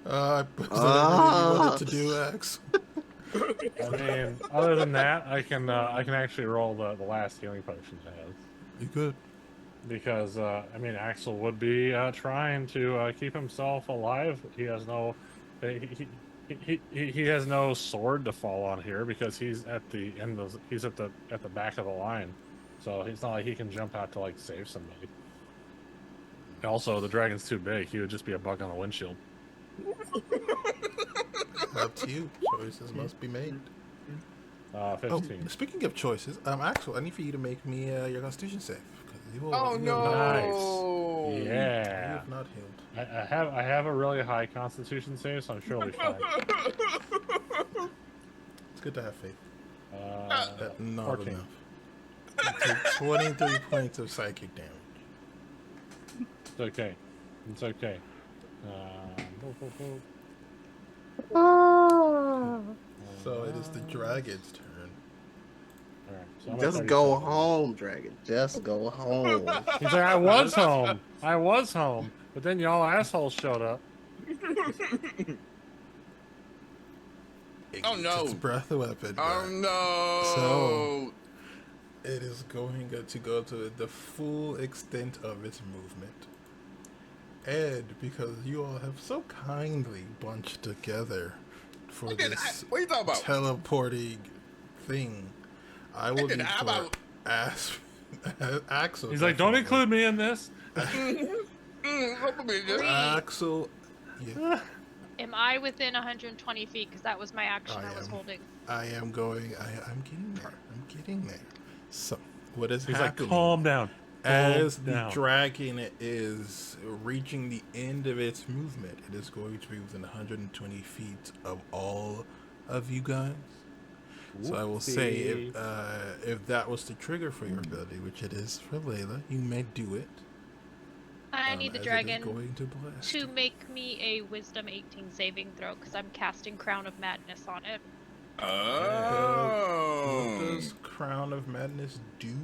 everything you wanted to do, Axe? I mean, other than that, I can actually roll the last healing potion I have. You good? Because I mean, Axel would be trying to keep himself alive. He has no, he has no sword to fall on here because he's at the end of he's at the back of the line, so it's not like he can jump out to like save somebody. Also, the dragon's too big. He would just be a bug on the windshield. Up to you. Choices must be made. 15. Oh, speaking of choices, Axel, I need for you to make me your Constitution save. 'Cause you Oh you have not- no! You Yeah, have not healed. I have a really high Constitution save, so I'm sure I'll be fine. It's good to have faith. Not 14. enough. You take 23 points of psychic damage. It's okay. It's okay. So it is the dragon's turn. Alright, so I'm at Just go 37. home, Dragon. Just go home. He's like, I was home. I was home. But then y'all assholes showed up. Oh, no. It's breath weapon. Oh back. no! It is going to go to the full extent of its movement. And because you all have so kindly bunched together for this What are you talking about? teleporting thing, I will did need I for about- Axel. He's like, don't definitely. include me in this. Axel. Yeah, Am I within 120 feet? Because that was my action I was am. holding. I am going. I'm getting there. I'm getting there. So, what is He's like, happening? calm down. As Calm the down. dragon is reaching the end of its movement, it is going to be within 120 feet of all of you guys. So I will say, if that was the trigger for your ability, which it is for Layla, you may do it. I need the as it is dragon going to blast. to make me a Wisdom 18 saving throw because I'm casting Crown of Madness on it. What Oh. does Crown of Madness do?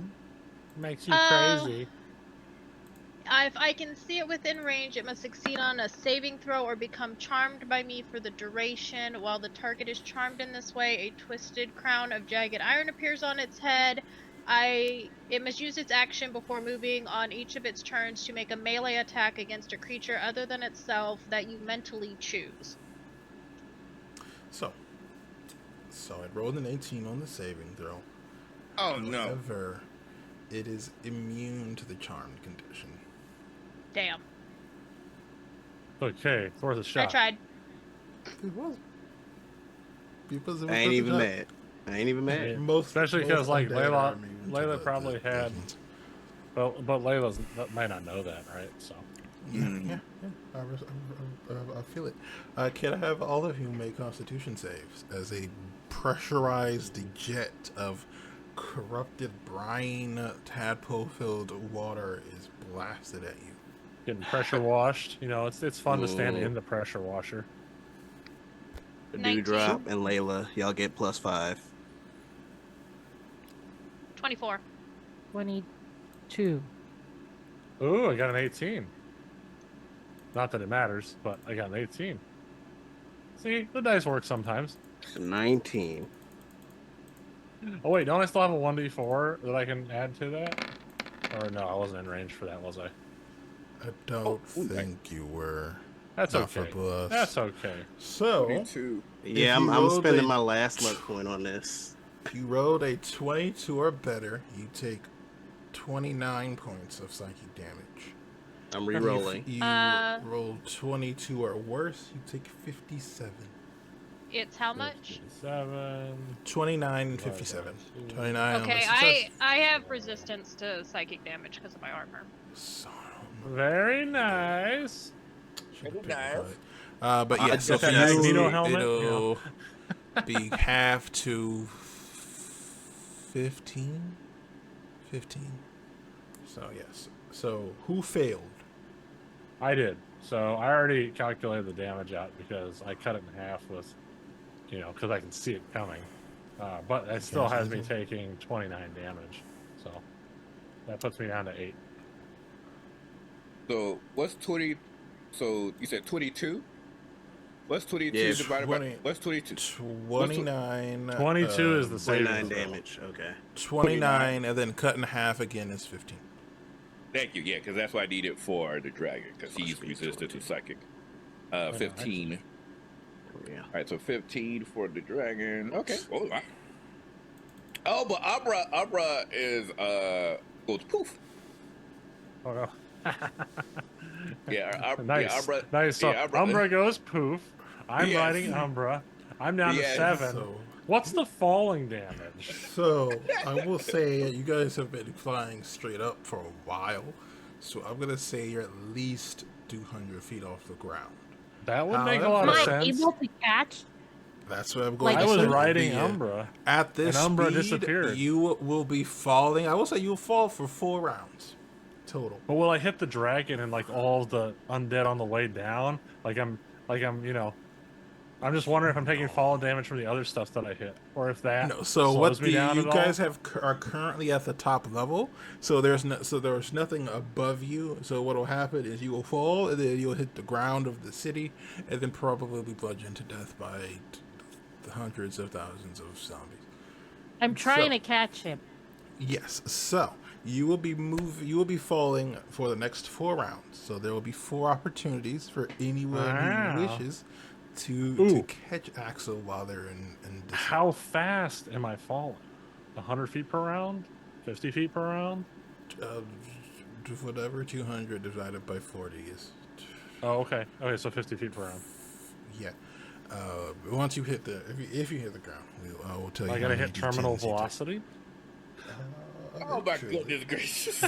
Makes you Uh, crazy. If I can see it within range, it must succeed on a saving throw or become charmed by me for the duration. While the target is charmed in this way, a twisted crown of jagged iron appears on its head. It must use its action before moving on each of its turns to make a melee attack against a creature other than itself that you mentally choose. So it rolled an 18 on the saving throw. Oh no. However, it is immune to the charmed condition. Damn. Okay, it's worth a shot. I tried. It was. Because it I was ain't worth a even shot. mad. I ain't even mad. Yeah. Especially because like undead are Layla, immune to Layla the probably had. poisons. Well, but Layla might not know that, right? So. Yeah. I feel it. Can I have all of you make Constitution saves as a pressurized jet of corrupted brine, tadpole-filled water is blasted at you? Getting pressure washed. You know, it's fun to stand Ooh. in the pressure washer. Dewdrop and Layla, y'all get +5. 24. 22. Ooh, I got an 18. Not that it matters, but I got an 18. See, the dice work sometimes. 19. Oh wait, don't I still have a 1d4 that I can add to that? Or no, I wasn't in range for that, was I? I don't think you were. That's Not okay. for plus. That's okay. So, 22. Yeah, you I'm rolled spending a- my last luck point on this. if you rolled a 22 or better, you take 29 points of psychic damage. I'm re-rolling. If you rolled 22 or worse, you take 57. It's how much? 7. 29 and 57. 29 Okay, on the success. I have resistance to psychic damage because of my armor. Son Very nice. Should've Very nice. picked it. But yeah, I so got for that you, Magneto helmet, it'll be half to 15. 15. So yes. So who failed? I did. So I already calculated the damage out because I cut it in half with, you know, because I can see it coming. But it still has me taking 29 damage. So that puts me down to 8. So what's 20? So you said 22? What's 22 Yeah, divided 20. by? What's 22? 29. 22 is the saving 29 throw. damage. Okay. 29, and then cut in half again is 15. Thank you. Yeah, because that's what I needed for the dragon, because he's Must be resistant to 20. psychic. know, 15. Yeah. All right, so 15 for the dragon. Okay. Oh, wow. Oh, but Abra is goes poof. Oh no. Yeah, Nice. Yeah, Abra, Nice. So yeah, Umbra goes poof. I'm Yes. riding Umbra. I'm down to Yes. 7. So, What's the falling damage? I will say you guys have been flying straight up for a while. So I'm gonna say you're at least 200 feet off the ground. That would make a lot Am of I sense. able to catch? That's what I'm going Like, to I was say. riding Umbra. At this and Umbra speed, disappeared. you will be falling. I will say you'll fall for 4 rounds total. But will I hit the dragon and like all the undead on the way down? Like I'm, you know, I'm just wondering if I'm taking fall damage from the other stuff that I hit, or if that No, so slows what me down you at guys all. are currently at the top level. So there's nothing above you. So what will happen is you will fall, and then you'll hit the ground of the city, and then probably be bludgeoned to death by the hundreds of thousands of zombies. I'm trying So- to catch him. Yes. So you will be falling for the next 4 rounds. So there will be 4 opportunities for anyone Wow. who wishes to Ooh. catch Axel while they're in descent. How fast am I falling? 100 feet per round? 50 feet per round? Whatever 200 divided by 40 is. Oh, okay. Okay, so 50 feet per round. Yeah. Once you hit if you hit the ground, I will tell you. I how gotta many hit terminal D10s you take. velocity. Oh my Actually, goodness gracious!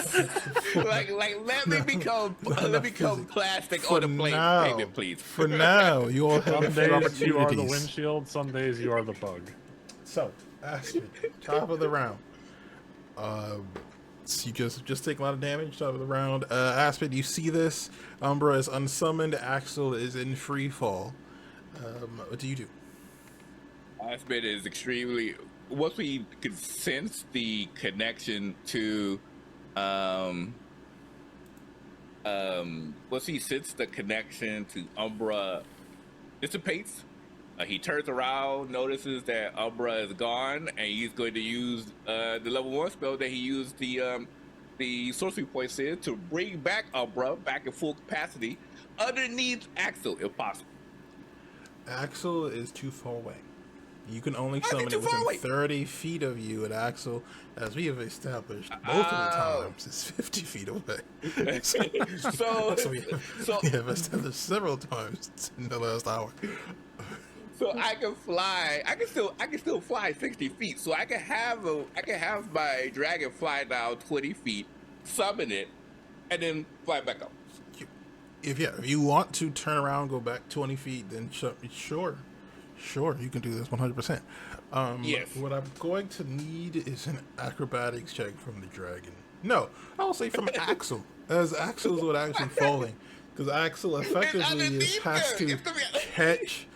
like let me become physics. plastic For on the plane now, payment, please. For now, you all have Some a few days you are the opportunities. windshield, some days you are the bug. So, Aspen, top of the round. So you just take a lot of damage. Top of the round. Aspen, you see this? Umbra is unsummoned. Axel is in free fall. What do you do? Aspen is extremely. Once we can sense the connection to, once he sense the connection to Umbra dissipates, He turns around, notices that Umbra is gone, and he's going to use the level 1 spell that he used the sorcery points in to bring back Umbra back in full capacity underneath Axel, if possible. Axel is too far away. You can only Why is he summon too it far within away? 30 feet of you, and Axel, as we have established multiple times, is 50 feet away. So, We have established several times in the last hour. So I can fly. I can still fly 60 feet. So I can have my dragon fly down 20 feet, summon it, and then fly back up. If you want to turn around, go back 20 feet, then sure, you can do this 100%. Yes. What I'm going to need is an acrobatics check from the dragon. No, I will say from Axel, as Axel's what actually falling, because Axel effectively has to catch.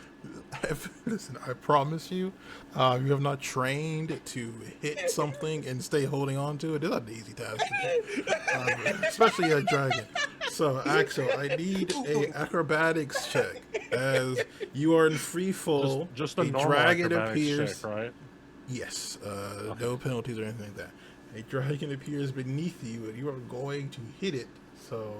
Listen, I promise you, you have not trained to hit something and stay holding on to it. It's not an easy task to do, especially a dragon. So, Axel, I need a acrobatics check as you are in free fall. Just a normal dragon acrobatics appears. check, right? Yes, no penalties or anything like that. A dragon appears beneath you, and you are going to hit it. So,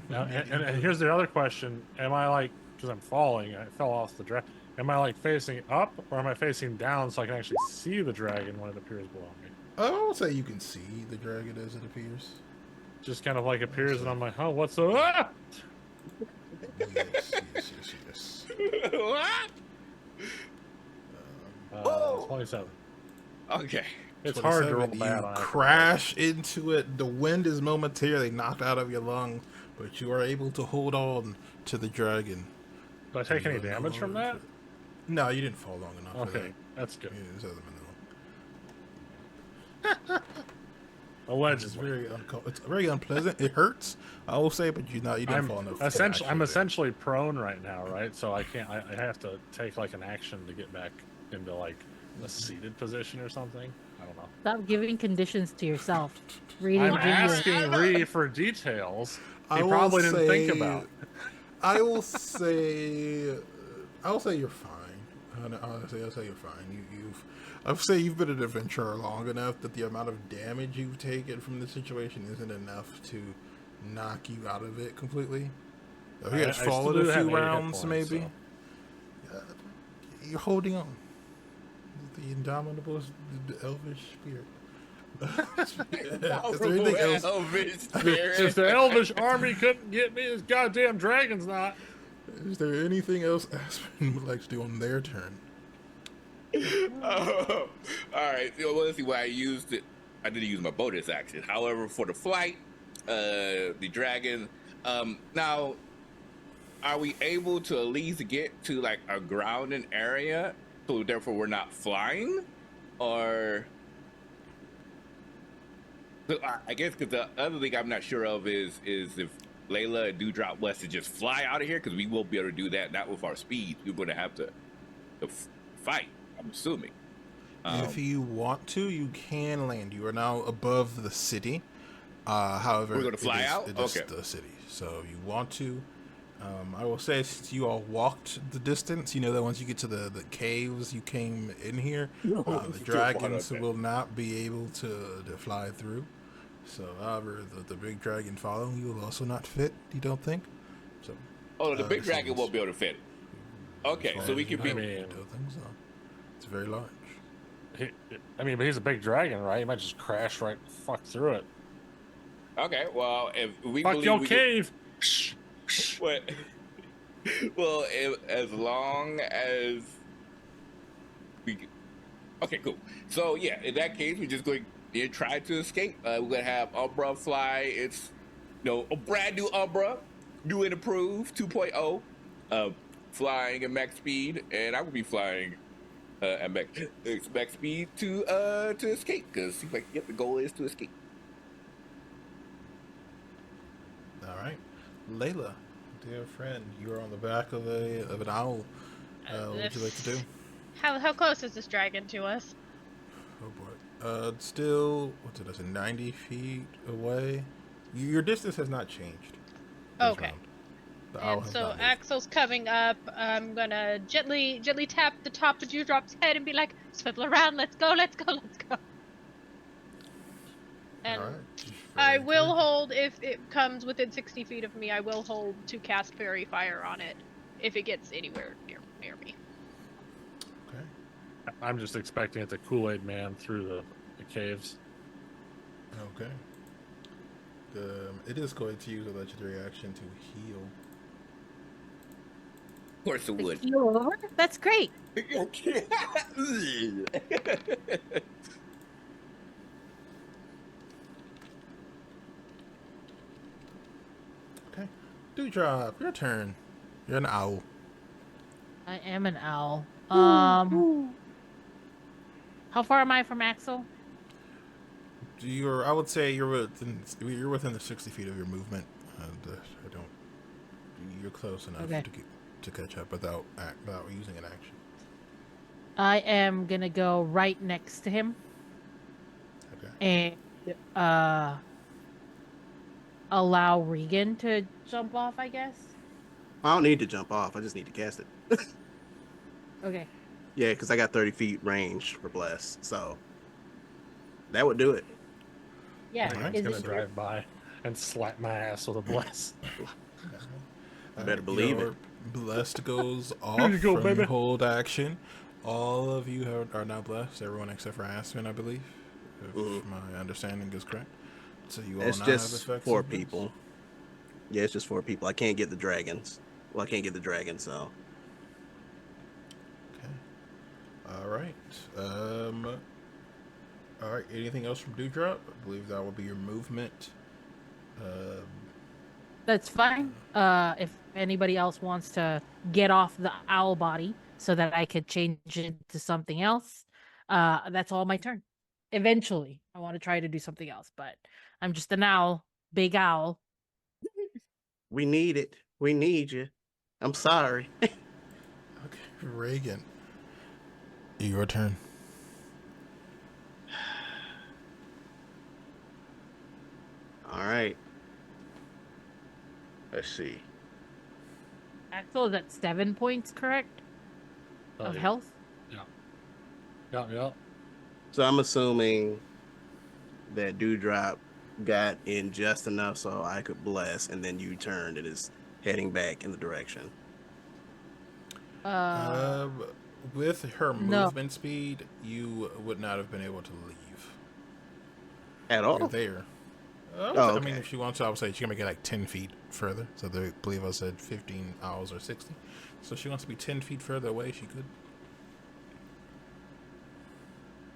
Now, and here's the other question: am I like, because I'm falling, I fell off the dragon. Am I like facing up, or am I facing down so I can actually see the dragon when it appears below me? I will say you can see the dragon as it appears. Just kind of like appears, and I'm like, oh, what's the? Ah! Yes. Oh. 27. Okay. It's hard to roll 27, bad you on crash into it. The wind is momentarily knocked out of your lung, but you are able to hold on to the dragon. Do I take any damage from that? No, you didn't fall long enough. For Okay, that. that's good. Yeah, this hasn't been long. It's Allegedly. it's very unpleasant. It hurts, I will say, but you didn't fall enough. I'm essentially prone right now, right? So I can't. I have to take like an action to get back into like a seated position or something. I don't know. Stop giving conditions to yourself. Read and I'm give you. asking Ree for details. He I will probably didn't think say- about. I will say you're fine. Honestly, I'll say you're fine. I'll say you've been an adventurer long enough that the amount of damage you've taken from the situation isn't enough to knock you out of it completely. If you had I still fallen do a have few 8 hit rounds, points, maybe. so. You're holding on. The indomitable elvish spirit. Is there anything else? Elvish If spirit. the Elvish army couldn't get me, this goddamn dragon's not. Is there anything else Aspen would like to do on their turn? Oh, all right. So let's see why I used it. I didn't use my bonus action. However, for the flight, the dragon. Now, are we able to at least get to like a grounding area, so therefore we're not flying, or? So I guess because the other thing I'm not sure of is if Layla and Dewdrop wants to just fly out of here, because we won't be able to do that. Not with our speed. We're going to have to fight. I'm assuming. If you want to, you can land. You are now above the city. However, We're gonna fly out? It is Okay. the city. So you want to. I will say, since you all walked the distance, you know that once you get to the caves, you came in here. The dragons will not be able to fly through. So, however, the big dragon following you will also not fit. You don't think? So. Oh, the big so dragon it's- won't be able to fit. Okay, so we can be. I mean- don't think so. It's very large. But he's a big dragon, right? He might just crash right fuck through it. Okay, well, if we Fuck believe your we cave! What? Well, as long as we. Okay, cool. So yeah, in that case, we're just going to try to escape. We're gonna have Umbra fly. It's a brand new Umbra, new and improved 2.0, flying at max speed, and I will be flying at max speed to escape, because seems like the goal is to escape. All right, Layla, dear friend, you are on the back of an owl. What would you like to do? How close is this dragon to us? Oh boy, it's still, what did I say, 90 feet away. Your distance has not changed. this Okay. round. The owl And has so not moved. Axel's coming up. I'm gonna gently tap the top of Dewdrop's head and be like, "Swivel around, let's go, let's go, let's go." And All right. I Very will encouraging. hold if it comes within 60 feet of me. I will hold to cast Fairy Fire on it if it gets anywhere near me. Okay. I'm just expecting it to Kool-Aid Man through the caves. Okay. It is going to use a legendary action to heal. Of course it would. Heal over? That's great. Okay. Dewdrop, your turn. You're an owl. I am an owl. How far am I from Axel? I would say you're within the 60 feet of your movement. I don't. You're close enough Okay. to catch up without using an action. I am gonna go right next to him Okay. and allow Regan to jump off, I guess. I don't need to jump off. I just need to cast it. Okay. Yeah, because I got 30 feet range for bless, so that would do it. Yeah. Alright. He's Is gonna it drive by and slap my ass with a bless. Better believe it. Your blessed goes off Here you go, from baby. your hold action. All of you are now blessed. Everyone except for Aspen, I believe, if my understanding is correct. So you all It's now have just effects 4 of this? people. Yeah, it's just 4 people. I can't get the dragons. Well, I can't get the dragon, so. Okay. All right. All right. Anything else from Dewdrop? I believe that will be your movement. That's fine. If anybody else wants to get off the owl body so that I could change it to something else, that's all my turn. Eventually, I want to try to do something else, but I'm just an owl, big owl. We need it. We need you. I'm sorry. Okay. Reagan. Your turn. All right. Let's see. Axel is at 7 points, correct? Oh, Of yeah. health? Yeah. So I'm assuming that Dewdrop got in just enough so I could bless, and then you turned and is heading back in the direction. With her No. movement speed, you would not have been able to leave. At You're all? there. Oh, I mean, okay. if she wants to, I would say she can make it like 10 feet further. So they believe I said 15 hours or 60. So if she wants to be 10 feet further away, she could.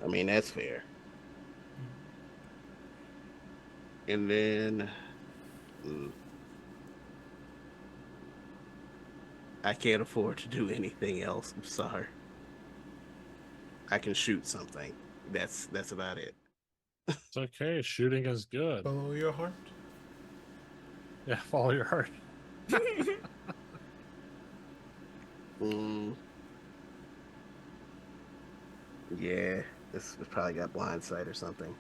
I mean, that's fair. And then I can't afford to do anything else. I'm sorry. I can shoot something. That's about it. It's okay. Shooting is good. Follow your heart. Yeah, follow your heart. Yeah, this probably got blind sight or something.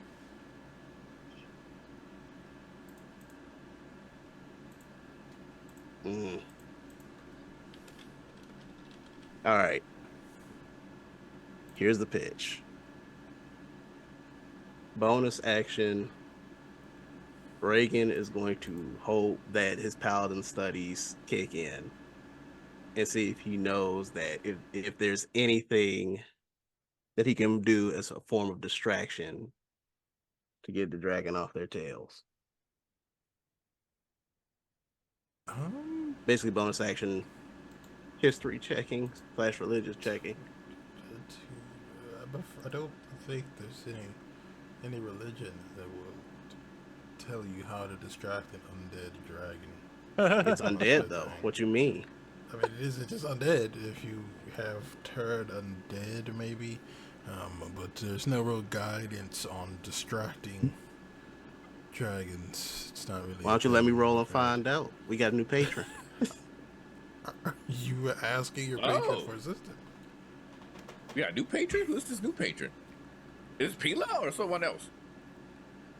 All right. Here's the pitch. Bonus action. Reagan is going to hope that his paladin studies kick in and see if he knows that if there's anything that he can do as a form of distraction to get the dragon off their tails. Basically, bonus action, history checking / religious checking. I don't think there's any religion that will tell you how to distract an undead dragon. It's undead though. What you mean? I mean, it isn't just undead. If you have turned undead, maybe, but there's no real guidance on distracting dragons. It's not really. Why don't you let me roll and find out? We got a new patron. You were asking your patron for assistance. We got a new patron? Who's this new patron? Is it Pila or someone else?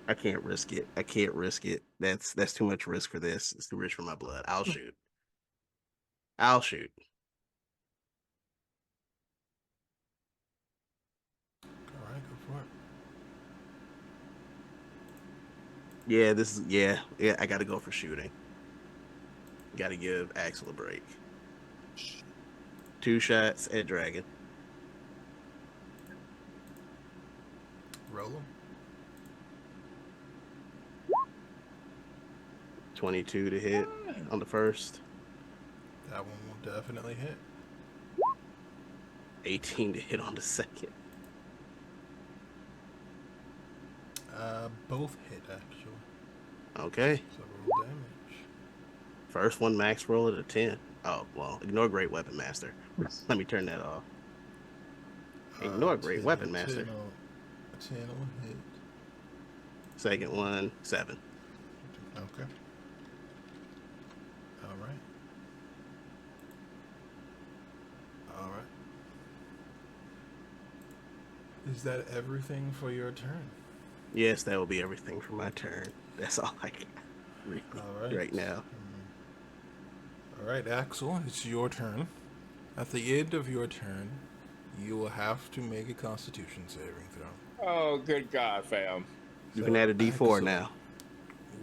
I can't risk it. I can't risk it. That's too much risk for this. It's too rich for my blood. I'll shoot. I'll shoot. All right, go for it. Yeah, this is yeah. I got to go for shooting. Got to give Axel a break. 2 shots at dragon. Roll 'em. 22 to hit on the first. That one will definitely hit. 18 to hit on the second. Both hit actually. Okay. So roll damage. First one max roll at a 10. Oh, well, ignore Great Weapon Master. Let me turn that off. Ignore Great Weapon Master. 10 will hit. Second one, 7. Okay. All right. All right. Is that everything for your turn? Yes, that will be everything for my turn. That's all I can read All right. right now. All right, Axel, it's your turn. At the end of your turn, you will have to make a Constitution saving throw. Oh, good God, fam. You can add a D4 Axel, now.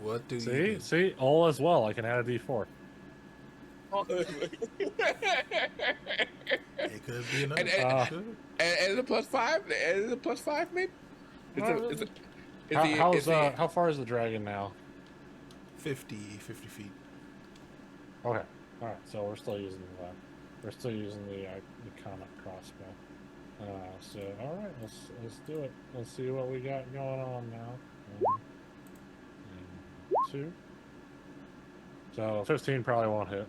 What do you See, do? see, all as well. I can add a D4. It could be another. And- and the +5? Is it +5, maybe? How far is the dragon now? 50 feet. Okay, all right. So we're still using the comet crossbow. So all right, let's do it. Let's see what we got going on now. 1 and 2. So 15 probably won't hit.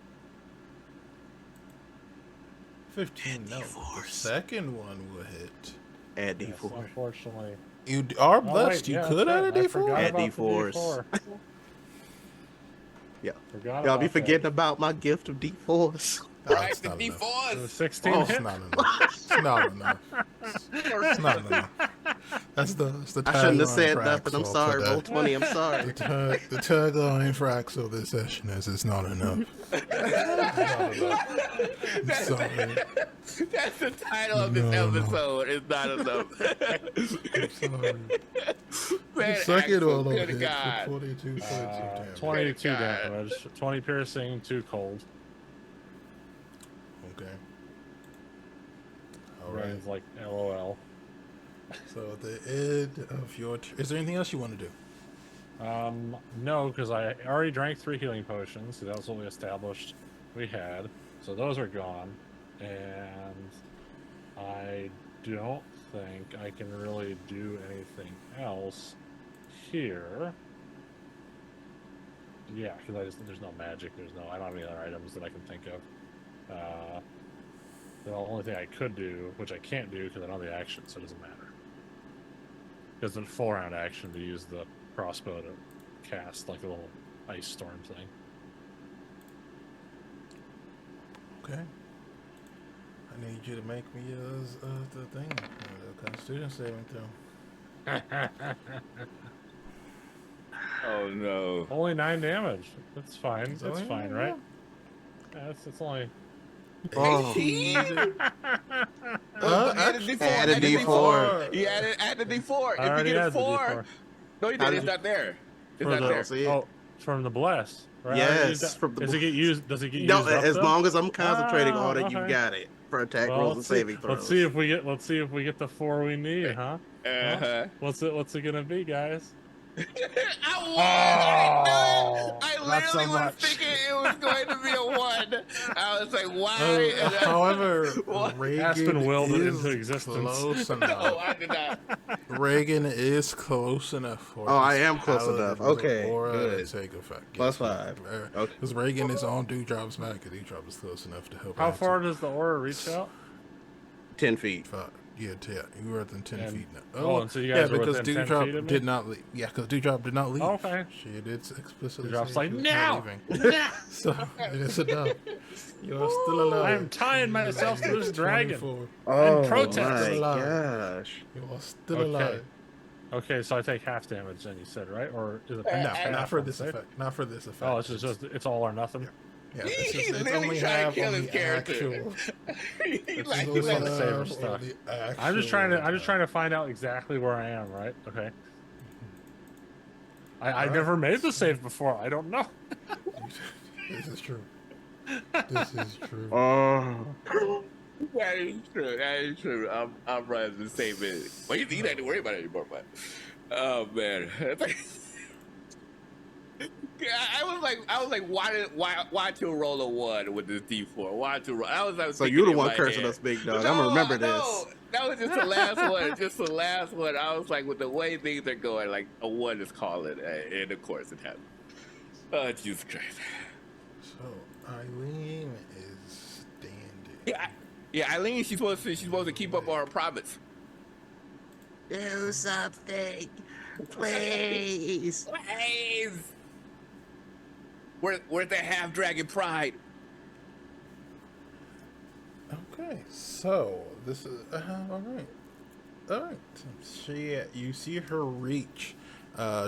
15, no. The second one will hit. Add Yes, D4. unfortunately. You are Oh, blessed. wait, You yeah, could that's add a right. I D4. forgot Add about the D4s. D4. Yeah. Forgot Y'all be about forgetting about my gift of D4s. Right, It's the not enough. that. D4s. 16 Oh, hit. it's not enough. It's not enough. It's not enough. That's the I shouldn't have tagline said for nothing. I'm Axel sorry. today. Roll 20. I'm The, sorry. the tagline for Axel this session is "It's not enough." I'm That's, sorry. that's the title of this No, no. episode. It's not enough. I'm sorry. The Man, second Axel, one will good hit God. for 22 points of damage. 22 God. damage, 20 piercing, 2 cold. Okay. All right. Ryan's like LOL. So at the end of your is there anything else you want to do? No, because I already drank 3 healing potions. So that was what we established we had. So those are gone, and I don't think I can really do anything else here. Yeah, because there's no magic. I don't have any other items that I can think of. The only thing I could do, which I can't do because I don't have the action, so it doesn't matter. Because it's a full round action to use the crossbow to cast like a little ice storm thing. Okay. I need you to make me the thing, the Constitution saving throw. Oh, no. Only 9 damage. That's fine. It's That's only fine, 9, right? Yeah, it's only. Oh. Add a D4. Add a D4. You add a D4. I If you already get a had the 4. D4. No, you didn't. It's not there. It's For not the- there. See it? Oh, from the bless. Right? Yes, from the Does it get used? Does it get No, used? up, as though? long as I'm concentrating on it, you okay. got it for attack Well, rolls and saving throws. Let's see if we get the 4 we need, huh? Uh-huh. What's it gonna be, guys? I won! Oh, I not so literally was much. thinking it was going to be a 1. I was like, why? And I- However, What? Reagan Aspen willed it is into existence. close no, enough. I did not. Reagan is close enough for Oh, I this am close paladin's enough. Okay, aura good. to take effect. Plus 5. Okay. Because Reagan is on Dewdrop's back, and Dewdrop is close enough to help. How Axel. far does the aura reach out? 10 feet. Yeah, you were within 10 And- feet now. oh, and so you guys are because within 10 Dewdrop feet of me? did not leave. Yeah, because Dewdrop did not leave. Oh, okay. She did explicitly Dewdrop's say like, she was "No! not leaving. So it is enough. You are still alive. I'm tying myself to this dragon. 24. Oh protest. my Alive. gosh. You are still Okay. alive. Okay, so I take half damage then, you said, right? Or is it No, half not for on this save? effect. Not for this effect. Oh, it's just it's all or nothing. Yeah, this He is it's literally only trying to half kill on his the character. actual. He This like, is he only like, wanna save her half stuff. on the actual. I'm just trying to find out exactly where I am, right? Okay. I Alright, never made the so- save before. I don't know. This is true. This is true. Oh. that is true. That is true. I'm running the same minute. Well, you don't have to worry about it anymore, but oh man. I was like, why to roll a 1 with this D4? Why to roll? I was So thinking you're the in one my cursing head. us, big dog. No, I'm gonna remember no, this. that was just the last one. Just the last one. I was like, with the way things are going, like a 1 is calling, and of course it happened. Oh, Jesus Christ. So Eileen is standing. Yeah, Eileen, she's supposed to keep up on her promise. Do something, please. Please. Where's that half dragon pride? Okay, so this is all right. All right. You see her reach.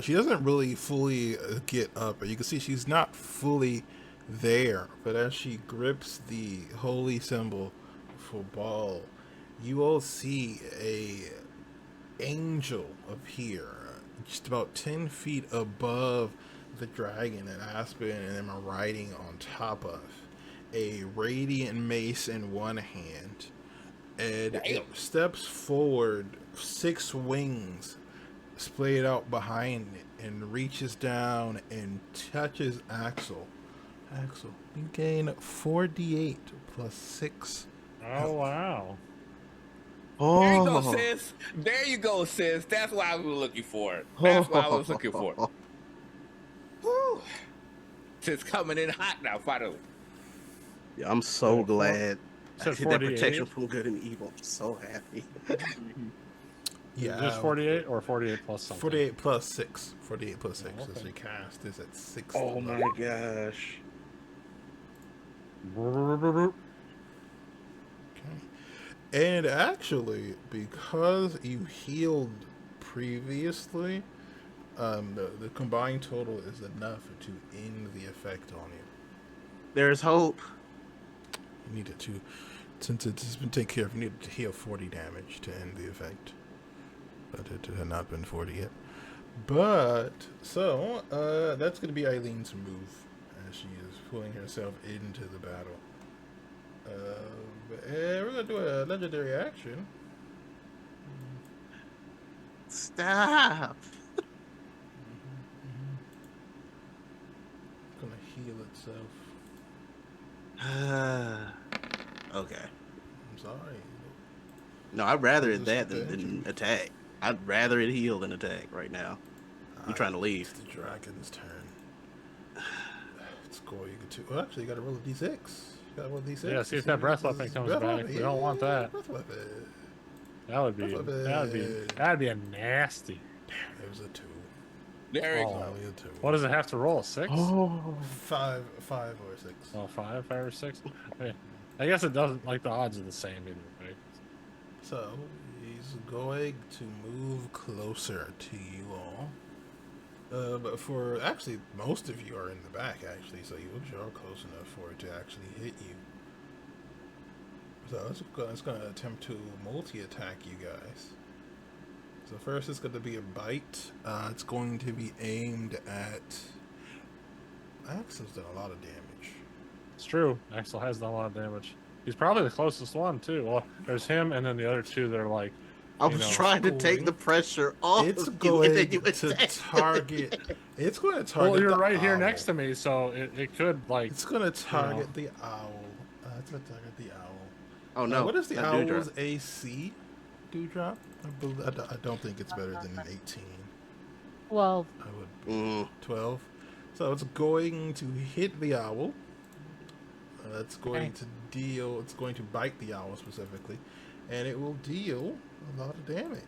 She doesn't really fully get up, but you can see she's not fully there. But as she grips the holy symbol for Baal, you all see a angel appear just about 10 feet above the dragon that Aspen and them are riding on top of. A radiant mace in one hand, and it steps forward, 6 wings splayed out behind it, and reaches down and touches Axel. Axel, you gain 4d8 plus 6. Oh wow. There you go, Oh. sis. There you go, sis. That's what I was looking for. That's what I was looking for. Whew. Sis coming in hot now, finally. Yeah, I'm so So, glad I said did that 48? protection from good and evil. I'm so happy. Yeah, Just 48 or 48 plus something. 48 plus 6. 48 plus 6. Oh, okay. So she cast is at 6. Oh my level. gosh. Okay. And actually, because you healed previously, the combined total is enough to end the effect on you. There's hope. You needed to, since it's been taken care of, you needed to heal 40 damage to end the effect. But it had not been 40 yet. But, so, that's going to be Eileen's move as she is pulling herself into the battle. We're going to do a legendary action. Stop. It's going to heal itself. Okay. I'm sorry. No, I'd rather it Just that the than injury. attack. I'd rather it heal than attack right now. You trying to leave? It's the dragon's turn. It's going to. Well, actually, you got to roll a d6. You got to roll a d6. Yeah, see if that breath weapon comes Breath back. weapon, We don't want that. Breath weapon. That'd be a nasty. It was a 2. There you Oh. go. Only a 2. What does it have to roll? 6? Oh. 5 or 6. Oh, 5 or 6. Okay. I guess it doesn't. Like the odds are the same either, right? So he's going to move closer to you all. But for actually, most of you are in the back actually, so you are close enough for it to actually hit you. So it's going to attempt to multi-attack you guys. So first, it's going to be a bite. It's going to be aimed at. Axel's done a lot of damage. It's true. Axel has done a lot of damage. He's probably the closest one too. Well, there's him, and then the other 2 that are like. I You was know, trying to take the pressure off. It's of you, and then going you to attack. target. It's going to target. Well, you're the right here owl. next to me, so it could like. It's going to target the owl. It's going to target the owl. Oh no! What is the not owl's Dewdrop. AC? Dewdrop? I don't think it's better than an 18. Well, I would 12. So it's going to hit the owl. It's going to deal. It's going to bite the owl specifically, and it will deal a lot of damage.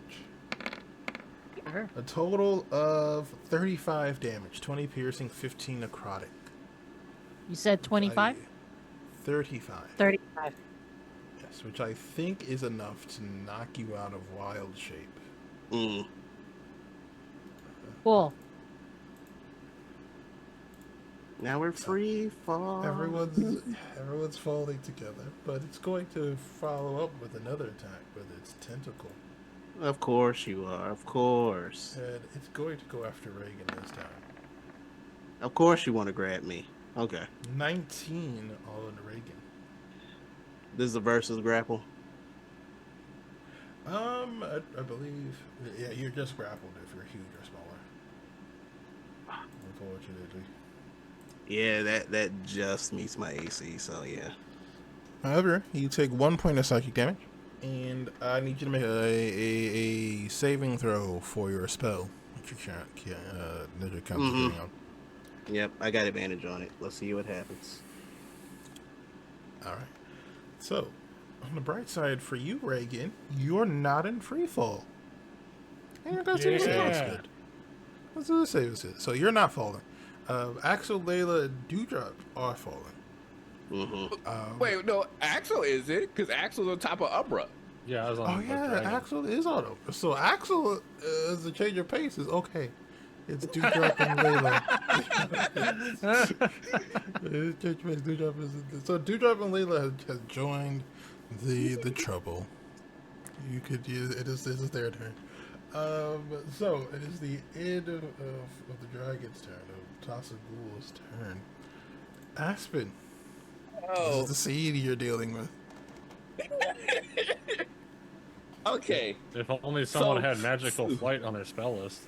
sure. A total of 35 damage, 20 piercing, 15 necrotic. You said 25? 35. 35. Yes, which I think is enough to knock you out of wild shape. Cool. Now we're free fall. Everyone's falling together, but it's going to follow up with another attack with its tentacle, Of course you are. Of course. and it's going to go after Reagan this time. Of course you want to grab me. Okay. 19 on Reagan. This is a versus grapple. I believe, yeah, you're just grappled if you're huge or smaller. Unfortunately. Yeah, that just meets my AC, so yeah. However, you take 1 point of psychic damage, and I need you to make a saving throw for your spell, which you ninja concentrating on. Yep, I got advantage on it. Let's see what happens. All right. So, on the bright side for you, Reagan, you're not in free fall. And let's do the save is good. Let's do the save is good. So you're not falling. Axel, Layla, and Dewdrop are falling. Wait, no, Axel is it? Because Axel's on top of Umbra. Yeah, I was on. Oh yeah, Axel is auto. So Axel is a change of pace is okay. It's Dewdrop and Layla. So Dewdrop and Layla has joined the trouble. You could use it is their turn. So it is the end of the dragon's turn, of Tasa Ghul's turn. Aspen. This is the seed you're dealing with. Okay. If only someone had magical flight on their spell list.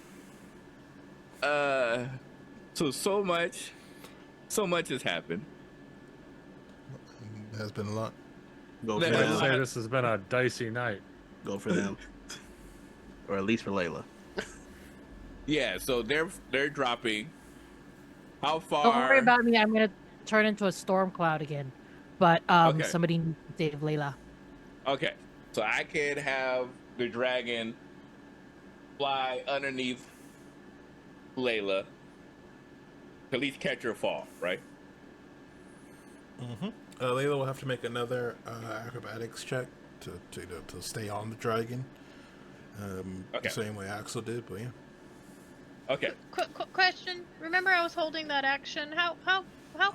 So much has happened. It has been a lot. Go for Let- I'd them. say this has been a dicey night. Go for them. Or at least for Layla. Yeah, so they're dropping. How far? Don't worry about me. I'm gonna turn into a storm cloud again. But Okay. somebody needs to save Layla. Okay, so I can have the dragon fly underneath Layla, to at least catch her fall, right? Layla will have to make another acrobatics check to stay on the dragon. Okay. The same way Axel did, but yeah. Okay. Question. Remember, I was holding that action. How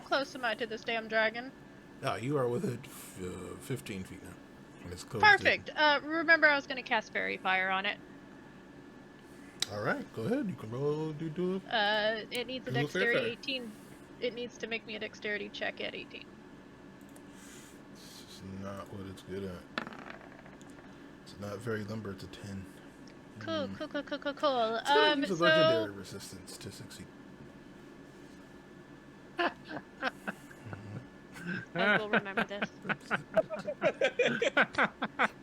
close am I to this damn dragon? You are with it 15 feet now. And it's close. Perfect. Remember, I was going to cast Fairy Fire on it. All right, go ahead. You can roll. Do. It needs a Do a fair dexterity fire. 18. It needs to make me a dexterity check at 18. It's not what it's good at. It's not very limber. It's a 10. Cool. It's gonna use a legendary resistance to succeed. I will remember this.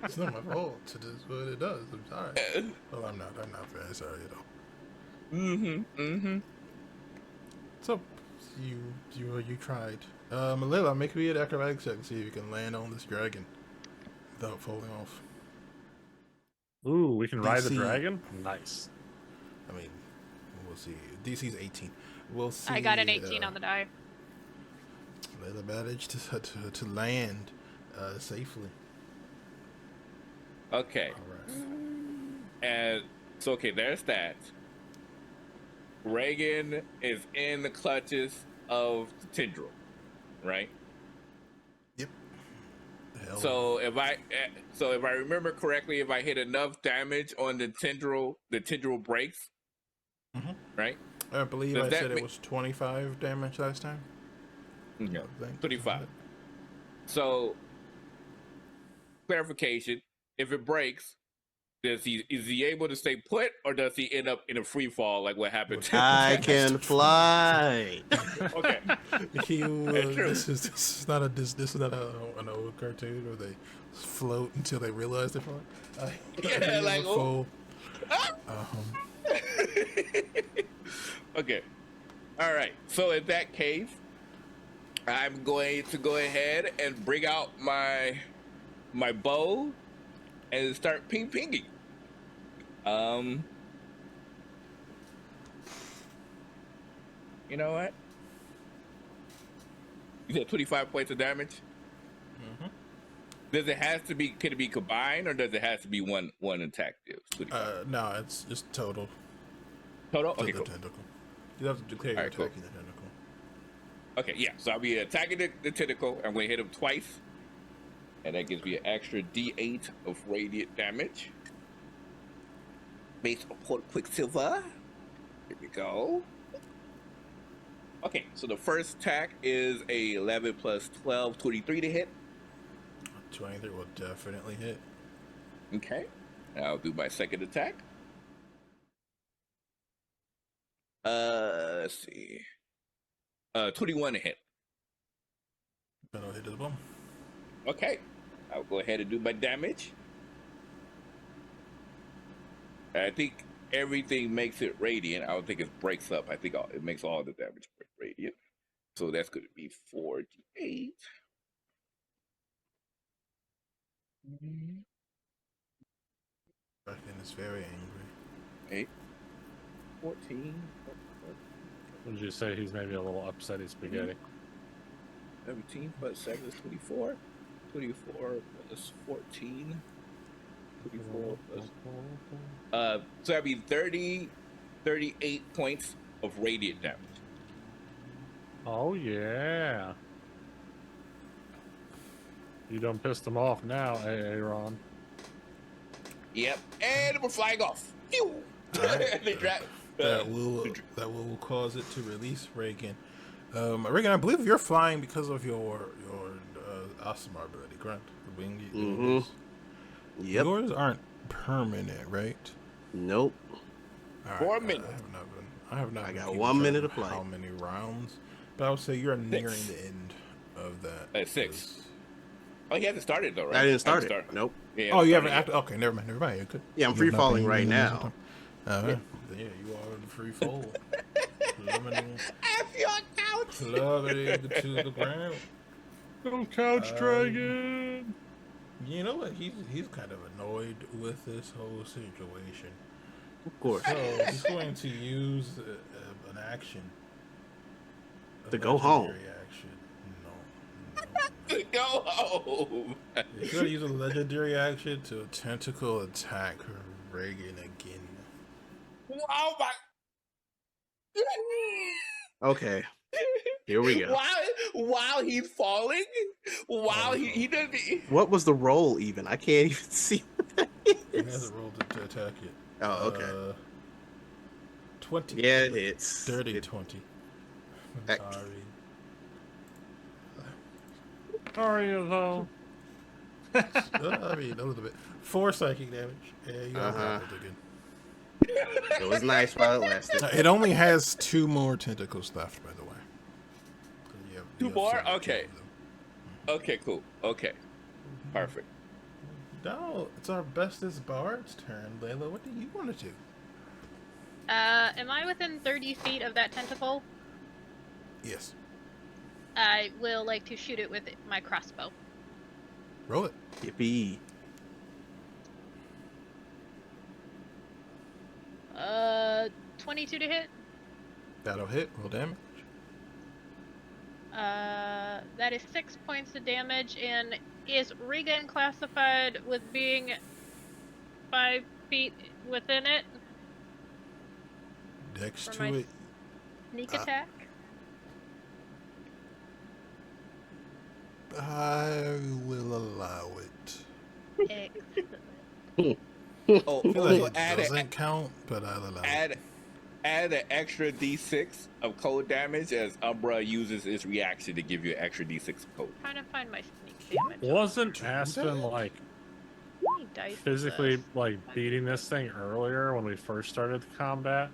It's not my fault. It is what it does. I'm sorry. Well, I'm not very sorry at all. So, you tried. Layla, make me an acrobatics check and see if you can land on this dragon without falling off. Ooh, we can ride the DC. dragon? Nice. I mean, we'll see. DC's 18. We'll see. I got an 18 on the die. Layla managed to land safely. Okay. All right. And so, okay, there's that. Reagan is in the clutches of the tendril, right? Yep. Hell. So if I remember correctly, if I hit enough damage on the tendril breaks, right? I believe Does I that said it mean- was 25 damage last time. No, I think. 25. So clarification: if it breaks, is he able to stay put, or does he end up in a free fall like what happened to I can fly. Okay. That's true. This is not an old cartoon where they float until they realize they're flying. Yeah, He like, is a oh. full, Okay. All right. So in that case, I'm going to go ahead and bring out my bow and start pinging. You know what? You said 25 points of damage. Does it have to be? Can it be combined, or does it have to be one attack? no, it's just total. Total. To Okay, the cool. tentacle. You have to declare you're Alright, cool. attacking the tentacle. Okay, yeah. So I'll be attacking the tentacle. I'm going to hit him twice. And that gives me an extra D8 of radiant damage. Based upon Quicksilver. Here we go. Okay, so the first attack is a 11 plus 12, 23 to hit. 23 will definitely hit. Okay. I'll do my second attack. Let's see. 21 to hit. That'll hit as well. Okay. I'll go ahead and do my damage. I think everything makes it radiant. I don't think it breaks up. I think it makes all the damage radiant. So that's going to be 4d8. Kraken is very angry. 8, 14, Would you say he's maybe a little upset he's spaghetti? 17 plus 7 is 24. 24 plus 14. 24 plus. So that'd be 38 points of radiant damage. Oh yeah. You done pissed him off now, Aaron. Yep, and we're flying off. Phew! Alright. They dra- That will cause it to release Reagan. Reagan, I believe you're flying because of your Asimar ability, correct? The wing. Mhm. Yep. Yours aren't permanent, right? Nope. All 4 right, minutes. I have not. I been got keeping 1 track minute of of flight. How many rounds? But I would say you're nearing the end of that. 6. Oh, he hasn't started though, right? I didn't start Haven't it. Nope. Yeah, Oh, you started haven't. yet. Okay, never mind. You're good. Yeah, I'm You free have not falling been right using now. it. Yeah, you are in free fall. Plummeting, F your couch! plummeting to the ground. Little couch dragon. You know what? He's kind of annoyed with this whole situation. Of course. So he's going to use an action. A To go home. legendary action. No. Go home! He's going to use a legendary action to tentacle attack Reagan again. Oh my! Okay. Here we go. While he's falling, while he doesn't. What was the roll even? I can't even see what that He is. hasn't rolled to attack it. Oh, okay. 20. Yeah, it's Dirty it- 20. Heck. I'm sorry. Sorry, though. I mean, a little bit. 4 psychic damage. Yeah, you got grappled again. It was nice while it lasted. It only has 2 more tentacles left, by the way. So you have 2 more? 17 Okay. of them. Okay, cool. Okay, perfect. No, it's our bestest bard's turn, Layla. What do you want to do? Am I within 30 feet of that tentacle? Yes. I will like to shoot it with my crossbow. Roll it. Yippee. 22 to hit. That'll hit. Roll damage. That is 6 points of damage, and is Regan classified with being 5 feet within it Dex for to my it. sneak attack? I will allow it. Excellent. Oh, I feel like also it doesn't count, but I'll allow it. add an extra D6 of cold damage as Umbra uses its reaction to give you an extra D6 of cold. Trying to find my sneak damage. Wasn't Aspen like How many dice is physically this? like beating this thing earlier when we first started the combat,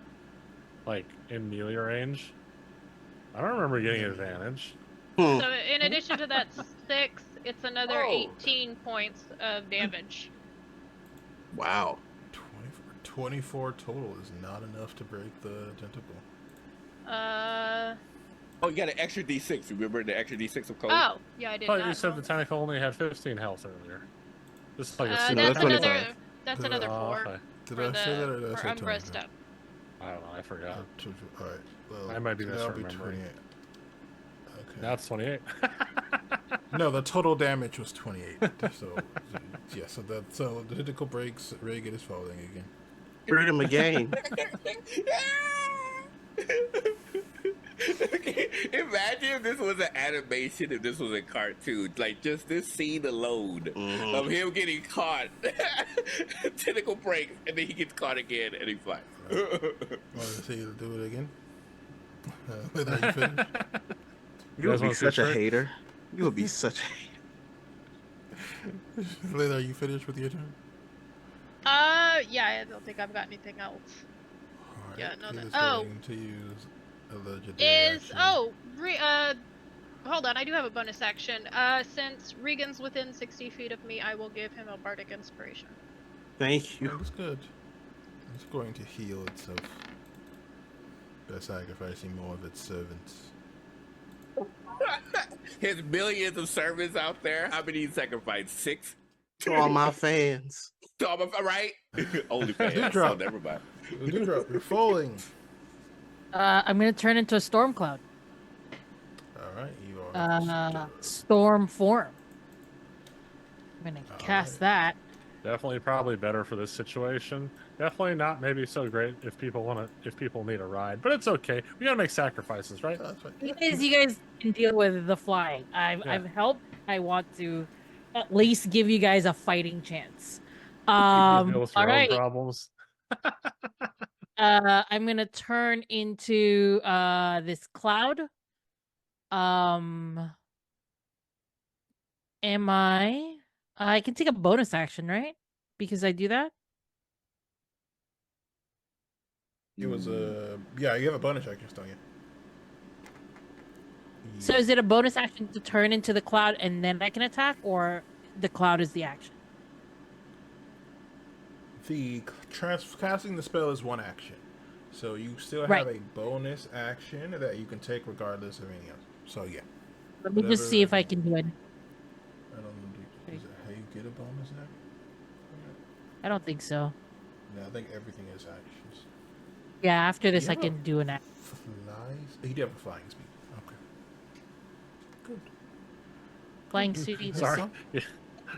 like in melee range? I don't remember getting an advantage. Hmm. So in addition to that 6, it's another Oh. 18 points of damage. Wow. 24 total is not enough to break the tentacle. Oh, you got an extra D6. Remember the extra D6 of cold? Oh, yeah, I did But not you said know. the tentacle only had 15 health earlier. This is like a Uh, super No, that's that's another. 25. That's Oh, another 4 okay. Did for I say that or did I for say Umbra 25? stuff. I don't know. I forgot. All right. Well, I might be that'll be misremembering. 28. Okay. Now it's 28. No, the total damage was 28. So, yeah. So the tentacle breaks. Reagan is falling again. Freedom again. Imagine if this was an animation, if this was a cartoon. Like, just this scene alone of him getting caught. Tentacle breaks, and then he gets caught again, and he flies. Want to see you do it again? Are you finished? You would guys be wanna see such a trick? hater. You would be such a hater. Layla, are you finished with your turn? Yeah, I don't think I've got anything else. Alright, Yeah, no, he that- is oh. going to use a legendary Is action. hold on, I do have a bonus action. Since Regan's within 60 feet of me, I will give him a bardic inspiration. Thank you. That's good. It's going to heal itself by sacrificing more of its servants. His millions of servants out there. How many he sacrificed? 6? To all my fans. Right? Only fans. So Dewdrop. never mind. Dewdrop, you're falling. I'm gonna turn into a storm cloud. Alright, you are. Storm form. I'm gonna cast that. Definitely, probably better for this situation. Definitely not maybe so great if people need a ride, but it's okay. We gotta make sacrifices, right? That's right. You guys can deal with the flying. I've helped. I want to at least give you guys a fighting chance. You can deal with your All own right. problems. I'm gonna turn into this cloud. Am I? I can take a bonus action, right? Because I do that. It was yeah, you have a bonus action still, yeah. So is it a bonus action to turn into the cloud and then I can attack, or the cloud is the action? The casting the spell is one action. So you still have Right. a bonus action that you can take regardless of anything else. So yeah. Let me just see if I can do it. I don't know. Is it how you get a bonus action? I don't think so. No, I think everything is actions. Yeah, after this I Yeah. can do an act. Flies? He did have a flying speed. Okay. Good. Flying speed. is- Sorry.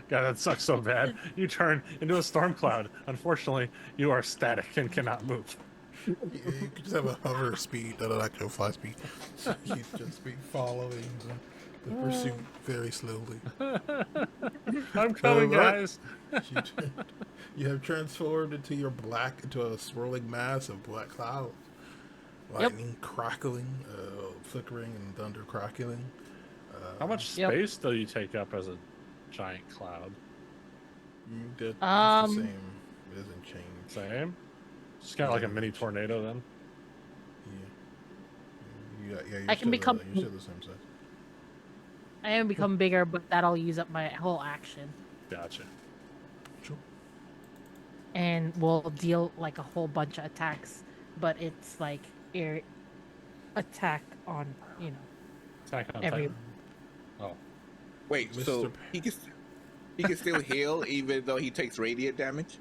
God, that sucks so bad. You turn into a storm cloud. Unfortunately, you are static and cannot move. You could just have a hover speed, not an actual fly speed. So you'd just be following the pursuit very slowly. I'm coming, Alright. guys. You have transformed into a swirling mass of black clouds. Lightning crackling, flickering, and thunder crackling. How much Yep. space do you take up as a giant cloud? It's the Um, same. It doesn't change. Same? Just kind of like a mini tornado then? Yeah. You're I can become- You're still the same size. I am become bigger, but that'll use up my whole action, Gotcha. Sure. and will deal like a whole bunch of attacks. But it's like air attack on Attack on every. Titan. Oh. Wait, so Mr. he can still heal even though he takes radiant damage?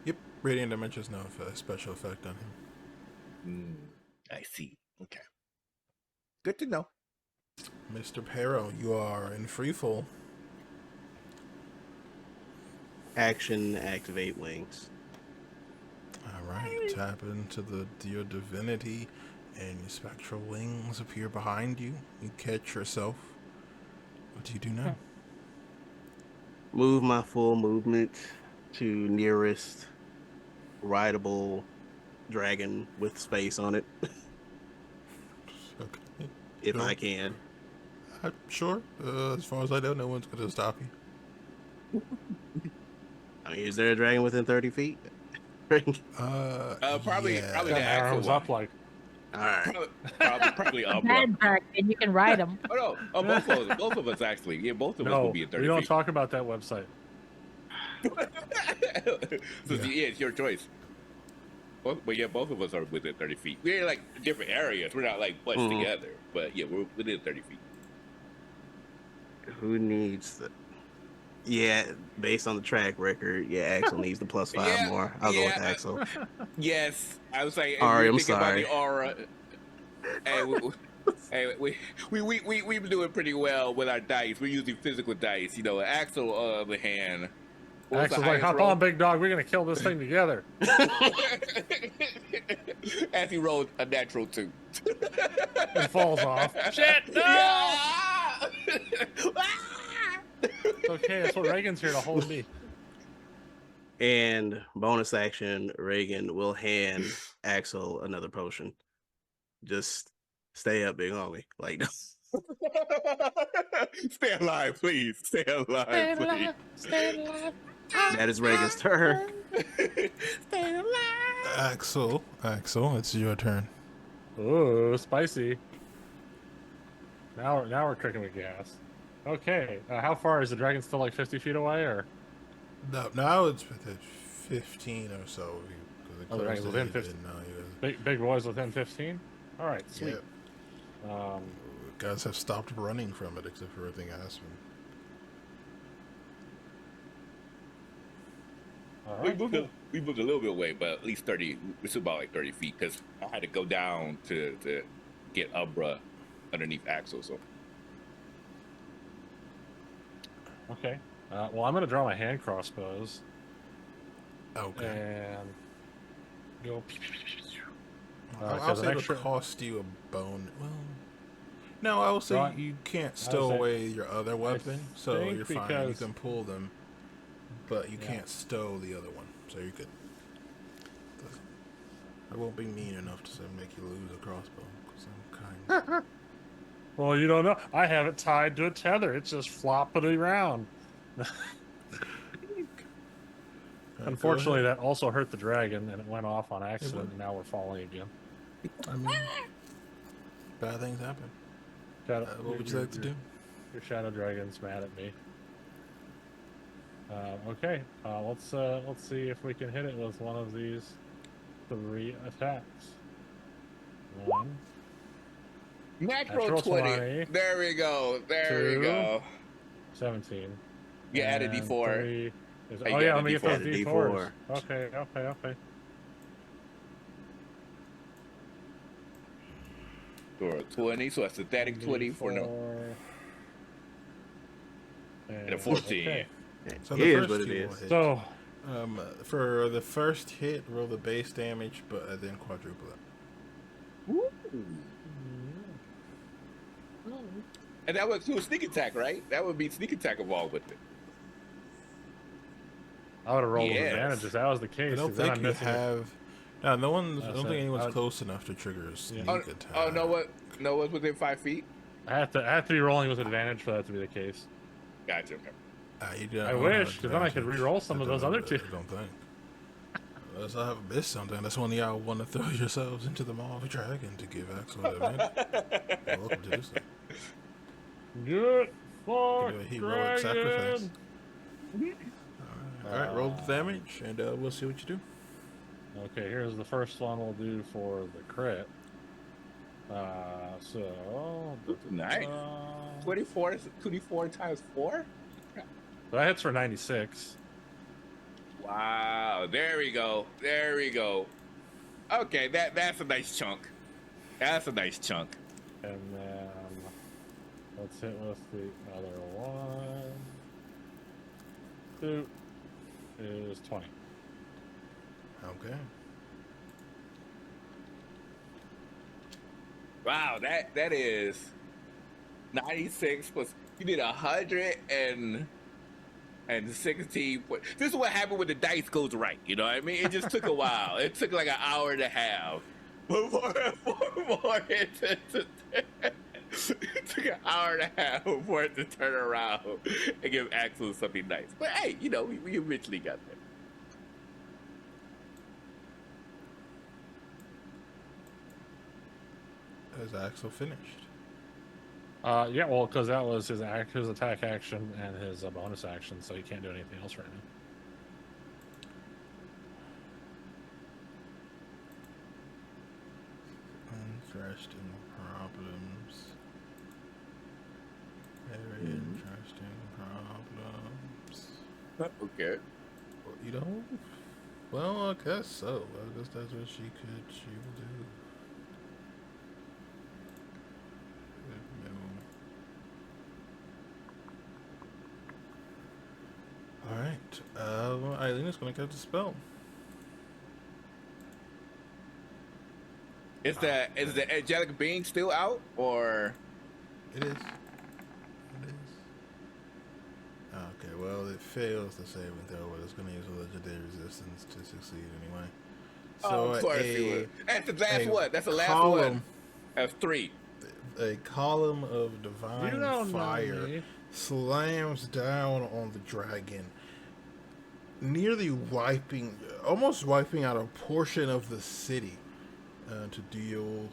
Yep. Radiant damage has no special effect on him. I see. Okay. Good to know. Mr. Pero, you are in free fall. Action, activate wings. Alright, tap into your divinity, and your spectral wings appear behind you. You catch yourself. What do you do now? Move my full movement to nearest rideable dragon with space on it, Okay. if Sure. I can. Sure. As far as I know, no one's going to stop you. I mean, is there a dragon within 30 feet? Probably yeah. the Got my actual arms one. up like. All right. Probably up. Bad dragon, and you can ride them. Oh no! Oh, both of us actually. Yeah, both of us No, will be at 30 we don't feet. talk about that website. So yeah, it's your choice. But yeah, both of us are within 30 feet. We're in like different areas. We're not like bunched Mhm. together. But yeah, we're within 30 feet. Who needs the? Yeah, based on the track record, yeah, Axel needs the +5 Yeah, more. I'll go with yeah. Axel. Yes, I was like, Ari, we were I'm thinking sorry. about the aura. Hey, we've been doing pretty well with our dice. We're using physical dice. You know, Axel, on the other hand, What's the Axel's like, highest hop roll? on, big dog. We're gonna kill this thing together. As he rolled a natural 2. And falls off. Shit, no! Yeah! It's okay. That's what Reagan's here to hold me. And bonus action, Reagan will hand Axel another potion. Just stay up, big homie. Like, Stay alive, please. Stay alive, please. Stay alive. that is Reagan's turn. Stay alive. Axel, it's your turn. Ooh, spicy. Now we're cooking with gas. Okay, how far is the dragon? Still like 50 feet away, or? No, now it's within 15 or so. Oh, the dragon's within 15. Big boy's within 15. All right, sweet. Yeah. Guys have stopped running from it, except for everything Aspen. All We right. moved a little bit away, but at least 30. It's about like 30 feet because I had to go down to get Umbra underneath Axel. So Okay. Well, I'm gonna draw my hand crossbows Okay. and go. I'll say extra... it'll cost you a bone. Well, no, I will say Right. you can't stow away your other weapon, so think you're fine. because- You can pull them, but you Yeah. can't stow the other one, so you're good. I won't be mean enough to make you lose a crossbow, because I'm kind. Well, you don't know. I have it tied to a tether. It's just flopping around. Unfortunately, that also hurt the dragon, and it went off on accident, and now we're falling again. I mean, bad things happen. What would you like to do? Your shadow dragon's mad at me. Okay, let's see if we can hit it with one of these 3 attacks. 1, natural 20. There we go. There we 2, go. 17. You add a and D4. 3 is, Hey, oh you yeah, add let a me get D4. those D4s. Okay. For a 20, so a synthetic 20 for no. And a 14. Okay. So It is the what first it two is. will hit. So, For the first hit, roll the base damage, but then quadruple it. And that would do a sneak attack, right? That would be sneak attack involved with it. I would have rolled with Yes. advantage if that was the case. I don't 'cause then think I'm you missing it. have. No, no one's. I That's don't it. think anyone's I would- close enough to trigger a sneak Oh, attack. oh, no one's within 5 feet? I have to be rolling with advantage for that to be the case. Gotcha. Okay. You don't I have wish, because then I could advantage. re-roll some of those other 2. I don't think. Unless I have missed something. That's when y'all want to throw yourselves into the maw of a dragon to give Axel an advantage. You're welcome to do so. Good fuck, Do a heroic sacrifice. dragon! Alright, roll the damage, and we'll see what you do. Okay, here's the first one we'll do for the crit. So... Nice. 24 times 4? That hits for 96. Wow. There we go. Okay, that's a nice chunk. That's a nice chunk. And then... let's hit with the other one. 2 is 20. Okay. Wow, that is 96 plus. You did 116. This is what happened when the dice goes right. You know what I mean? It just took a while. It took like an hour and a half. It took an hour and a half for it to turn around and give Axel something nice. But hey, you know, we eventually got there. Is Axel finished? Yeah, well, because that was his attack action and his bonus action, so he can't do anything else right now. Interesting problems. Very interesting problems. Okay. Well, you don't? Well, I guess so. I guess that's what she will do. No. Alright. Eileen is going to cast a spell. Is the angelic being still out, or It is. It is. Okay, well, it fails the saving throw, but it's going to use a legendary resistance to succeed anyway. So of course you would. That's the last one. That's the last column, one. That's 3. A column of divine You don't know fire me. slams down on the dragon, nearly almost wiping out a portion of the city to deal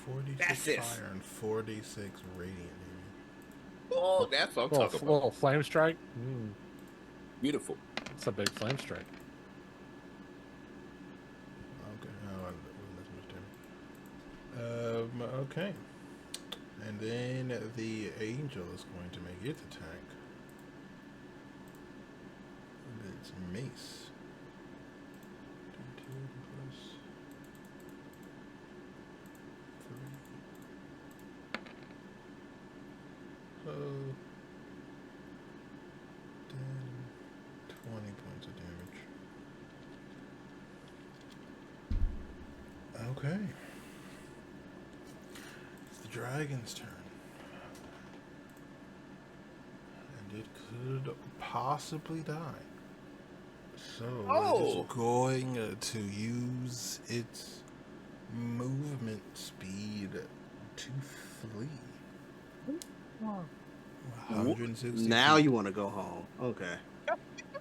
46 fire and 46 radiant damage. Oh, that's what I'm talking about. Little flame strike. Beautiful. It's a big flame strike. Okay, okay. And then the angel is going to make its attack. It's mace. 2 plus 3. 10, 20 points of damage. Okay. It's the dragon's turn. And it could possibly die. So it's going to use its movement speed to flee. 160 Now feet. you want to go home. Okay.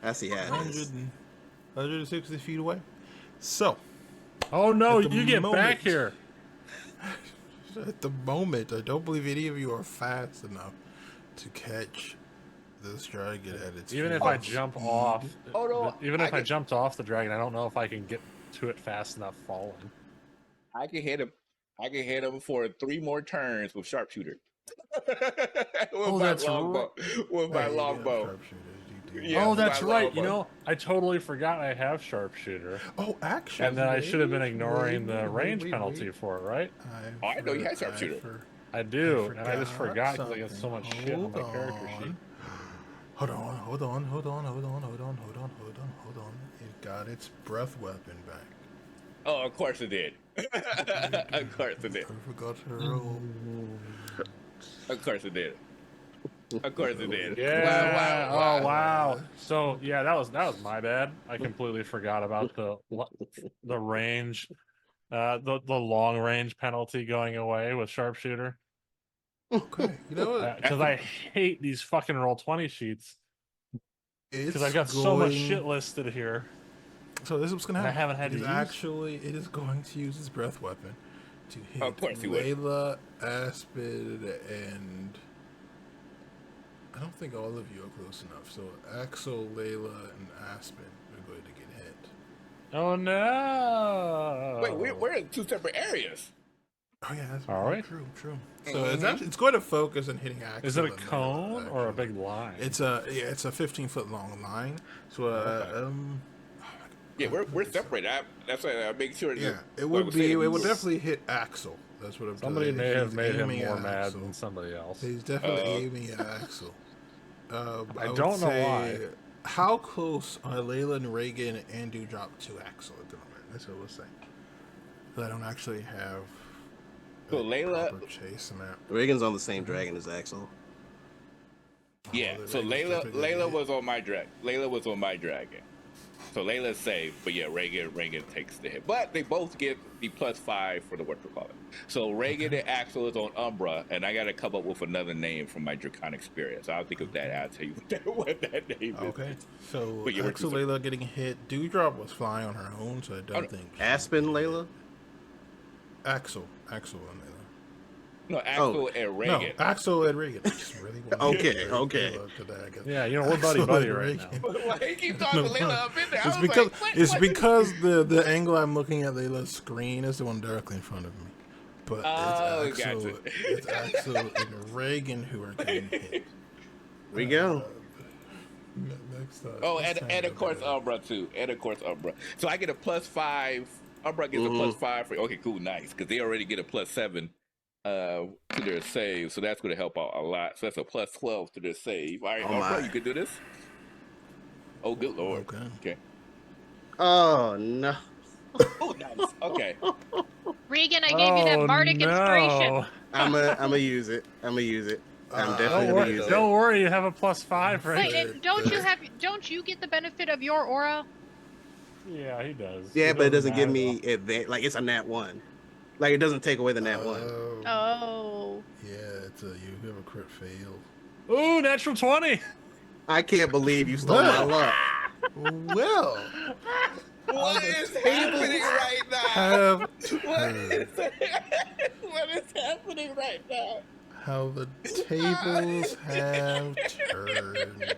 I see how it is. 160 feet away. So, Oh no! At the You get moment- back here. at the moment, I don't believe any of you are fast enough to catch this dragon at its Even if full I jump speed. off, Oh, no, even if I get- jumped off the dragon, I don't know if I can get to it fast enough falling. I can hit him. I can hit him for 3 more turns with sharpshooter. With my that's longbow. With my Hey, you got longbow. sharpshooters, you do. Yeah, Oh, that's my right. You longbow. know, I totally forgot I have sharpshooter, Oh, actually. and then I should have been ignoring the wait, range wait, penalty wait. for it, right? I know you had sharpshooter. I do, and I just forgot because I got so something. much shit on my Hold character on. sheet. Hold on. It got its breath weapon back. Oh, of course it did. Of course it did. I forgot to roll. Of course it did. Of course it did. Yeah. Wow. Oh wow. So yeah, that was my bad. I completely forgot about the range, the long range penalty going away with sharpshooter. Okay, you know what? Because I hate these fucking roll-20 sheets. It's Because I've got so much going- shit listed here. So this is what's gonna And I happen. haven't had to It is going to use its breath weapon to hit Of course he would. Layla, Aspen, and I don't think all of you are close enough. So Axel, Layla, and Aspen are going to get hit. Oh no! Wait, we're in 2 separate areas. Oh yeah, that's Are we? true. So it's going to focus on hitting Axel. Is it a and Layla, cone or a actually. big line? It's a 15-foot long line. So Yeah, we're separate. That's why I make sure. yeah, it like I would said, be. It would definitely hit Axel. That's what I'm Somebody telling you. may have He's made him aiming more at mad Axel. than somebody else. He's definitely aiming at Axel. I would don't know say, why. How close are Layla and Reagan and Dewdrop to Axel at the moment? That's what we'll say. But I don't actually have So a Layla- proper chase map. Reagan's on the same dragon as Axel. Yeah. Oh, So Reagan's Layla typically hit. was on my drag. Layla was on my dragon. So Layla's safe, but yeah, Reagan takes the hit. But they both get the +5 for the whatchamacallit. So Reagan and Axel is on Umbra, and I got to come up with another name from my Draconic Spirit. So I'll think of that. I'll tell you what that name is. Okay, so But yeah, we're Axel, two Layla getting hit. Dewdrop was flying on her own, so I don't think she Aspen, would get Layla? hit. Axel, and Layla. No, Axel and Reagan. No, Axel and Reagan. I just really want Okay, okay. Yeah, you know, we're Axel buddy and right now. Reagan. Why he keeps talking Layla up in there? I It's was because like, what? it's What? because the angle I'm looking at Layla's screen is the one directly in front of me. But Oh, it's Axel, gotcha. it's Axel and Reagan who are getting hit. We go. Next up. Oh, let's and turn of it course over. Umbra too. And of course Umbra. So I get a +5. Umbra gets a +5 for. Okay, cool, nice. Because they already get a +7 to their save, so that's going to help out a lot. So that's a +12 to their save. All right, Oh, Umbra, my. you can do this. Oh, good lord. Okay. Okay. Oh no. Oh, nice. Okay. Regan, I gave you that Oh bardic inspiration. no! I'm gonna use it. I'm definitely Don't gonna worry. use it. Don't worry. You have a +5, right? Wait, and don't you get the benefit of your aura? Yeah, he does. Yeah, It but it doesn't doesn't give matter me though. advantage. Like it's a nat one. Like it doesn't take away the nat one. Oh. Yeah, it's you have a crit fail. Ooh, natural 20. I can't believe you stole my Well, luck. well, What the is tables happening right now? have What turned. what is happening right now? How the tables have turned.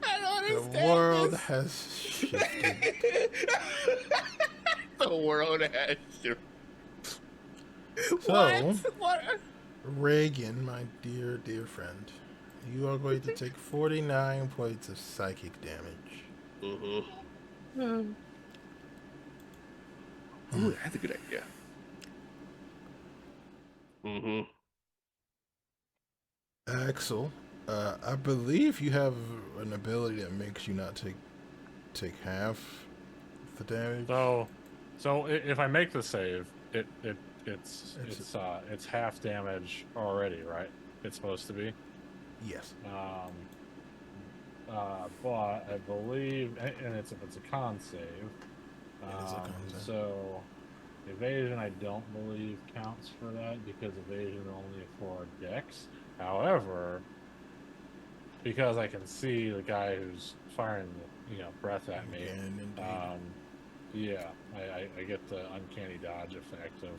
I don't The understand world this. has shifted. The world has shifted. So, What? Reagan, my dear, dear friend, you are going to take 49 points of psychic damage. Mm-hmm. Ooh, that's a good idea. Mm-hmm. Axel, I believe you have an ability that makes you not take half the damage. So if I make the save, it's half damage already, right? It's supposed to be. Yes. But I believe, and it's a con save. It is a con save. So evasion, I don't believe counts for that because evasion only for dex. However, because I can see the guy who's firing the breath at me, Again, indeed. yeah, I get the uncanny dodge effect of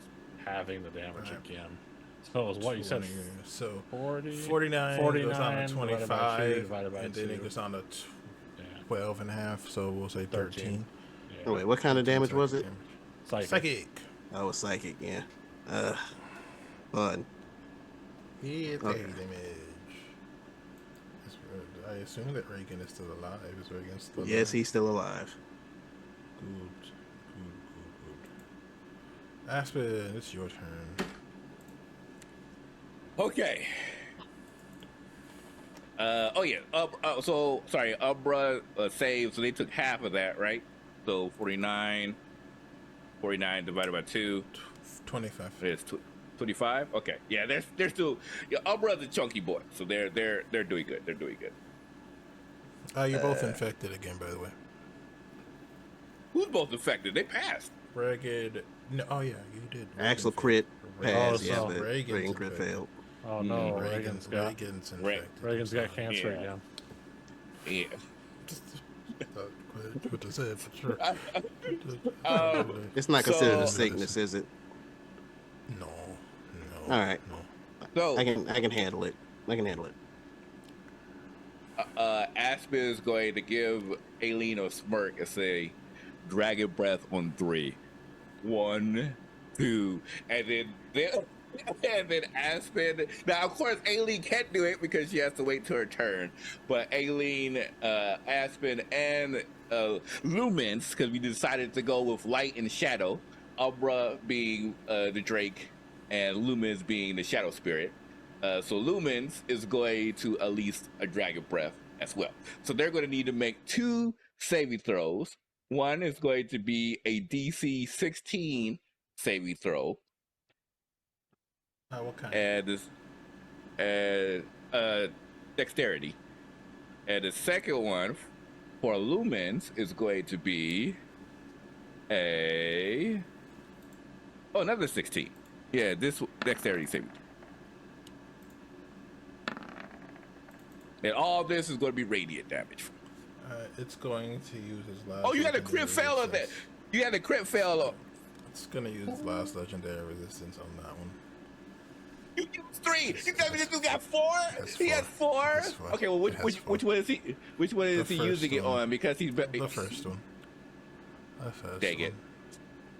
having the damage Right. again. So it was what you said. 20, so 40, 49 goes on to 25, divided by and then 2. it goes on to Yeah, 12 and a half, so we'll say 13. Yeah. Oh, wait, what kind of 13 damage was it? damage. Psychic. Psychic. Oh, it's psychic. Yeah. Fun. He is Okay. damage. I assume that Reagan is still alive. Is Reagan still alive? Yes, he's still alive. Good. Aspen, it's your turn. Okay. Oh yeah. So sorry. Umbra saved. So they took half of that, right? So 49 divided by 2 25. is 25. Okay. Yeah. They're still. Yeah. Umbra's a chunky boy, so they're doing good. They're doing good. You're both infected again, by the way. Who's both affected? They passed. Reagan. No, oh yeah, you did. Axel Reagan crit failed. passed. Yeah, so but Reagan's Reagan crit infected. failed. Oh no, Reagan's infected. Reagan's got cancer Yeah. again. Yeah. What to say, but sure. It's not considered a So- sickness, is it? No. All right. No. So I can handle it. I can handle it. Aspen is going to give Aileen a smirk and say, "Dragon breath on 3. 1, 2," and then Aspen. Now, of course, Aileen can't do it because she has to wait till her turn. But Aileen, Aspen, and Lumens, because we decided to go with light and shadow. Umbra being the Drake, and Lumens being the Shadow Spirit. So Lumens is going to at least a Dragon Breath as well. So they're going to need to make 2 saving throws. One is going to be a DC 16 saving throw, What kind? and dexterity. And the second one for Lumens is going to be another 16. Yeah, this dexterity saving. And all this is going to be radiant damage. It's going to use his last. Oh, you had a crit legendary fail on that. resistance. You had a crit fail. It's going to use his last legendary resistance on that one. You used 3. You tell me this dude got 4. That's He has 4. That's 4. Okay, well, It has which 4. one is he? Which one is The he using first it one. on? Because he's The first one. The first Dang one. it.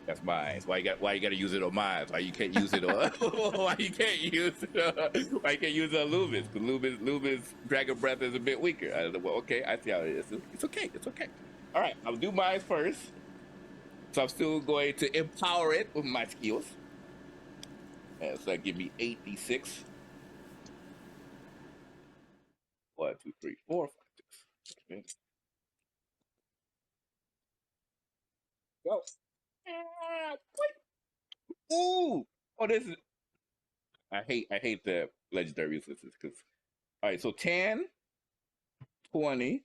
That's mine. Why you got to use it on mine? Why you can't use it on? Why you can't use it? Why you can't use it on Lumens? Because Lumens Dragon Breath is a bit weaker. Well, okay, I see how it is. It's okay. It's okay. All right, I'll do mine first. So I'm still going to empower it with my skills. And so that give me 8d6. 1, 2, 3, 4, 5, 6. Go. Ooh. Oh, this is. I hate the legendary resistance because. All right, so 10, 20,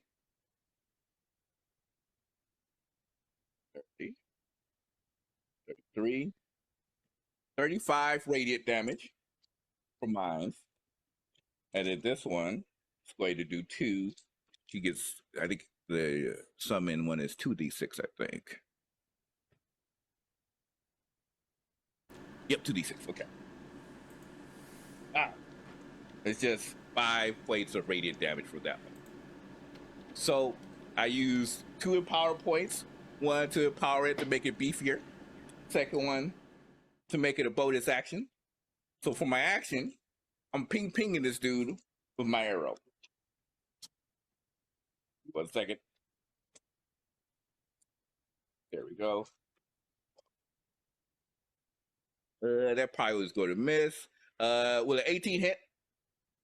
30, 33, 35 radiant damage for mine. And then this one is going to do 2. She gets, I think the summon one is 2d6, I think. Yep, 2d6, okay. It's just 5 points of radiant damage for that one. So I use 2 empower points. One to empower it to make it beefier. Second one to make it a bonus action. So for my action, I'm pinging this dude with my arrow. 1 second. There we go. That probably was going to miss. Will an 18 hit?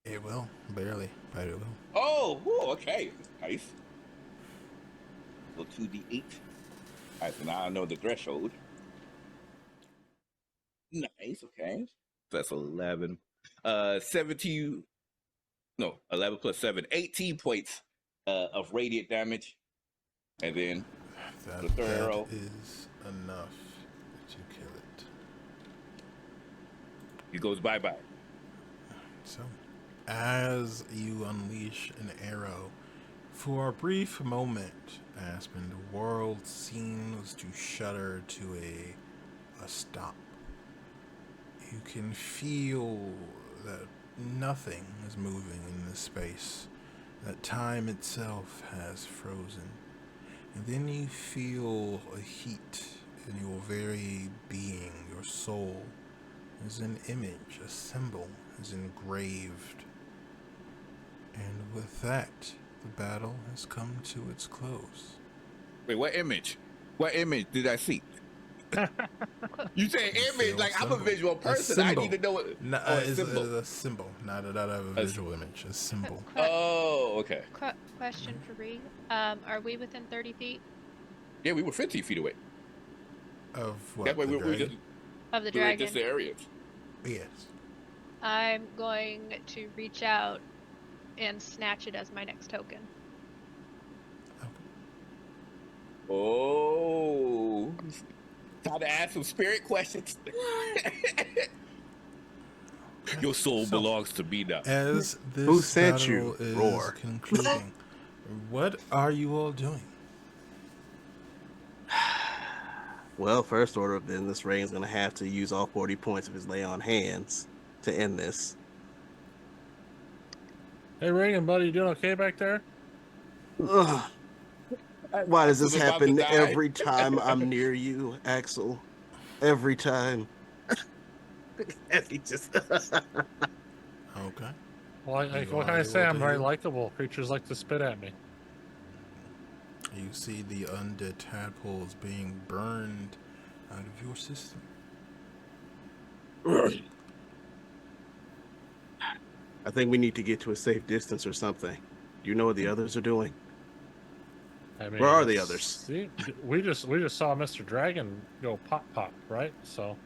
It will, barely, but it will. Oh, whew, okay. Nice. So 2d8. All right, so now I know the threshold. Nice, okay. So that's 11. 17. No, 11 plus 7. 18 points of radiant damage. And then the third arrow is enough to kill it. He goes bye-bye. So, as you unleash an arrow, for a brief moment, Aspen, the world seems to shudder to a stop. You can feel that nothing is moving in this space, that time itself has frozen. And then you feel a heat in your very being, your soul, as an image, a symbol is engraved. And with that, the battle has come to its close. Wait, what image? What image did I see? You say image like I'm a visual person. I need to know what. It's a symbol, not a visual image. A symbol. Oh, okay. Question for Ree. Are we within 30 feet Yeah, we were 15 feet away. Of what? That way the we were just of the we were dragon? just the areas. Yes. I'm going to reach out and snatch it as my next token. Oh, time to ask some spirit questions. Your soul belongs to me now. As this Who sent battle you? is Roar. concluding, what are you all doing? Well, first order of business, Reagan's going to have to use all 40 points of his lay on hands to end this. Hey, Reagan, buddy, you doing okay back there? Ugh. Why does this Was about to happen die. every time I'm near you, Axel? Every time. And he just Okay. Well, You what can are I say? able I'm to very heal? likable. Creatures like to spit at me. You see the undead tadpoles being burned out of your system. I think we need to get to a safe distance or something. Do you know what the others are doing? I mean, Where are the it's- others? See, we just saw Mr. Dragon go pop, right? So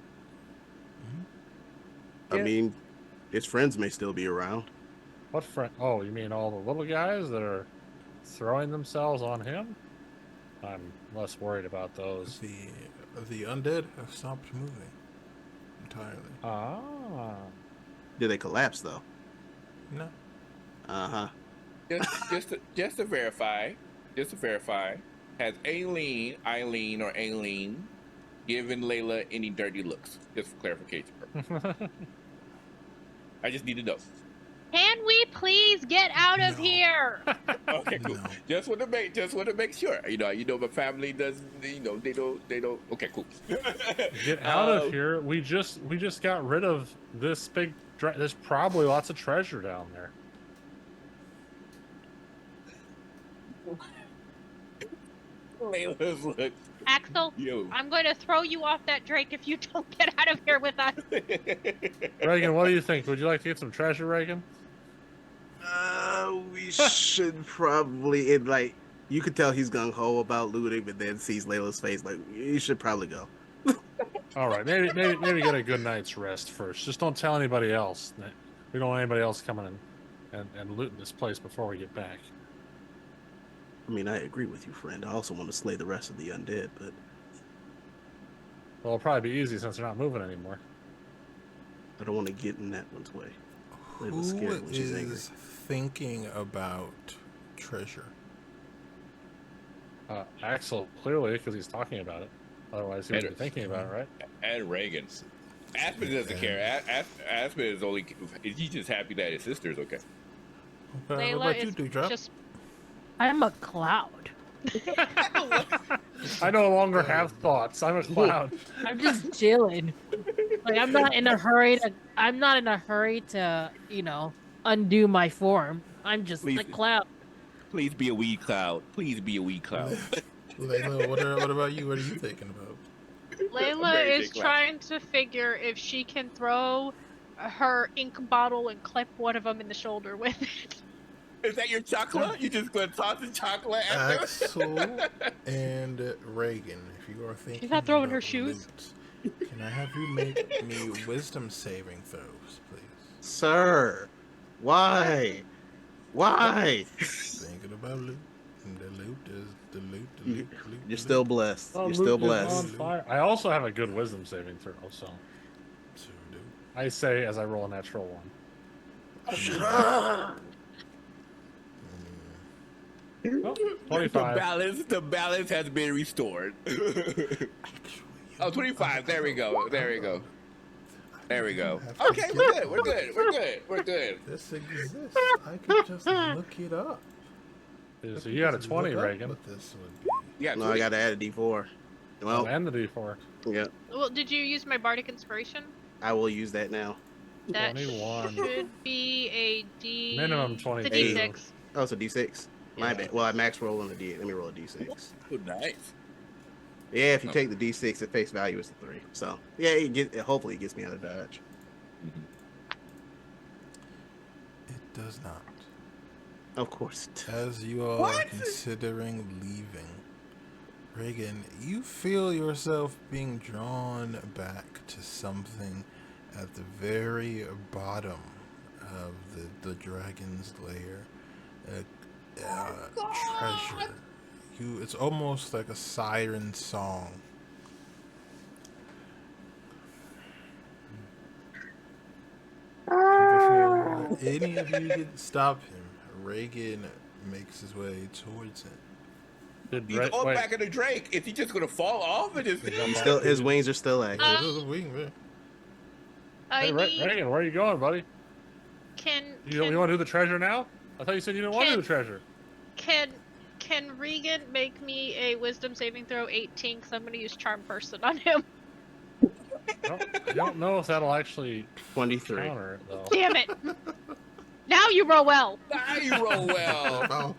I mean, his friends may still be around. what friend? Oh, you mean all the little guys that are throwing themselves on him? I'm less worried about those. The undead have stopped moving entirely. Ah, Did they collapse, though? No. Uh-huh. Just to verify, has Aileen given Layla any dirty looks? Just for clarification purposes. I just need to know. Can we please get out of No. here? Okay, cool. No. Just want to make sure. You know, my family doesn't. You know, they don't. Okay, cool. get out of here! We just got rid of this big. There's probably lots of treasure down there. Layla's look. Axel, Yo. I'm going to throw you off that drake if you don't get out of here with us. Reagan, what do you think? Would you like to get some treasure, Reagan? We should probably, You could tell he's gung ho about looting, but then sees Layla's face like, you should probably go. All right, maybe get a good night's rest first. Just don't tell anybody else. We don't want anybody else coming in and looting this place before we get back. I mean, I agree with you, friend. I also want to slay the rest of the undead, but Well, it'll probably be easy since they're not moving anymore. I don't want to get in that one's way. Who Layla's scared when she's angry. is thinking about treasure? Axel, clearly, because he's talking about it. Otherwise, he would be thinking about it, right? And Reagan. Aspen doesn't care. Aspen is only. He's just happy that his sister's okay. Okay, what Layla about you, is Dewdrop? just I'm a cloud. I no longer have thoughts. I'm a cloud. I'm just chilling. Like I'm not in a hurry to. I'm not in a hurry to, undo my form. I'm just Please. a cloud. Please be a wee cloud. Please be a wee cloud. Layla, what about you? What are you thinking about? Layla Very is big laugh. trying to figure if she can throw her ink bottle and clip one of them in the shoulder with it. Is that your chocolate? You just gonna toss the chocolate at them? Axel and Reagan, if you are thinking not throwing her about shoes. loot, can I have you make me wisdom saving throws, please? Sir, why? Why? Thinking about loot. And the loot is the loot. You're the still loot. blessed. Oh, You're still Luke is on blessed. fire. I also have a good wisdom saving throw, so So do. I say as I roll a natural one. Oh, 25. The balance has been restored. Actually, Oh, 25. There we go. There we go. There we go. have to Okay, get we're good. We're one. good. We're good. We're good. This exists. I could just look it up. So you got a Just 20, look up Reagan. what this would be. Yeah, No, I got to add a D4. Well, And the D4. yeah, Well, did you use my bardic inspiration? I will use that now. That 21. should be a D. Minimum 20. The Hey. D6. Oh, it's a D6. My Yeah. bad. Well, I max roll on the D8. Let me roll a D6. Oh, nice. Yeah, if you take the D6 at face value, it's a 3. So, yeah, hopefully it gets me out of dodge. It does not. Of course. As you all are considering leaving, Reagan, you feel yourself being drawn back to something at the very bottom of the dragon's lair. Treasure. It's almost like a siren song. Before any of you can stop him, Reagan makes his way towards him. Did He's Re- all wait, back in the Drake. Is he just gonna fall off and just? He's still, his wings are still active. There's a wing there. I hey, need. Reagan, where are you going, buddy? Can You want to do the treasure now? I thought you said you didn't want to do the treasure. can Regan make me a wisdom saving throw 18? Because I'm going to use charm person on him. I don't know if that'll actually 23. counter it, though. Damn it! Now you roll well. Now you roll well.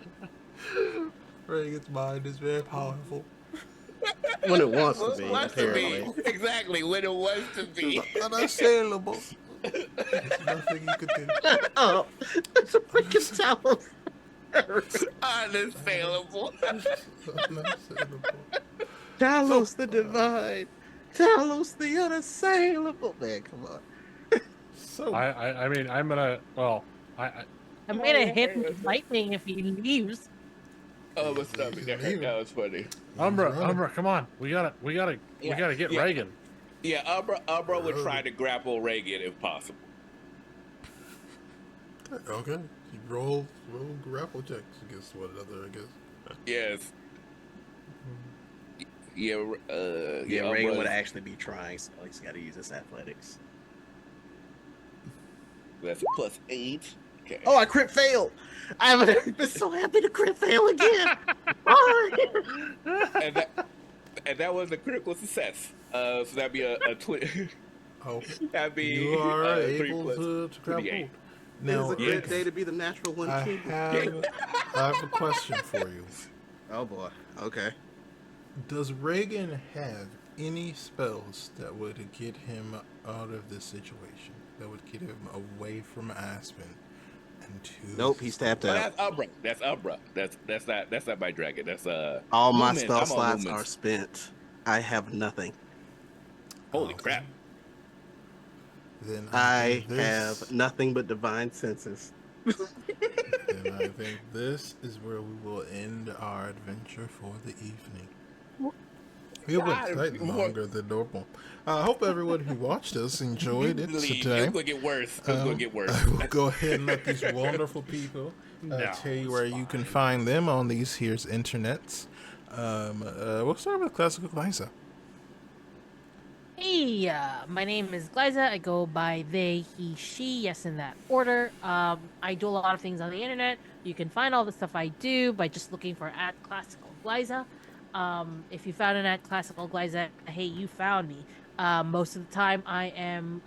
Reagan's mind is very powerful. When it wants to be, Wants to be. apparently. Exactly when it wants to be. Unassailable. There's nothing you could do. Oh, it's a freaking towel. Unassailable. Unassailable. Talos the divine. Talos the unassailable. Man, come on. So, I mean, I'm gonna. Well, I I'm gonna hit him with lightning if he leaves. Oh, my stomach. That was funny. Umbra, come on. We gotta get Yeah. Reagan. Yeah, Umbra would try to grapple Reagan if possible. okay. You roll grapple checks against one another, I guess. Yes. Yeah, Yeah, Reagan Umbra- would actually be trying, so he's got to use his athletics. That's a +8. Okay. Oh, I crit failed. I've been so happy to crit fail again. and that was a critical success. So that'd be a 20. Oh, That'd be you are 3 able plus to grapple. 28. This is Now, a good yes. day to be the natural one, I too. have a question for you. Oh, boy. Okay. Does Reagan have any spells that would get him out of this situation? That would get him away from Aspen and into Nope, he's tapped Oh, out. that's Umbra. That's Umbra. That's not my dragon. That's All my Lumens. spell I'm on slots Lumens. are spent. I have nothing. Holy Okay. crap. Then I think this, have nothing but divine senses. Then I think this is where we will end our adventure for the evening. We went God, slightly longer than normal. I hope everyone who watched us enjoyed it It's today. gonna get worse. It's gonna get worse. I will go ahead and let these wonderful people No, tell you it's where you can fine. find them on these here's internets. We'll start with Classical Liza. Hey, my name is Glyza. I go by they, he, she, yes, in that order. I do a lot of things on the internet. You can find all the stuff I do by just looking for at Classical Glyza. If you found it at Classical Glyza, hey, you found me. Most of the time I am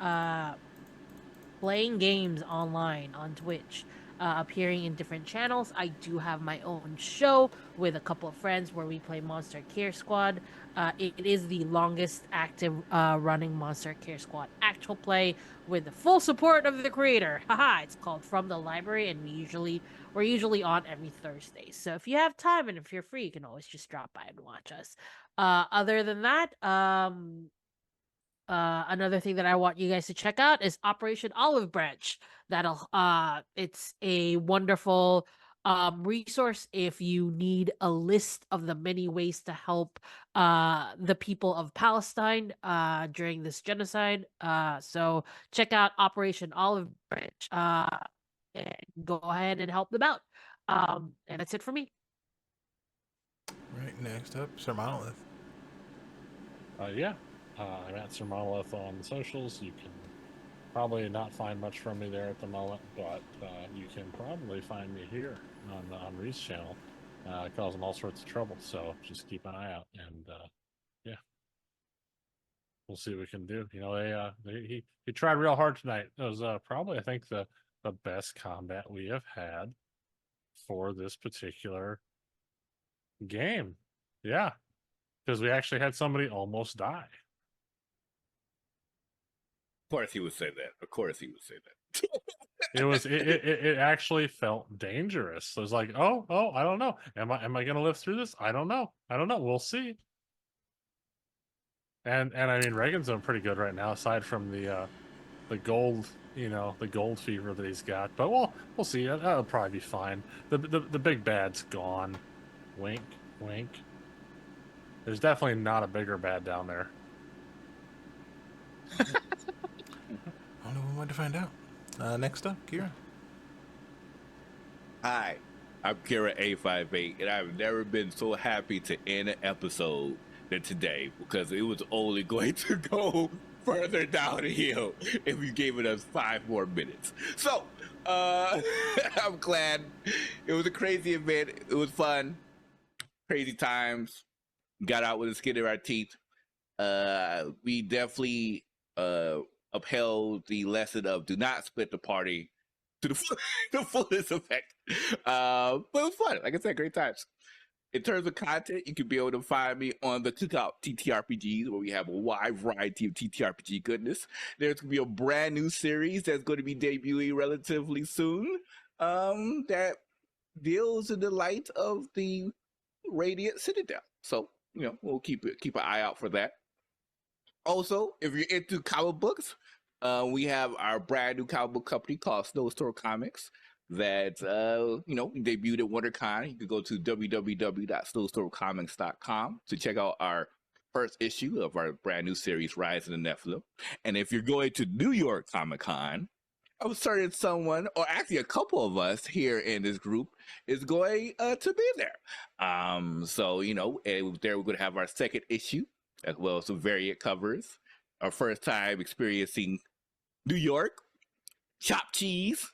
playing games online on Twitch, appearing in different channels. I do have my own show with a couple of friends where we play Monster Care Squad. It is the longest active running Monster Care Squad actual play with the full support of the creator. Haha! It's called From the Library, and we're usually on every Thursday. So if you have time and if you're free, you can always just drop by and watch us. Other than that, another thing that I want you guys to check out is Operation Olive Branch. It's a wonderful resource if you need a list of the many ways to help the people of Palestine during this genocide. So check out Operation Olive Branch and go ahead and help them out. And that's it for me. Right, next up, Sir Monolith. Yeah. I'm at Sir Monolith on the socials. You can probably not find much from me there at the moment, but you can probably find me here on Ree's channel, causing all sorts of trouble. So just keep an eye out, and yeah, we'll see what we can do. You know, he tried real hard tonight. It was probably, I think, the best combat we have had for this particular game. Yeah, because we actually had somebody almost die. Of course he would say that. Of course he would say that. It actually felt dangerous. It was like, oh, I don't know. Am I gonna live through this? I don't know. We'll see. And I mean, Reagan's doing pretty good right now, aside from the gold, the gold fever that he's got. But we'll see. That'll probably be fine. The big bad's gone. Wink, wink. There's definitely not a bigger bad down there. Only one way to find out. Next up, Kira. Hi, I'm Kira A58, and I've never been so happy to end an episode than today, because it was only going to go further downhill if you gave it us 5 more minutes. So, I'm glad. It was a crazy event. It was fun. Crazy times. Got out with a skin in our teeth. We definitely upheld the lesson of do not split the party to the fullest effect. But it was fun. Like I said, great times. In terms of content, you can be able to find me on the Cookout TTRPGs, where we have a wide variety of TTRPG goodness. There's going to be a brand new series that's going to be debuting relatively soon that deals in the light of the Radiant Citadel. So, we'll keep an eye out for that. Also, if you're into comic books, we have our brand new comic book company called Snowstorm Comics that debuted at WonderCon. You can go to www.snowstormcomics.com to check out our first issue of our brand new series, Rise of the Nephilim. And if you're going to New York Comic Con, I'm certain someone, or actually a couple of us here in this group, is going to be there. So there we're going to have our second issue, as well as some variant covers. Our first time experiencing New York, chopped cheese.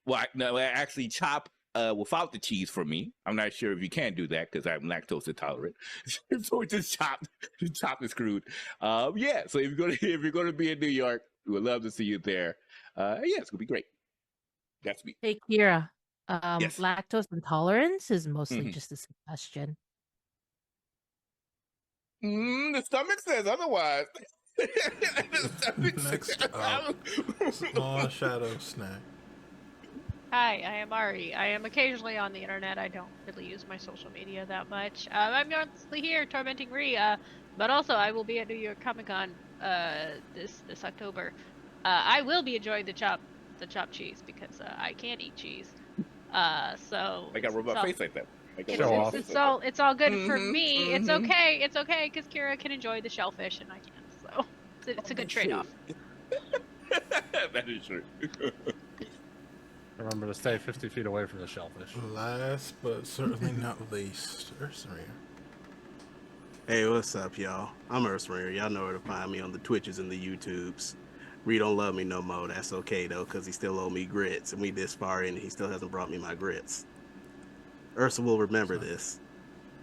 Well, actually chop without the cheese for me. I'm not sure if you can do that because I'm lactose intolerant. So we just chopped and screwed. Yeah. So if you're gonna be in New York, we would love to see you there. Yeah, it's gonna be great. That's me. Hey, Kira. Yes. Lactose intolerance is mostly just a suggestion. The stomach says otherwise. Next up, Small Shadow Snack. Hi, I am Ari. I am occasionally on the internet. I don't really use my social media that much. I'm mostly here tormenting Ree. But also I will be at New York Comic Con this October. I will be enjoying the chopped cheese because I can't eat cheese. So Make a it's robot all face like that. Make a it's Show robot off. face it's like that. all it's all good for Mm-hmm. me. Mm-hmm. It's okay because Kira can enjoy the shellfish and I can't. So it's a good That's true. trade-off. That is true. Remember to stay 50 feet away from the shellfish. Last but certainly not least, Ursaria. Hey, what's up, y'all? I'm Earthringer. Y'all know where to find me on the Twitches and the YouTubes. Ree don't love me no more. That's okay, though, because he still owe me grits. And we this far in, he still hasn't brought me my grits. Ursa will remember this.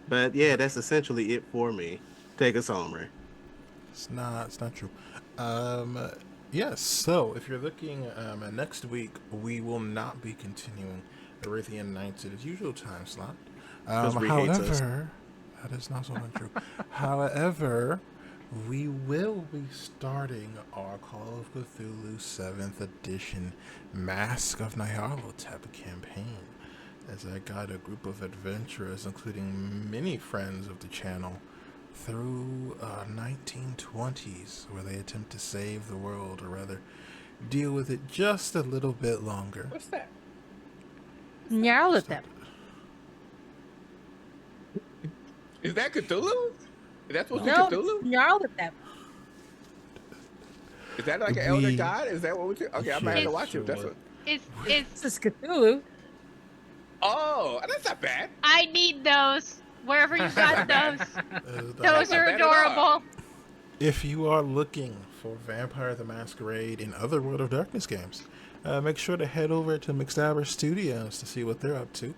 But yeah, that's essentially it for me. Take us home, Ray. It's not true. Yes, so if you're looking next week, we will not be continuing Arethian Nights at its usual time slot. Ree hates us. However, that is not so much true. However, we will be starting our Call of Cthulhu 7th Edition Mask of Nyarlathotep campaign, as I guide a group of adventurers, including many friends of the channel, through 1920s, where they attempt to save the world, or rather, deal with it just a little bit longer. What's that? Nyarlathotep. Is that Cthulhu? Is that supposed to No, be Cthulhu? Nyarlathotep. Is that like an elder We- god? Is that what we? Okay, I might have to watch it. That's what. Is This is Cthulhu. Oh, that's not bad. I need those wherever you got those. Those That's not are bad at all. adorable. If you are looking for Vampire the Masquerade and other World of Darkness games, make sure to head over to McStabber Studios to see what they're up to.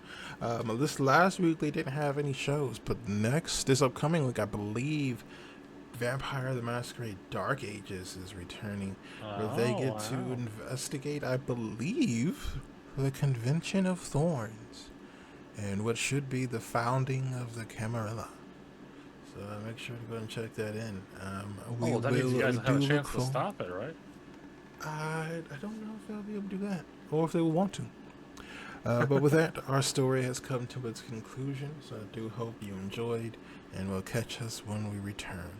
This last week they didn't have any shows, but this upcoming week, I believe Vampire the Masquerade Dark Ages is returning, where they Oh, get to wow. investigate, I believe, the Convention of Thorns and what should be the founding of the Camarilla. So make sure to go and check that in. Oh, that means you guys we have a do chance look to stop it, right? I don't know if they'll be able to do that, or if they will want to. But with that, our story has come to its conclusion, so I do hope you enjoyed, and will catch us when we return.